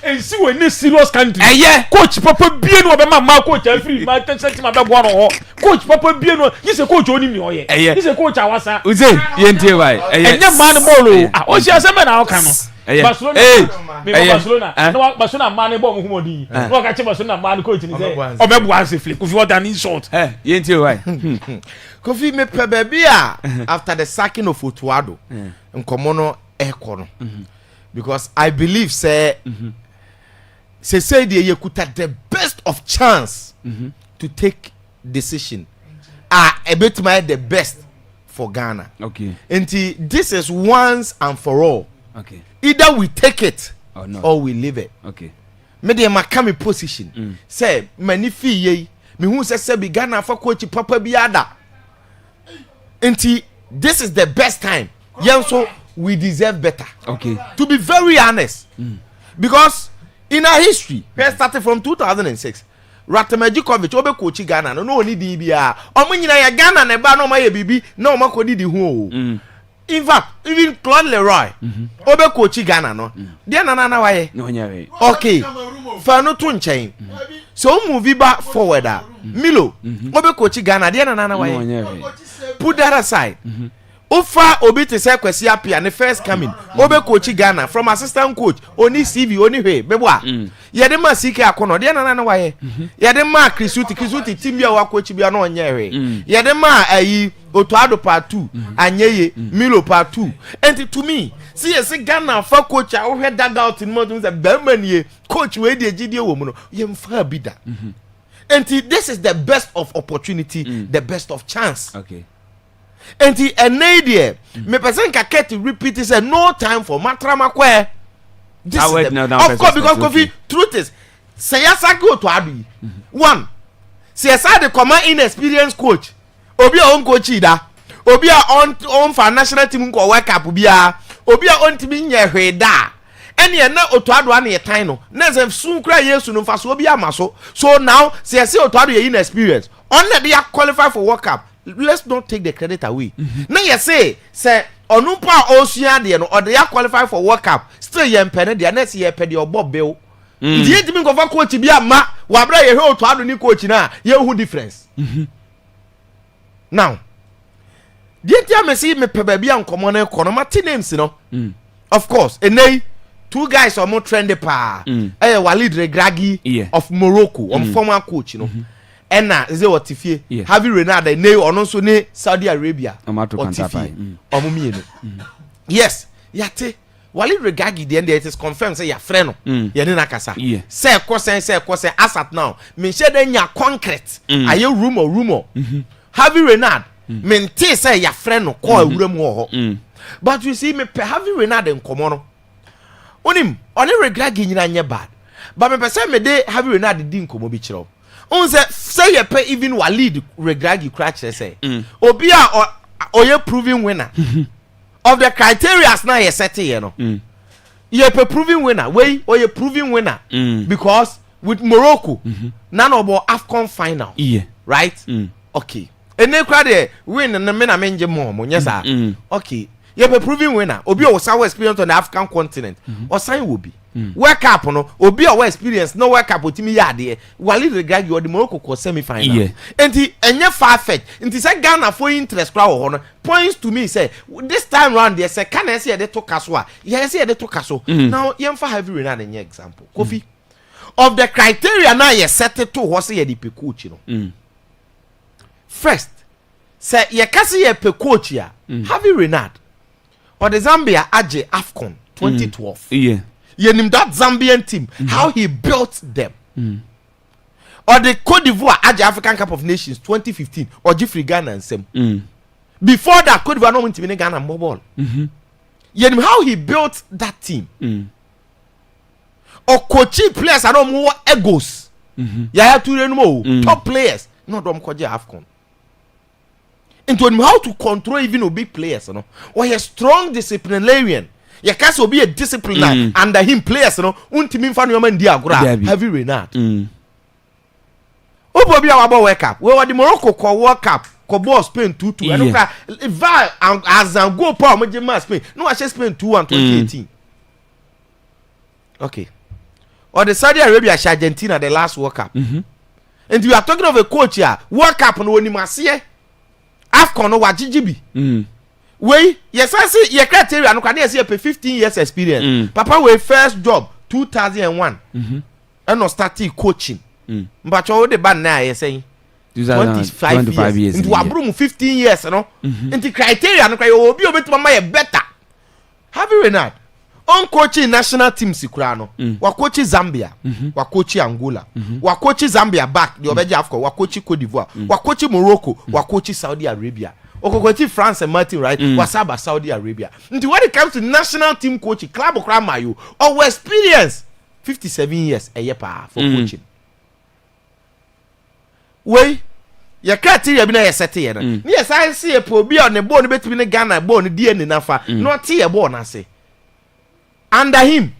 and see when this serious country coach papa bien no be ma coach free ma tension ma be bo no coach papa bien no you say coach oni mi oye you say coach awasa uze ye ntie bai enye man ball o sia se me na o kan no Barcelona no Barcelona man bo mo humodi no ka che Barcelona man coach ni say obebu anse flip if you want an insult yenti why Kofi me pe baby after the sacking of Otuado nkomo no ekono because I believe say say they could the best of chance to take decision a bit my the best for Ghana. Okay. And this is once and for all. Okay. Either we take it or we leave it. Okay. Me dey makami position. Say many fee ye me hu say be Ghana for coach papa bi ada. And this is the best time. Yen so we deserve better. Okay. To be very honest. Because in our history, we started from 2006. Ratamajikovic obe coach Ghana no ni di bia. Omo nyina ya Ghana na ba no ma ye bibi na omo kodi di ho. In fact, even Claude Leroy obe coach Ghana no. Dia na waye. No nya. Okay. Fa no to nchen. So move back forward. Milo obe coach Ghana dia na waye. Put that aside. Ofa obi te say Kwesi Apia ne first coming obe coach Ghana from assistant coach oni CV oni hwe beboa ye de ma CK akono de na waye ye de ma Krisuti team bia wa coach bia no onye hwe ye de ma ayi Otuado part 2 anyeye Milo part 2 and to me see yes Ghana fa coach a wo hwe dugout in mo say bemanie coach we de gidie wo mu no ye mfa bida and this is the best of opportunity the best of chance. Okay. And an idea, me person can repeat is no time for matrama kwe. This is of course because Kofi truth is say yes I go to Abi. One, say yes I the command inexperienced coach. Obi a on coach ida. Obi a on for national team ko work up bia. Obi a on team nye hwe da. Any na Otuado an ye time no. Na sem soon cry yesu no fa so obi amaso. So now say yes Otuado ye inexperienced. On na they qualify for World Cup. Let's not take the credit away. Now you say onumpa osua de no or they qualify for World Cup. Still ye mpene de next year pede obo bill. Di entimi go for coach bia ma wa bra ye he Otuado ni coach na ye hu difference. Now di entia me see me peba bia nkomo na ekono ma ti names no. Of course, enei two guys are more trendy pa. Walid Regragui of Morocco, former coach, you know. Ena ze wotifie Javi Renard ne ono so ne Saudi Arabia otifie omumie no yes yate Walid Regragui the end it is confirmed say ya frɛ no ye ne nakasa say kosen asat now me shede nya concrete aye rumor Javi Renard me nti say ya frɛ no ko awuram ho but you see me pe Javi Renard nkomo no onim one Regragui nyina nye bad but me pese me de Javi Renard di nkomo bi kire on say you pay even Walid Regragui crash say obi a oye proving winner of the criteria now you set here no you pay proving winner wey oye proving winner because with Morocco none of AFCON final right okay ene kra de win na me na menje mo nyesa okay you pay proving winner obi o saw experience on the African continent or sign will be World Cup no obi a experience no World Cup otimi ya de Walid Regragui or the Morocco ko semi final enti enye far fetch enti say Ghana for interest kra wo no points to me say this time round there say can say dey to kaso a ye say dey to kaso now yem for Javi Renard enye example Kofi of the criteria now ye set it to ho say ye the coach no first say ye kasi ye pe coach ya Javi Renard or the Zambia age AFCON 2012 Yenim that Zambian team, how he built them. Or the Cote d'Ivoire at the African Cup of Nations 2015, or Jeffrey Ghana and Sem. Before that, Cote d'Ivoire no went to win Ghana mobile. Yenim how he built that team. Or coaching players are no more egos. You have to know top players, not them koji AFCON. Into how to control even a big players, you know, or a strong disciplinarian. You can't so be a disciplinary under him players, no. Untimi fa no man di agora. Javi Renard. Obo bi a World Cup. We were the Morocco ko World Cup. Ko ball Spain 2-2. And oka va as go pa mo jema Spain. No a Spain 2-1 2018. Okay. Or the Saudi Arabia Argentina the last World Cup. And we are talking of a coach here. World Cup no ni mase. AFCON no wa GGB. wey yes I see your criteria no can say you pay 15 years experience papa we first job 2001 and no starting coaching but you the ban na you say 25 years into abrum 15 years no into criteria no you obi obetima ma better have you Renard on coaching national teams kura no wa coach Zambia wa coach Angola wa coach Zambia back the obeja afco wa coach Cote d'Ivoire wa coach Morocco wa coach Saudi Arabia okokochi France and Martin right wasaba Saudi Arabia until when it comes to national team coaching club okra mayo our experience 57 years a year pa for coaching wey your criteria bi na set here na yes I see a po bi on the ball betimi ne Ghana ball ne die ne nafa not here ball na say under him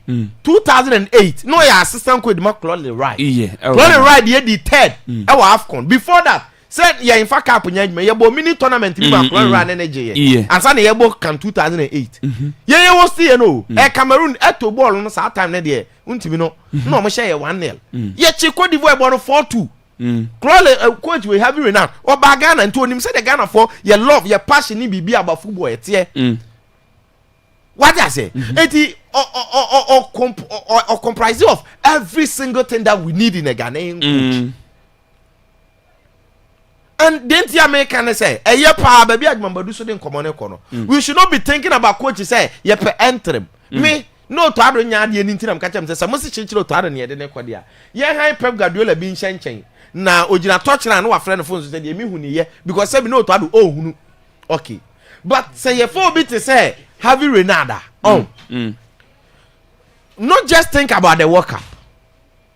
2008 no your assistant coach Claude Wright Claude Wright the third our AFCON before that said yeah in fact cap nya me yebo mini tournament bi Claude Wright energy and say na yebo can 2008 yeah was still no Cameroon eto ball no sa time na there untimi no no mo share 1-0 yeah Cote d'Ivoire ball 4-2 Claude coach we have you now or Ghana and to him say the Ghana for your love your passion ni bibi about football etie what I say it or comprising of every single thing that we need in a Ghanaian coach and then the American say a year pa baby agmamba do so den common econo we should not be thinking about coach say ye per interim me no to ado nya de ni ntinam ka chem say mo se chichiro to ado ne de ne kwade a ye han Pep Guardiola bi nchenchen na ogina touch na wa friend phone so say de mi hu ni ye because say no to ado oh hunu okay but say ye for bit say Javi Renada not just think about the World Cup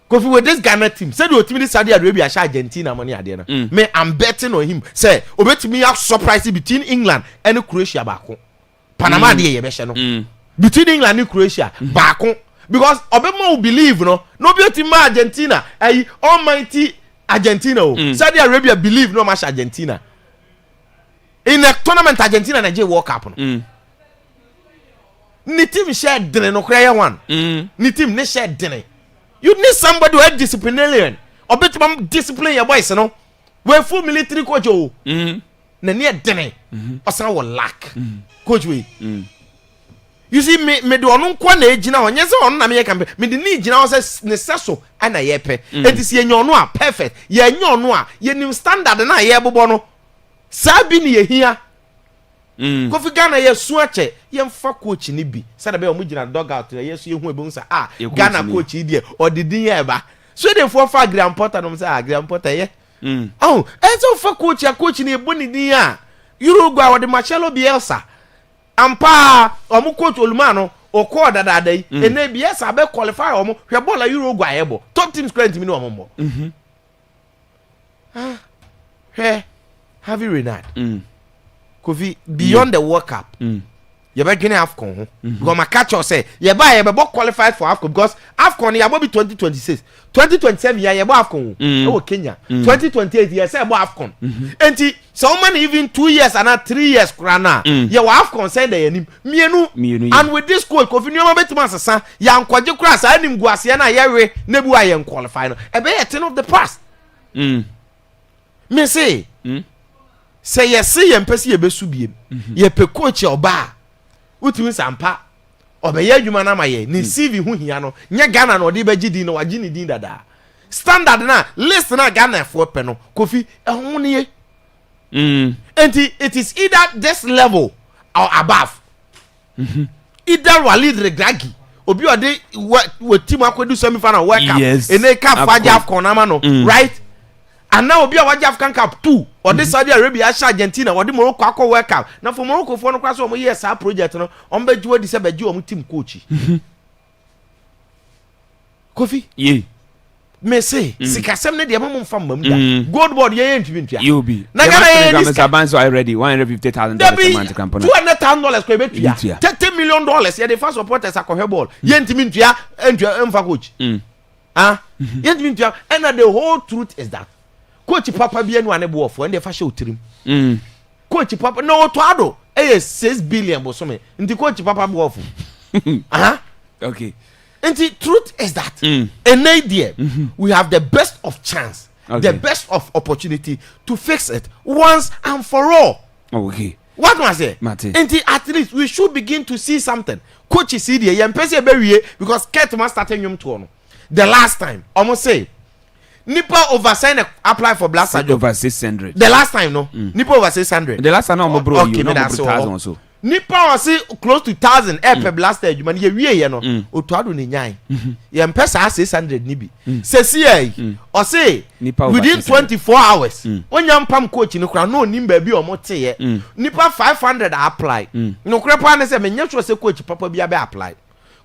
because with this Ghana team say the team Saudi Arabia sha Argentina money ade na me I'm betting on him say obetimi have surprise between England and Croatia baako Panama dey ye be she no between England and Croatia baako because obema will believe no be team Argentina almighty Argentina Saudi Arabia believe no match Argentina in a tournament Argentina Nigeria World Cup no ni team share dinner no cry one ni team ne share dinner you need somebody who is disciplinarian or better discipline your boys no we full military coach na near dinner or some will lack coach we you see me do onu kwa na ejina onye se onu na me can me di ni ejina o se ne seso ana ye pe etisi enyo onu a perfect ye enyo onu a ye new standard na ye bobo no sabi ni ye hia Kofi Ghana ye suache ye mfa coach ni bi sada be o mugina dog out ye so ye hu ebun sa Ghana coach die o didin ye ba so dey for fa Graham Potter no say Graham Potter ye so fa coach ni ebun ni din a Uruguay o de Marcelo Bielsa ampa o mu coach Olumano o ko dada dai ene Bielsa be qualify o mu hwe ball Uruguay ebo top teams current mi no mo have you Renard Kofi beyond the World Cup you be gonna AFCON because my catch or say you be qualified for AFCON because AFCON you be 2026 2027 you be AFCON oh Kenya 2028 you say about AFCON and so many even 2 years and 3 years krana you AFCON say the mienu and with this coach Kofi no betima sasa ya nkwaje kura sa anim guase na yewe nebu aye qualify no e be a thing of the past me say say yes ye mpesi ye besu biem ye pe coach oba utimi sampa obeye adwuma na maye ni CV hu hia no nye Ghana no de beji din no wagi ni din dada standard na list na Ghana for pe no Kofi ehun ne ye it is either this level or above either Walid Regragui obi ode we team akwadu semi final World Cup ene ka faja AFCON na ma no right and now obi a waje African Cup 2 or this Saudi Arabia sha Argentina or the Morocco akọ World Cup na for Morocco for no kwaso o mo yes a project no on beju di se beju o mo team coach Kofi me say sikasem ne de mamum fam mam da gold board ye ntumi ntua you be na Ghana ye Mr. Banso already $150,000 a month campaign $200,000 ko be tua $30 million ye the first supporters akọ ball ye ntumi ntua emfa coach ye ntumi ntua and the whole truth is that coach papa bi enu ane boofo ende fa show tirim coach papa no to ado 6 billion bosome nti coach papa boofo okay and the truth is that in idea we have the best of chance the best of opportunity to fix it once and for all okay What was it? And at least we should begin to see something. Coach is here. You empecé be because Ketman started him to the last time. Almost say Nipa oversign apply for blaster job over 600. The last time no. Nipa over 600. The last time no bro you no 1,000 so. Nipa was say close to 1,000 per blaster you man ye wie no. Otuado ni nyan. Ye mpesa 600 ni bi. Say see or say within 24 hours. Onya mpam coach ni kura no nim ba bi o mo te ye. Nipa 500 apply. No kura pa na say me nya sure say coach papa bi abe apply.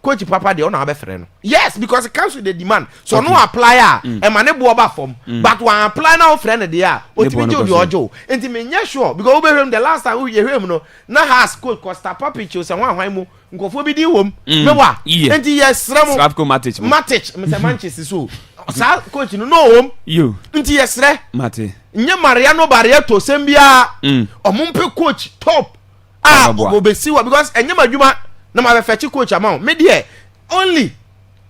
Coach papa de on have friend. Yes, because it comes with the demand. So no apply e ma ne bo ba form. But one apply now friend there. Otimi jo ojo. Enti me nya sure because we him the last time we hear him no. Na has coach Costa Papi cho say wan hwan mu. Nkofo bi di wom. Me wa. Enti yes remo. Slavko Matic. Matic, me say Manchester so. Sa coach no wom. You. Enti yes re. Mate. Nye Mariano Barreto sembia. Omumpe coach top. Obesiwa because enye madwuma na ma fetch coach amount me there only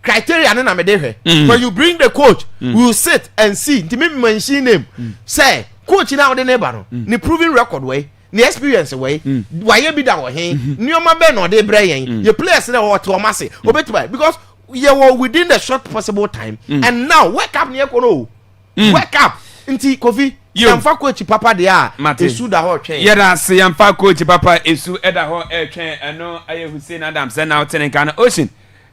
criteria na me there when you bring the coach we will sit and see nti me mention name say coach na the neighbor no ni proven record way ni experience way why bi da wo hen nioma be no de bre yen your players na what to mase obetuba because you were within the short possible time and now wake up near kono wake up nti Kofi yamfa coach papa de a esu da ho twen yeda se yamfa coach papa esu eda ho twen eno aye Hussein Adams na outene kan ocean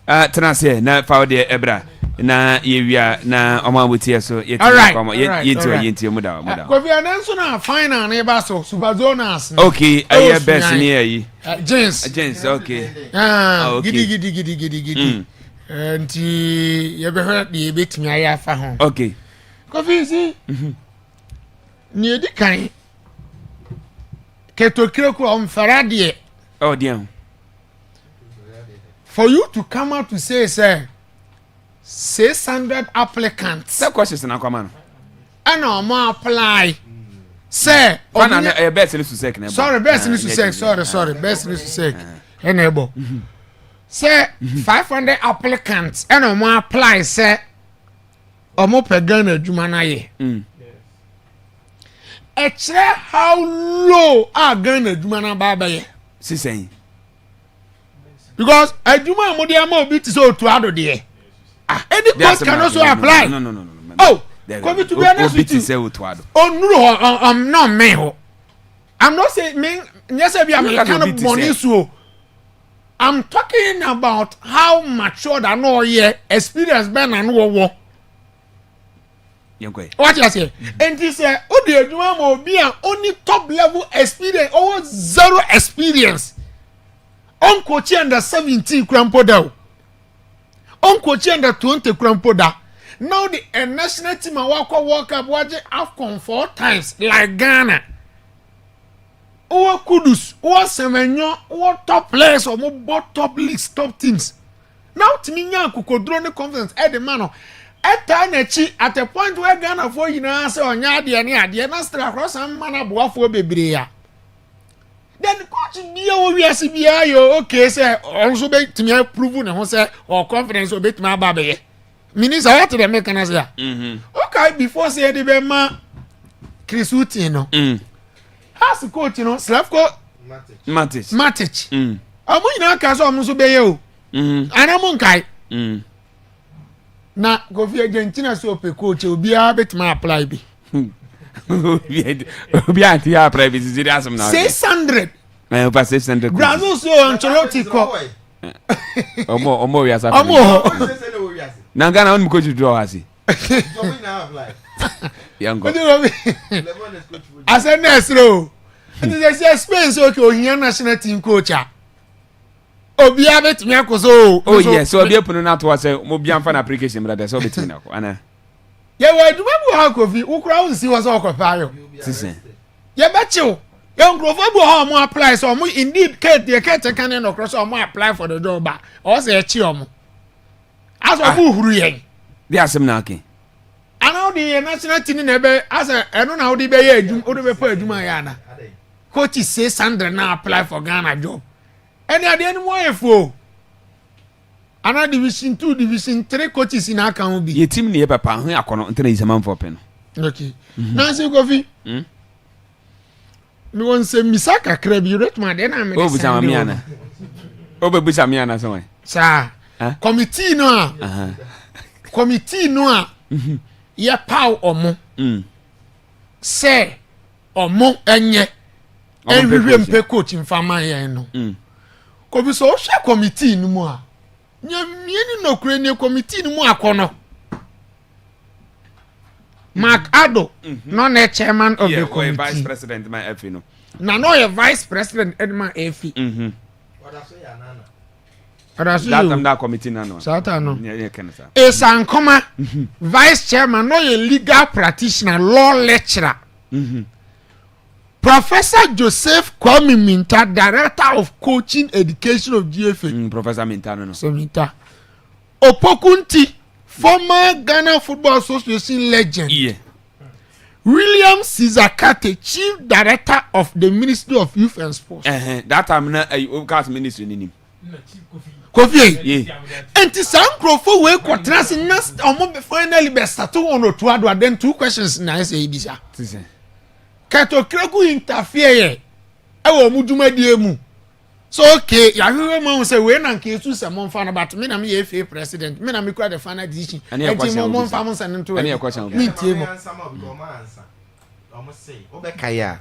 tenase na fa de ebra na yewia na omawutie so yeti mu da Kofi ananso na final na eba so Super Zonas okay aye best ni ayi James okay gidi nti yebehwe de betimi aye afa ho okay Kofi si ni edi kan ketokire ko on faradie oh dear for you to come out to say 600 applicants that question na kwama and no apply say on best ni susek na sorry best ni susek sorry best ni susek enable say 500 applicants and no apply say omo pegana adwuma na ye how low are Ghana Jumana Babaye? Sisay. Because Juma Modiamo beat so to other day. Any court can also apply. No. Oh, come to be honest with you. Oh, no, I'm not me. I'm not saying me. Yes, I am kind of money so. I'm talking about how mature I know here, experience Ben and war. What you say? And he said, "Oh, the Juma will be only top level experience, or zero experience. On coach under 17 crampoda, on coach under 20 crampoda. Now the national team walk up, watch AFCON 4 times like Ghana. Or Kudus, or Semenyo, or top players, or more top leagues, top teams. Now Timinya could draw the confidence at the man." At a point where Ghana for you know, so on Yadia near the Nastra cross and man of for Bibria. Then coach be okay, sir, also bait to me proven and say or confidence or bit my baby. Minister, what the mechanism? Okay, before say the Bema Chris Utino. Has the coach, Slavko Matic. I'm going to cast on Musubeyo. And I'm on Kai. Na Kofi Argentina so pe coach obi a betima apply bi obi a ti apply bi ziri asem na 600 over 600 Brazil so Ancelotti ko omo we asa na Ghana on coach draw asi yango asa nesro it is a space okay ohia national team coach obi abetimi akoso oh yes so obi epunu na to say mo bi amfa na application brother so betimi na ko ana ye we du babu ha Kofi ukura unsi wo so okopayo sisen ye bechiw ye nkrofo bu ha mo apply so mo indeed the kete kan no cross mo apply for the job ba o say echi omo aso bu huru yen they asem na ake ana the national team na be asa eno na odi be ye adum odi be pa aduma ya na coach 600 na apply for Ghana job. And at the end, more for another division 2, division 3 coaches in our county. Your team near Papa, I cannot enter his man for pen. Okay. Nancy Kofi. me won say misaka krabi rate man then am o busa mamiana o be busa mamiana so sa committee no a committee no a ye paw omo say omo enye enhwehwe mpe coach mfama yen no ko bi so hwe committee no mu a nyamieni no kure ne committee no mu akono Mark Ado, non a chairman of the committee. Vice President, my FE, no. No, you're Vice President, Edma FE. That committee, no. Satano. Yeah, can say. A Sankoma, Vice Chairman, no, a legal practitioner, law lecturer. Professor Joseph Kwame Minta, Director of Coaching Education of GFA. Professor Minta, no. So Minta. Opokunti. Former Ghana Football Association legend. Yeah. William Sizakate, Chief Director of the Ministry of Youth and Sports. That time na cast ministry ni nim. Kofi. Yeah. Enti san krofo we kwatena se na omo finally be start on Otuado then 2 questions na say bisa. Tise. Kato kreku interfere ye. E wo mu dwumadie mu. So okay, ya hwe mo say we na nke su se mo fa na but me na me FA president, me na me kura the final decision. Enti mo fa mo san nto. Ani question. Me tie mo. Omo say, obekaya.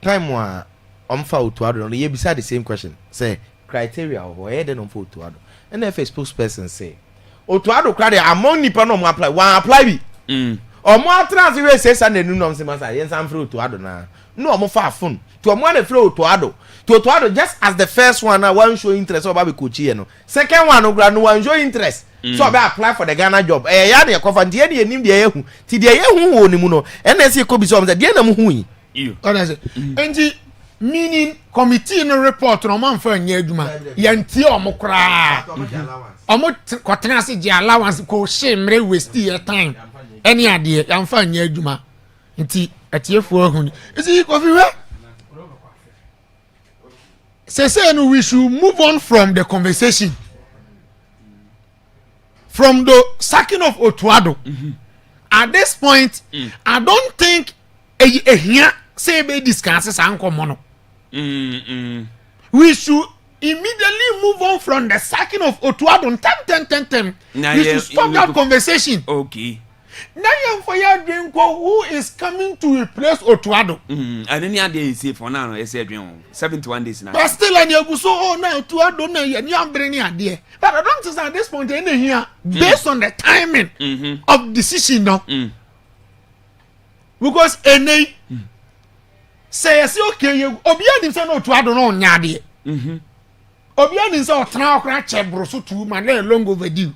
Time wa omfa Otuado no ye bisa the same question. Say criteria or he dey no for Otuado. And if a spokesperson say Otuado kra dey among nipa no mo apply, one apply bi. Omo transfer we say san nenu no say masa yen san free Otuado na. No omo fa phone. To omo na free Otuado. To Otuado just as the first one na one show interest about be coach here no. Second one no grant no one show interest. So be apply for the Ghana job. Ya dey cover dey dey nim dey ehu. Ti dey ehu wo ni mu no. NSC ko bi so say dey na mu hu yi. You. Honestly. Enti meaning committee no report no man fa nya adwuma. Yantie omo kra. Omo kwatena se je allowance ko shemre waste your time. Any ade yan fa nya adwuma. Enti atiefu ahu ni. Isi Kofi we say no, we should move on from the conversation. From the sacking of Otuado. At this point, I don't think here say be discusses ankomono. We should immediately move on from the sacking of Otuado. We should stop that conversation. Okay. Now you for your dream who is coming to replace Otuado. And any day say for now, I say 71 days now. But still, and you go so now Otuado now you am bringing idea. But I don't think at this point in here, based on the timing of decision now. Because any say okay, you obia dim say no Otuado no nyade. Obia dim say otna okra chebro so tu man le long overdue.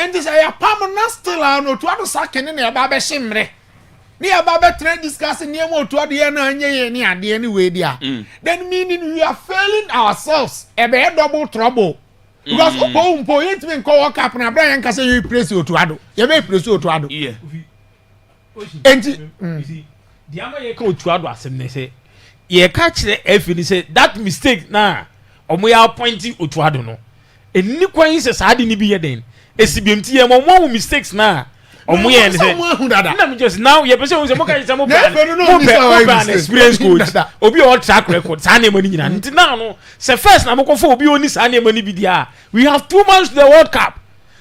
And this I permanent still no to ado sakin ne ya ba be himre ne ya ba be trade discussing near mo to ado ye na anye ne ade anyway dia then meaning we are failing ourselves e be double trouble because umpo yet me ko work up na Brian ka say you praise to ado ye be praise to ado yeah enti the ama ye ka to ado asem ne say ye ka kire efi ni say that mistake na omo ya appointing to ado no eni kwan say sa ade ni bi ye den esibemti ye mo mistakes na omo ye ne na me just now ye pese we say mo ka say mo ban experience coach obi o track record sa na mani nyina nti now no say first na mo ko for obi oni sa na mani bi dia we have 2 months to the World Cup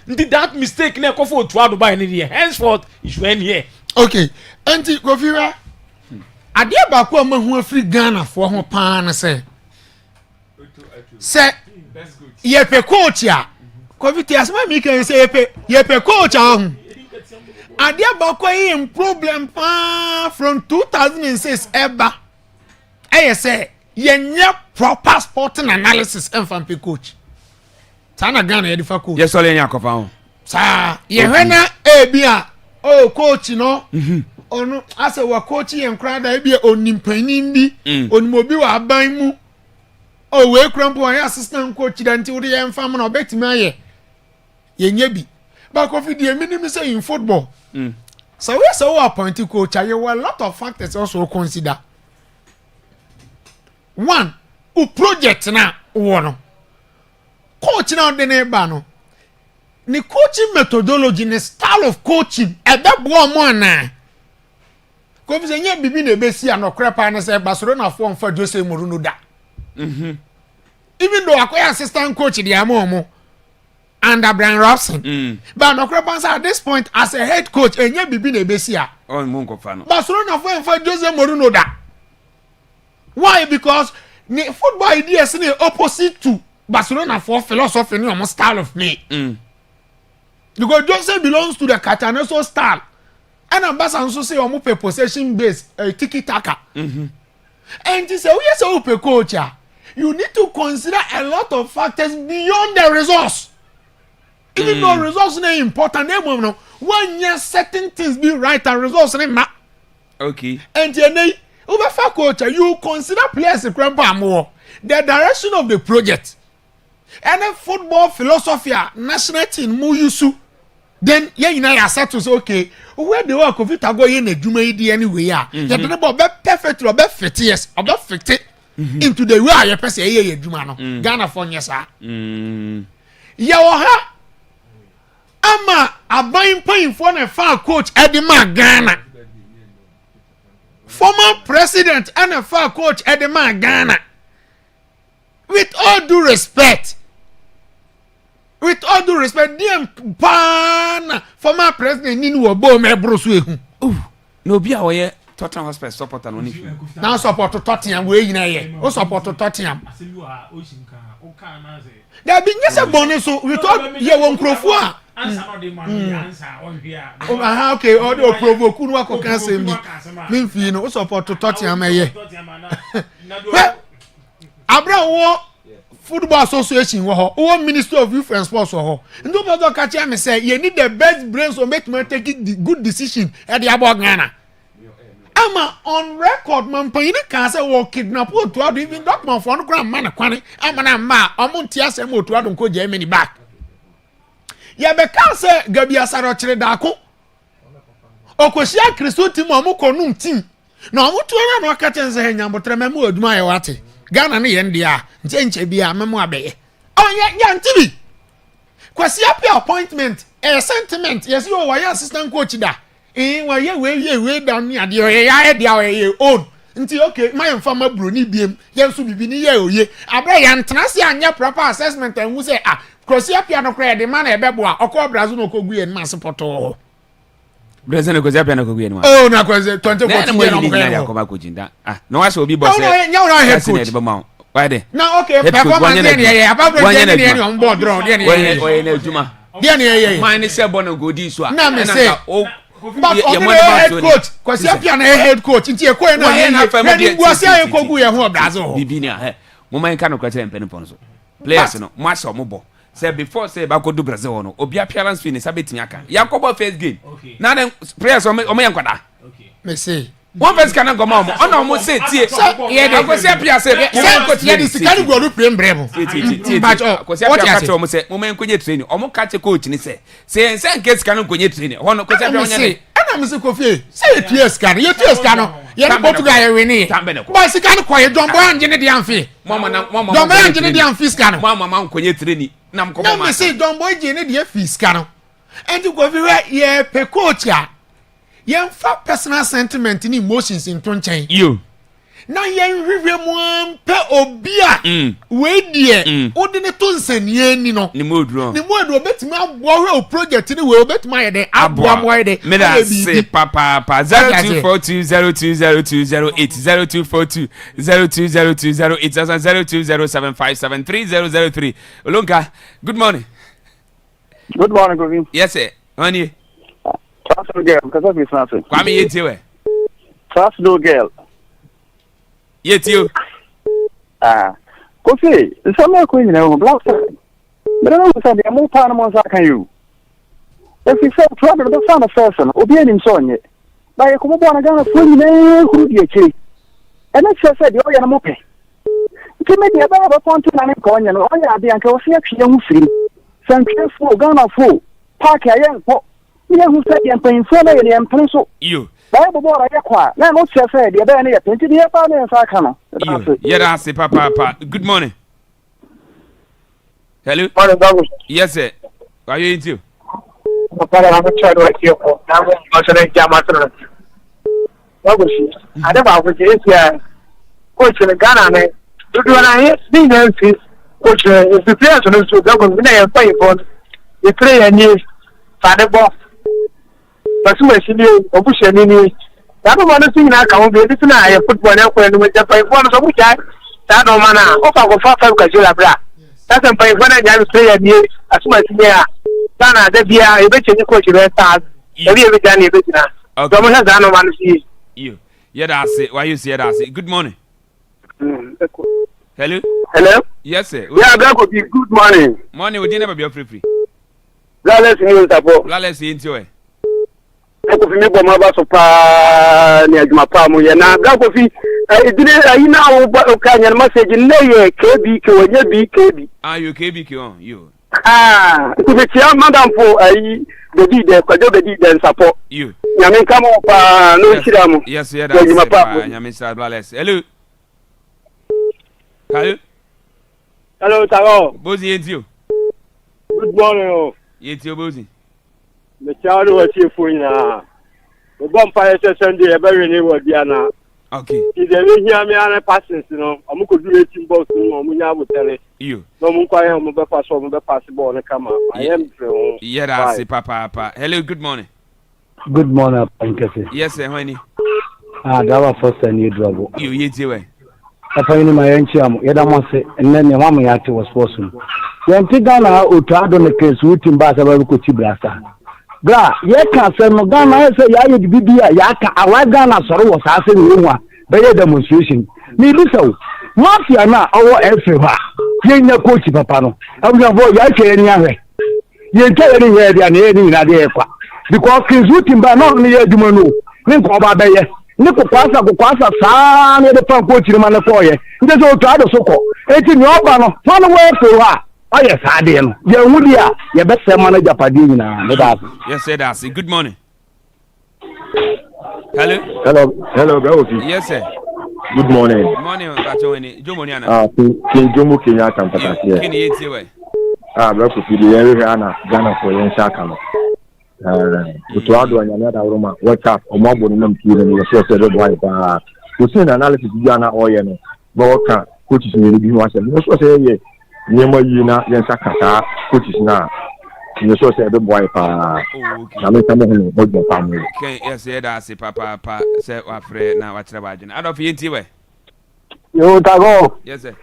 nti that mistake na ko for Otuado by ne here henceforth it should end here. Okay anti Kofira ade ba ko amahu afri Ghana for ho pa na say ye pe coach ya COVID asma mi kan say ye pe coach ahun ade abako yin problem pa from 2006 eba eh say ye proper sporting analysis and fan pe coach sana Ghana ye difa coach yes ole nya kofa ho sa ye hwena ebia o coach no onu ase wa coach ye nkra da ebia onimpanin bi onimobi wa aban mu o we krampo an assistant coach danti wo ye mfam na obetimi aye yenye bi ba Kofi die minimum say in football so we say we appoint coach you were a lot of factors also consider. One u project na wo no coach na de na ba no ni coaching methodology ni style of coaching e be bo mo na Ko bi se nye bibi na ebesi anokra pa na say Barcelona for mfa Jose Mourinho da. Even though akoya assistant coach the amomo under Brian Robson. But anokra pa at this point as a head coach enye bibi na ebesi a. On Mungo fan. Barcelona for mfa Jose Mourinho da. Why? Because the football ideas is opposite to Barcelona for philosophy and style of play. Because Jose belongs to the Catanaso style. And Ambassador also say omo possession based tiki taka. And he say, yes, open coach. You need to consider a lot of factors beyond the resource. Even though resource is important, when you certain things be right and resource not. Okay. And then over coach, you consider players more the direction of the project. And a football philosophy, national team muyusu. Then you know set to say okay, where the work of it go in a juma anyway. Yeah, you don't about perfect or fit yes, about fit into the way you pass a juma no. Ghana for yes, sir. Yawa ama a buying point for a far coach Edema Ghana. Former president NFL coach Edema Ghana. With all due respect, DM pan former president Ninu Obo Mebrosu. No be away Tottenham Hotspur supporter no ni. Now support to Tottenham we na ye. O support to Tottenham. There be yes a bonus so we talk ye won krofo a. Answer no the man answer on here. Okay, all the provoke no akọ kan sem bi. Memfi no o support to Tottenham ye. Abra wo Football Association wo Ministry of Youth and Sports wo. Ndo mo do catch me say you need the best brains to make me take the good decision at the about Ghana. Ama on record man pan kan say wo kidnap o to ado even document for no grand man kwane ama na ma omonti asem o to ado nko Germany back. Ya be kan say Gabi Asaro kire da ko. Okosia Kristo team o mo konum team. Na o mo to na no catch say nyambotre memu aduma ye wate. Ghana ne yen dia nche bia memo abeye ya ntibi kwasi apia appointment sentiment yes you were assistant coach da wa ye we down ni ade ya dia ye own nti okay my informa bro ni biem ye nso bibi ni ye oye abra ya ntena se anya proper assessment and who say kwasi apia no kra de man e bebo a okọ Brazil no kogu ye ma support Brazil no kwasi apia no kogu ye no oh na kwasi 2014 no mo ya ko ba kojinda no wa so obi boss why de na okay performance dey here apart from dey on board draw dey here we na ejuma dey here man ni se bono go di so a na me say but head coach kwasi apia na head coach nti e ko na here go say e kogu ye ho Brazil bibi ni a mo man kan no kwa tell mpeni pon so players no mo aso mo bo say before say ba ko do Brazil no obi appearance fee ni sabetimi aka yakobo first game na dem players o me yankwada me say one person can go mom on almost say tie yeah dey go say apia say yeah the sikani go do play brebo but ko say apia ka mo say mo men konye training o mo ka che coach ni say nke sikani konye training hono ko say apia onya ni ana me say Kofi say tie sikani you tie sikani ye no Portugal ye wini but sikani ko ye don boy anje ne dey amfi mama don boy anje ne dey amfi sikani mama konye training na mo ko mama na me say don boy je ne dey fi sikani and Kofi we ye pe coach ya yen fa personal sentiment ni emotions in tonchen you na yen hwehwe mu ampe obia we die odi ne to nsanie ni no ni modro obetimi abohwe o project ni we obetimi ayede aboa de me da say papa 0242020208 020208 Olonka, good morning. Good morning, Govin. Yes sir, honey. Trust girl, because of his answer. Kwame yetiwe. Trust no girl. Yetiyo. Kofi, some are queen in black side. But I don't say the more Panama can you. If you say trouble the son of person, obeying in Sonia. By a couple of Ghana swing who be a tree. And that's just said, you're a mope. Give me the about one to an coin and all the uncle see young free. Some careful Ghana full. Park a young pop. Yeah, who said the employee for the employee? You. Bible boy, I acquire. Now, what's your say? The other day, 20 years ago, and I come. Yeah, I say, Papa. Good morning. Hello? Yes, sir. Are you into? Papa, I'm a child like you. I'm going to wagoshi ade ba ko je sia coach in Ghana ne do na he be na fi coach is the players no so go na e fa ifon the player ni fade bo basu machine obushe ni that one no thing na ka won be this na e football na ko no je fa ifon so bu ja that no mana o fa go fa ka jira bra that am fa ifon na ja player ni asu machine a Ghana de bia e be chenye coach be stars e be e Ghana e be tina so mo ha that no man see you that's it why you say that's it good morning. Hello? Hello? Yes, sir. Yeah, that could be good morning. Morning, we didn't have free. Let's see you, Tapo. Let's see into it. I could be my boss of near my palm. Now, that could be I now can your message in lay KB when you BKB. Ah, you KB on you. Ah, it could be madam for the deed, the deed and support you. Yamin come up, no Shiramu. Yes, yeah, that's my papa. Mr. Blales. Hello. Hello, Taro. Bozy, it's you. Good morning. It's your Bozy. The child was here for you now. The bonfire Sunday, a very new word, Diana. Okay. If they hear me on a passing, you know, I'm going to do it in both. I will tell you. No one quite home, but pass on the possible on the camera. I am. Yeah, that's it, Papa. Hello, good morning. Good morning, Pankasi. Yes, sir, honey. Ah, that was first and you trouble. You eat your way. I find my enchiam, Yadamase, and then your mamma yati was possible. When Tigana utrado on the case with him Basa Kuchibrasa. Gra, Yaka said Mogana, say Yaya Bibia, Yaka, a white Ghana sorrow was asking you by a demonstration. Me so, Mafia na our everywhere. Yen your coach, Papano. I will avoid Yaka any other. You tell anywhere than any idea. Because he's looking by not near Dumano. Think about Bayer. Niko kwasa saa ne de pan coach ni mane koye nde so to ado soko eti ni oba no fan we so ha aye saa de no ye wudi a ye be se manager padi nyina ne da yes sir that's it good morning hello Gaofi yes sir good morning Bachoweni Jomoni ana kin Jomo Kenya kan pataki kin yeti we bra ko fili ye ana Ghana for yen shaka no Utuado anyanya da Roma wake up omabo ni mtire ni so se do boy pa usin na analysis bi ana oye no bo ka coaches ni bi wa se no so se ye nyema yi na yen sakata coaches na ni so se do boy pa na me tamo no bo pa mo okay yes yeah that's it papa se wa frɛ na wa kyerɛ ba adwene adof yenti we yo tago yes sir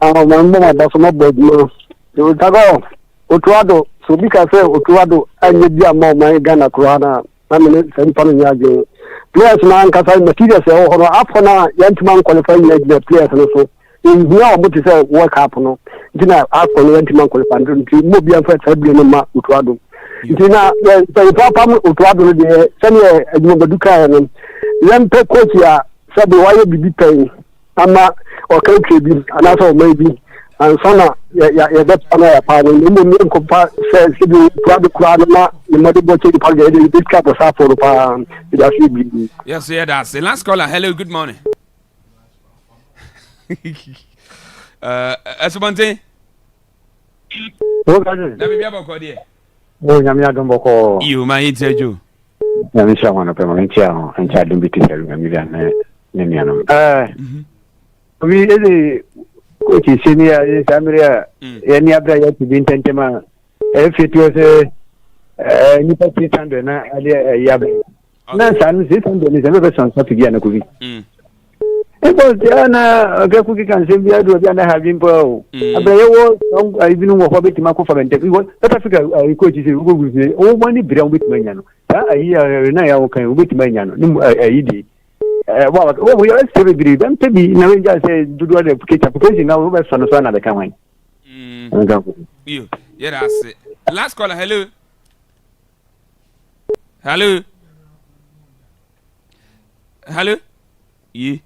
mambo madaso mabodi yo tago Utuado so bika say Utuado anye bia ma man Ghana Kurana na me sempa no nyaje players na nkasa materials e ho no afona yantima qualify the players no so in here omo ti say world cup no ntina afona yantima qualify nti mo bia fa tabi no ma Utuado ntina pe papa mo Utuado no de sene adwuma baduka no lempe coach ya sabe waye bibi pen ama o kan bi ana so maybe and sana ya bet ana ya pa no mo ko pa se sibi product kura na ni mo de bo che pa ga de ka pa sa for pa ya shi bi yes yeah that's the last caller hello good morning Asubante o ga je na bibia boko de o nyame adon boko you ma interview nyame sha wana pe ma ntia ntia dum bi tin nyame bia na ne no we is Coach senior Samaria any abra ya to be intentema if it was ni pa 600 na ali ya na san 600 ni sebe son so tigia na kuvi ebo diana ga kuki kan se bia do bia na ha bimpo abra yewo ibinu wo hobeti ma ko fa bente we South Africa coach se go guzi o mani bira o beti manya no ayi na ya o kan o beti manya no ni ayi di we are still agree them to be na we just say do the application now we so na the can you yeah that's it last caller hello yeah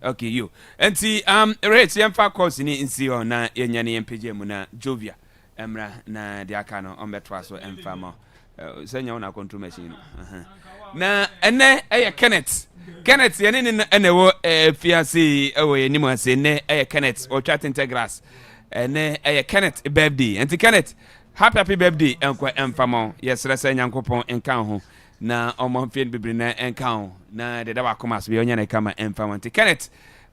okay you and see rate yemfa course ni nsi on na yenya ne yempege mu na Jovia emra na dia aka no on betwa so emfa mo senya una control machine na ene Kenneth yene ne ene wo fiase ewo yenimu ase ne Kenneth o chat integras ene Kenneth birthday enti Kenneth happy birthday enko emfamo yesere se nyankopon enka ho na omamfien bibiri na enka ho na de da wakoma so be onya na kama emfamo nti Kenneth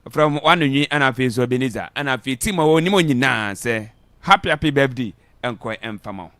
from wanunyi ana fe so Beniza ana fe team wo ni mo nyina se happy birthday enko emfamo